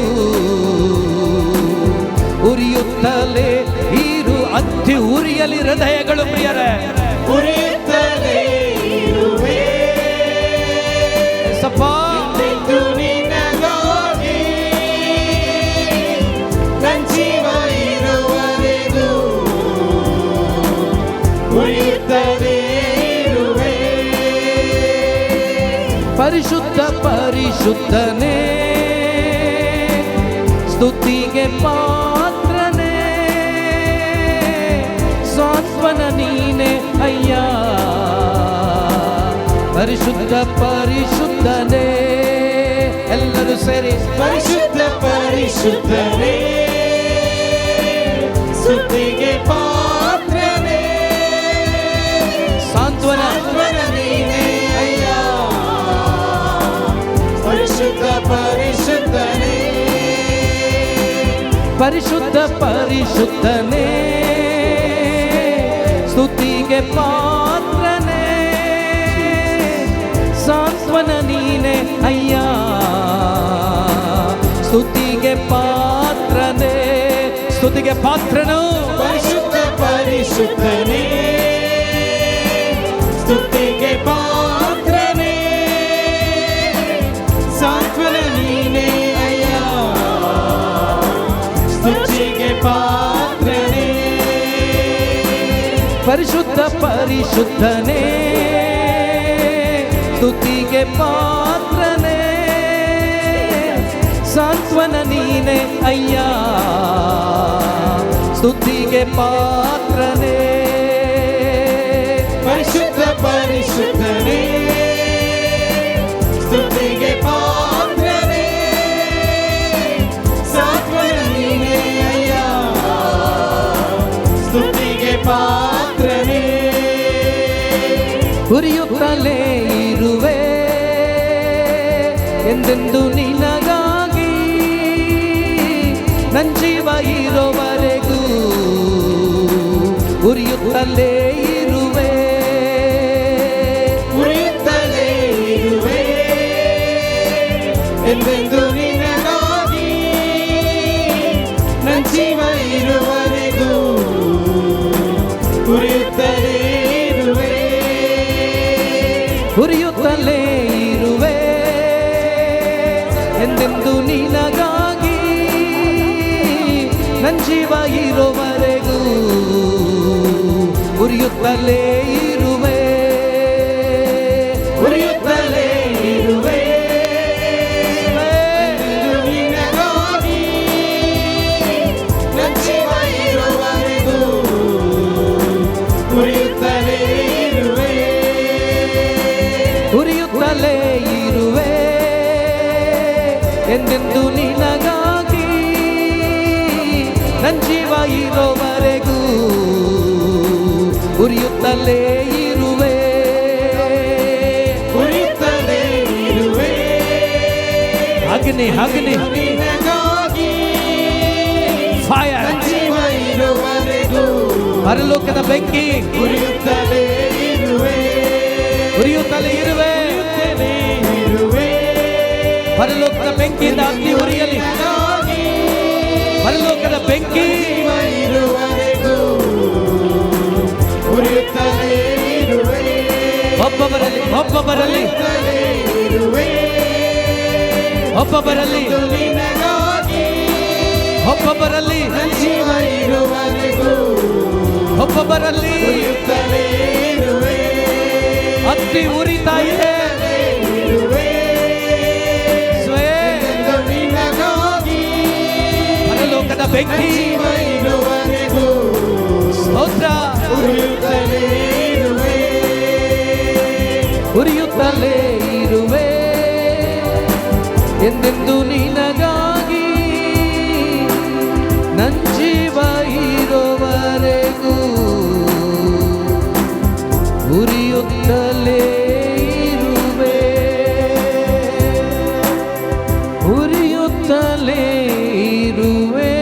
ಉರಿಯುತ್ತಲೇ ಇರು. ಅತ್ತಿ ಉರಿಯಲಿ ಹೃದಯಗಳು ಪ್ರಿಯರೇ, ಉರಿಯುತ್ತಲೇ ಇರುವೆ. ಸಪ್ಪ ಎಂದೆಂದು ನಿನಗಾಗಿ ನನ್ ಜೀವ ಇರುವವರೆಗೂ ಉರಿಯುತ್ತಲೇ ಇರುವೆ. ಪರಿಶುದ್ಧ ಪರಿಶುದ್ಧನೇ, ಸ್ತುತಿಗೆ ಪಾತ್ರನೇ, ಸಾಂತ್ವನ ನೀನೆ ಅಯ್ಯ. ಪರಿಶುದ್ಧ ಪರಿಶುದ್ಧನೇ, ಎಲ್ಲರೂ ಸೇರಿ ಪರಿಶುದ್ಧ ಪರಿಶುದ್ಧನೇ, ಸ್ತುತಿಗೆ ಪಾತ್ರನೇ, ಸಾಂತ್ವನ ನೀನೇ ಅಯ್ಯ. ಪರಿಶುದ್ಧ ಪರಿಶುದ್ಧನೇ, ಪರಿಶುದ್ಧ ಪರಿಶುದ್ಧನೇ, ಸ್ತುತಿಗೆ ಪಾತ್ರನೇ, ಸಾಂತ್ವನ ನೀನೆ ಅಯ್ಯ. ಸ್ತುತಿಗೆ ಪಾತ್ರನೇ, ಸ್ತುತಿಗೆ ಪಾತ್ರನು. ಪರಿಶುದ್ಧ ಪರಿಶುದ್ಧನೇ, ಸ್ತುತಿಗೆ ಪಾತ್ರನೇ, ಸಾಂತ್ವನ ನೀನೇ ಅಯ್ಯ. ಸ್ತುತಿಗೆ ಪಾತ್ರನೇ, ಪರಿಶುದ್ಧ ಪರಿಶುದ್ಧನೇ, ಸ್ತುತಿಗೆ ಪಾತ್ರನೇ, ಸಾಂತ್ವನ ನೀನೆ ಅಯ್ಯ. ಸ್ತುತಿಗೆ ಪಾತ್ರನೇ, ಪರಿಶುದ್ಧ ಪರಿಶುದ್ಧನೇ, ಸ್ತುತಿಗೆ ಪಾತ್ರನೇ, ಸಾಂತ್ವನ ನೀನೇ ಅಯ್ಯ. ಸ್ತುತಿಗೆ ಪಾತ್ರನೇ, ಉರಿಯುತ್ತಲೇ ಇರುವೆ ಎಂದೆಂದು ನಿನಗಾಗಿ ನನ್ ಜೀವ ಇರೋವರೆಗೂ ಉರಿಯುತ್ತಲೇ ಇರುವೆ. ಉರಿಯುತ್ತಲೇ ಇರುವೆ ಎಂದೆಂದು ನಿನಗಾಗಿ ನನ್ ಜೀವ ಇರುವವರೆಗೂ ಉರಿಯುತ್ತಲೇ ಇರುವೆ. ಉರಿಯುತ್ತಲೇ ಇರುವೆ ಎಂದೆಂದು ನಿನಗಾಗಿ ನನ್ ಜೀವ ಇರೋವರೆಗೂ ಉರಿಯುತ್ತಲೇ ಇರುವೆ. ಉರಿಯುತ್ತಲೇ ಇರುವೆ ಎಂದೆಂದು ನಿನಗಾಗಿ ನನ್ ಜೀವ ಇರುವವರೆಗೂ ಉರಿಯುತ್ತಲೇ ಇರುವೆ. ಉರಿಯುತ್ತಲೇ ಇರುವೆ ಎಂದೆಂದು ನಿನಗಾಗಿ ನನ್ ಜೀವ ಇರೋವರೆಗೂ ಉರಿಯುತ್ತಲೇ ಇರುವೆ. ಉರಿಯುತ್ತಲೇ ಇರುವೆ ಅಗ್ನಿ ಅಗ್ನಿ ನಿನಗಾಗಿ ಫೈರ್, ನನ್ ಜೀವ ಇರುವವರೆಗೂ ಪರಲೋಕದ ಬೆಂಕಿ ಉರಿಯುತ್ತಲೇ ಇರುವೆ. ಉರಿಯುತ್ತಲೇ ಇರುವೆ. ಇರುವೆ ಪರಲೋಕದ ಬೆಂಕಿಯಿಂದ ಅಗ್ನಿ ಉರಿಯಲಿ. ನಿನಗಾಗಿ ಪರಲೋಕದ ಬೆಂಕಿ ಜೀವ ಇರುವವರೆಗೂ ಉರಿಯುತ್ತಲೇ ಇರುವೆ. ಒಬ್ಬೊಬ್ಬರಲ್ಲಿ ಒಬ್ಬೊಬ್ಬರಲ್ಲಿ ಉರಿಯುತ್ತಲೇ ಇರುವೆ ಒಬ್ಬೊಬ್ಬರಲ್ಲಿ ನಿನಗಾಗಿ ಒಬ್ಬೊಬ್ಬರಲ್ಲಿ ನನ್ ಜೀವ ಇರುವವರೆಗೂ ಒಬ್ಬೊಬ್ಬರಲ್ಲಿ ಉರಿಯುತ್ತಲೇ ಇರುವೆ. ಅಗ್ನಿ ಉರಿತಾ ಇದೆ. ಇರುವೆ ಸ್ವಯಂ ನಿನಗಾಗಿ ಪರಲೋಕದ ಬೆಂಕಿ ಜೀವ ಇರುವವರೆಗೂ ಸ್ತೋತ್ರ. ಉರಿಯುತ್ತಲೇ ಇರುವೆ. ಉರಿಯುತ್ತಲೇ ಇರುವೆ ಎಂದೆಂದು ನಿನಗಾಗಿ ನನ್ ಜೀವ ಇರೋವರೆಗೂ ಉರಿಯುತ್ತಲೇ ಇರುವೆ. ಉರಿಯುತ್ತಲೇ ಇರುವೆ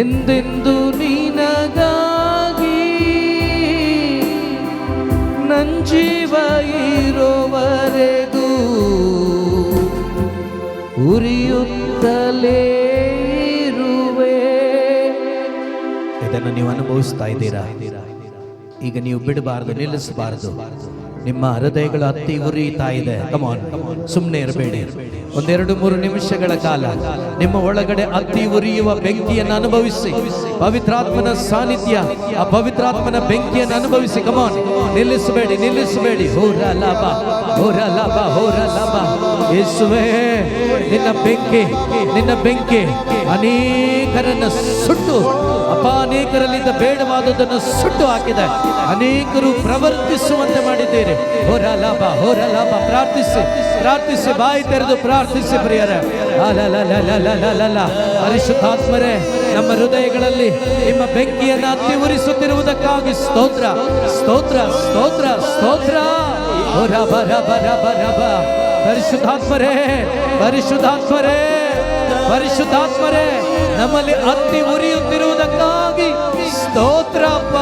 ಎಂದೆಂದು ನಿನಗಾಗಿ ಜೀವ ಇರುವವರೆಗೂ ಉರಿಯುತ್ತಲೇ ಇರುವೆ. ಇದನ್ನು ನೀವು ಅನುಭವಿಸ್ತಾ ಇದ್ದೀರಾ? ಈಗ ನೀವು ಬಿಡಬಾರದು, ನಿಲ್ಲಿಸಬಾರದು. ನಿಮ್ಮ ಹೃದಯಗಳು ಹತ್ತಿ ಉರಿಯುತ್ತಾ ಇದೆ. ಕಮಾನ್, ಸುಮ್ಮನೆ ಇರಬೇಡಿ. 1-2-3 ನಿಮಿಷಗಳ ಕಾಲ ನಿಮ್ಮ ಒಳಗಡೆ ಹತ್ತಿ ಉರಿಯುವ ಬೆಂಕಿಯನ್ನು ಅನುಭವಿಸಿ. ಪವಿತ್ರಾತ್ಮನ ಸಾನ್ನಿಧ್ಯ, ಆ ಪವಿತ್ರಾತ್ಮನ ಬೆಂಕಿಯನ್ನು ಅನುಭವಿಸಿ. ಕಮಾನ್, ನಿಲ್ಲಿಸಬೇಡಿ, ನಿಲ್ಲಿಸಬೇಡಿ. ಹೋರ ಲಾಭ, ಹೋರ ಲಾಭ, ಹೋರ ಲಾಭ. ಯೇಸುವೇ, ನಿನ್ನ ಬೆಂಕಿ, ನಿನ್ನ ಬೆಂಕಿ ಅನೇಕರನ್ನ ಸುಟ್ಟು, ಅನೇಕರಲ್ಲಿದ್ದ ಬೇಡವಾದದನ್ನು ಸುಟ್ಟು ಹಾಕಿದೆ. ಅನೇಕರು ಪ್ರವರ್ತಿಸುವಂತೆ ಮಾಡಿದ್ದೀರಿ. ಹೋರ ಲಾಭ, ಹೋರ ಲಾಭ. ಪ್ರಾರ್ಥಿಸಿ, ಪ್ರಾರ್ಥಿಸಿ, ಬಾಯಿ ತೆರೆದು ಪ್ರಾರ್ಥಿಸಿ ಪ್ರಿಯರೇ. ಪರಿಶುದ್ಧಾತ್ಮರೇ, ನಮ್ಮ ಹೃದಯಗಳಲ್ಲಿ ನಿಮ್ಮ ಬೆಂಕಿಯನ್ನು ಹತ್ತಿ ಉರಿಸುತ್ತಿರುವುದಕ್ಕಾಗಿ ಸ್ತೋತ್ರ, ಸ್ತೋತ್ರ, ಸ್ತೋತ್ರ, ಸ್ತೋತ್ರ. ರಬ ರಬ ರಬ ರಬ. ಪರಿಶುದ್ಧಾತ್ಮರೇ, ಪರಿಶುದ್ಧಾತ್ಮರೇ, ಪರಿಶುದ್ಧಾತ್ಮರೇ, ನಮ್ಮಲ್ಲಿ ಹತ್ತಿ ಉರಿಯುತ್ತಿರುವುದಕ್ಕಾಗಿ ಸ್ತೋತ್ರಪ್ಪ.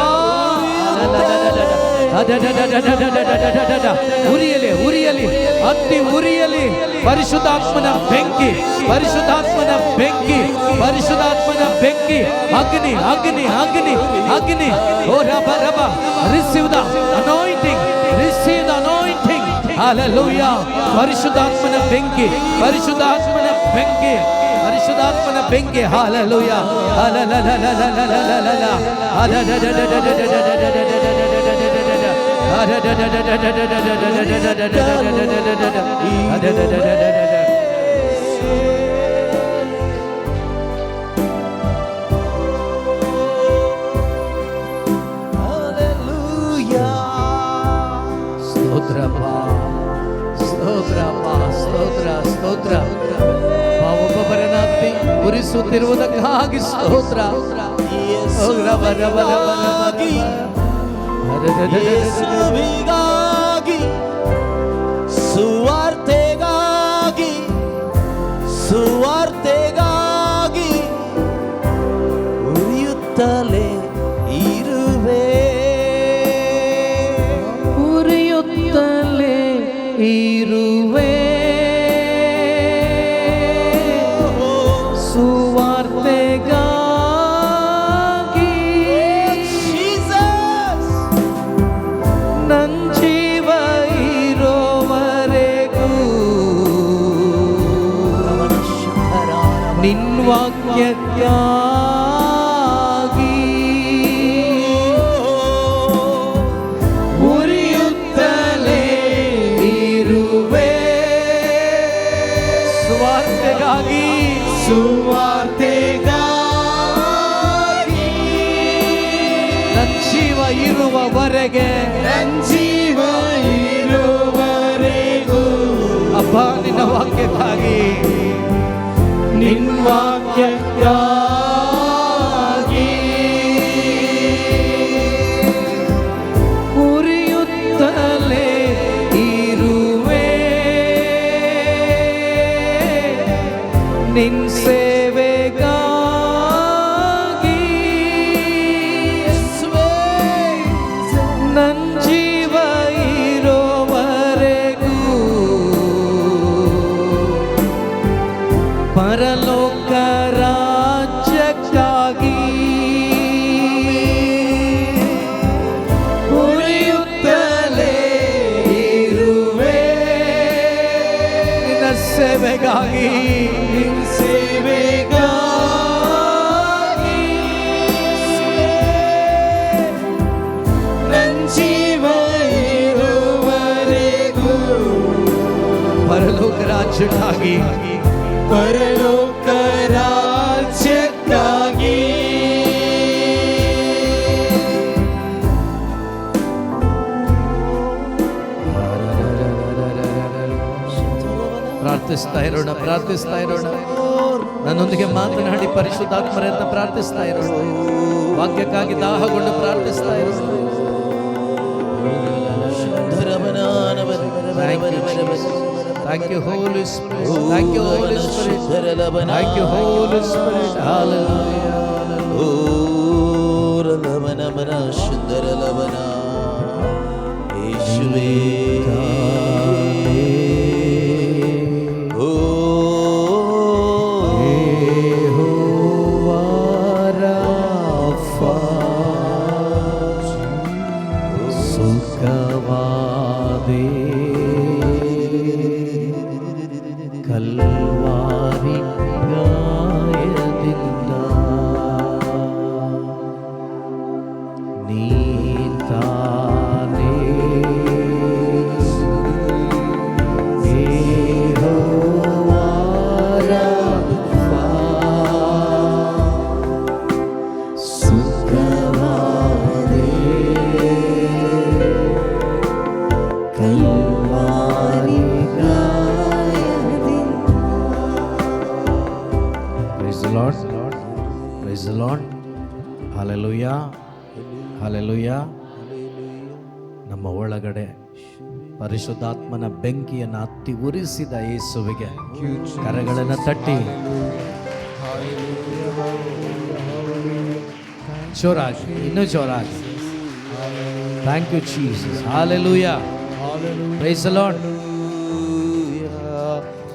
ಉರಿಯಲಿ, ಉರಿಯಲಿ, ಹತ್ತಿ ಉರಿಯಲಿ. ಪರಿಶುದ್ಧಾತ್ಮನ ಬೆಂಕಿ, ಪರಿಶುದ್ಧಾತ್ಮನ ಬೆಂಕಿ, ಪರಿಶುದ್ಧಾತ್ಮನ ಬೆಂಕಿ. ಅಗ್ನಿ, ಅಗ್ನಿ, ಅಗ್ನಿ, ಅಗ್ನಿ. ಓ ರಬ ರಬ. Receive the anointing, receive the anointing. Hallelujah. ಪರಿಶುದ್ಧಾತ್ಮನ ಬೆಂಕಿ, ಪರಿಶುದ್ಧಾತ್ಮನ ಬೆಂಕಿ, ಪರಿಶುದ್ಧಾತ್ಮನ ಬೆಂಕಿ. ಹಲ್ಲೆಲೂಯಾ. ಸ್ತೋತ್ರಪ್ಪ, ಸ್ತೋತ್ರಪ್ಪ, ಸ್ತೋತ್ರ, ಸ್ತೋತ್ರ. ಒಬ್ಬೊಬ್ಬರನ್ನ ಹತ್ತಿ ಉರಿಸುತ್ತಿರುವುದಕ್ಕಾಗಿ ಸ್ತೋತ್ರ. ಯೇಸುವಿಗಾಗಿ, ಸುವಾರ್ತೆಗಾಗಿ, ಸುವಾರ್ತೆಗಾಗಿ ಉರಿಯುತ್ತಲೇ ಇರುವೆ, ಉರಿಯುತ್ತಲೇ ಇರುವೆ. ಸುವಾರ್ತೆಗಾಗಿ ನನ್ ಜೀವ ಇರೋವರೆಗೂ ನಿನ್ ವಾಕ್ಯಕ್ಕಾಗಿ ಉರಿಯುತ್ತಲೇ ಇರುವೆ. ಸುವಾರ್ತೆಗಾಗಿ, ಸುವಾರ್ತೆಗಾಗಿ ನನ್ ಜೀವ ಇರುವವರೆಗೆ, ನನ್ ಜೀವ ಇರುವವರೆಗೂ ಅಪ್ಪ ನಿನ್ನ ವಾಕ್ಯಕ್ಕಾಗಿ, ನಿನ್ ವಾಕ್ಯಕ್ಕಾಗಿ ಉರಿಯುತ್ತಲೇ ಇರುವೆ. ನಿನ್ ಸೇವೆಗಾಗಿ ನನ್ ಜೀವ ಇರೋವರೆಗೂ ಪರಲೋಕ ರಾಜ್ಯಕ್ಕಾಗಿ ಉರಿಯುತ್ತಲೇ ಇರುವೆ. ನಿನ್ನ ಸೇವೆಗಾಗಿ, ನಿನ್ ಸೇವೆಗಾಗಿ ನನ್ ಜೀವ ಇರುವವರೆಗೂ ಪರಲೋಕ ರಾಜ್ಯಕ್ಕಾಗಿ, ಪರಲೋಕ ರಾಜ್ಯಕ್ಕಾಗಿ ಪ್ರಾರ್ಥಿಸ್ತಾ ಇರೋಣ, ಪ್ರಾರ್ಥಿಸ್ತಾ ಇರೋಣ. ನನ್ನೊಂದಿಗೆ ಮಾತನಾಡಿ ಪರಿಶುದ್ಧಾತ್ಮರೆಂತ ಪ್ರಾರ್ಥಿಸ್ತಾ ಇರೋಣ. ವಾಕ್ಯಕ್ಕಾಗಿ ದಾಹಗೊಂಡು ಪ್ರಾರ್ಥಿಸ್ತಾ ಇರೋಣ. Thank you, Holy Spirit. Thank you, Holy Spirit. Thank you, Holy Spirit. Hallelujah. ಶುದ್ಧರ ಲವನ ಯೇಸು ಓ ಸುಖವಾದೆ ಕಲ್ವಾರಿ ಗಾಯದಿಂದ ನೀತಾನೇ ಯೆಹೋವಾ ರಾಫಾ, ಸುಖವಾದೆ Calvary Praise the Lord. Praise the Lord. Hallelujah. Hallelujah. ನಮ್ಮ ಒಳಗಡೆ ಪರಿಶುದ್ಧಾತ್ಮನ ಬೆಂಕಿಯನ್ನು ಹತ್ತಿ ಉರಿಸಿದ ಯೇಸುವಿಗೆ ಕರಗಳನ್ನು ತಟ್ಟಿ ಜೋರಾಗಿ, ಇನ್ನೂ ಜೋರಾಗಿ. Thank you Jesus. Hallelujah. Praise the Lord.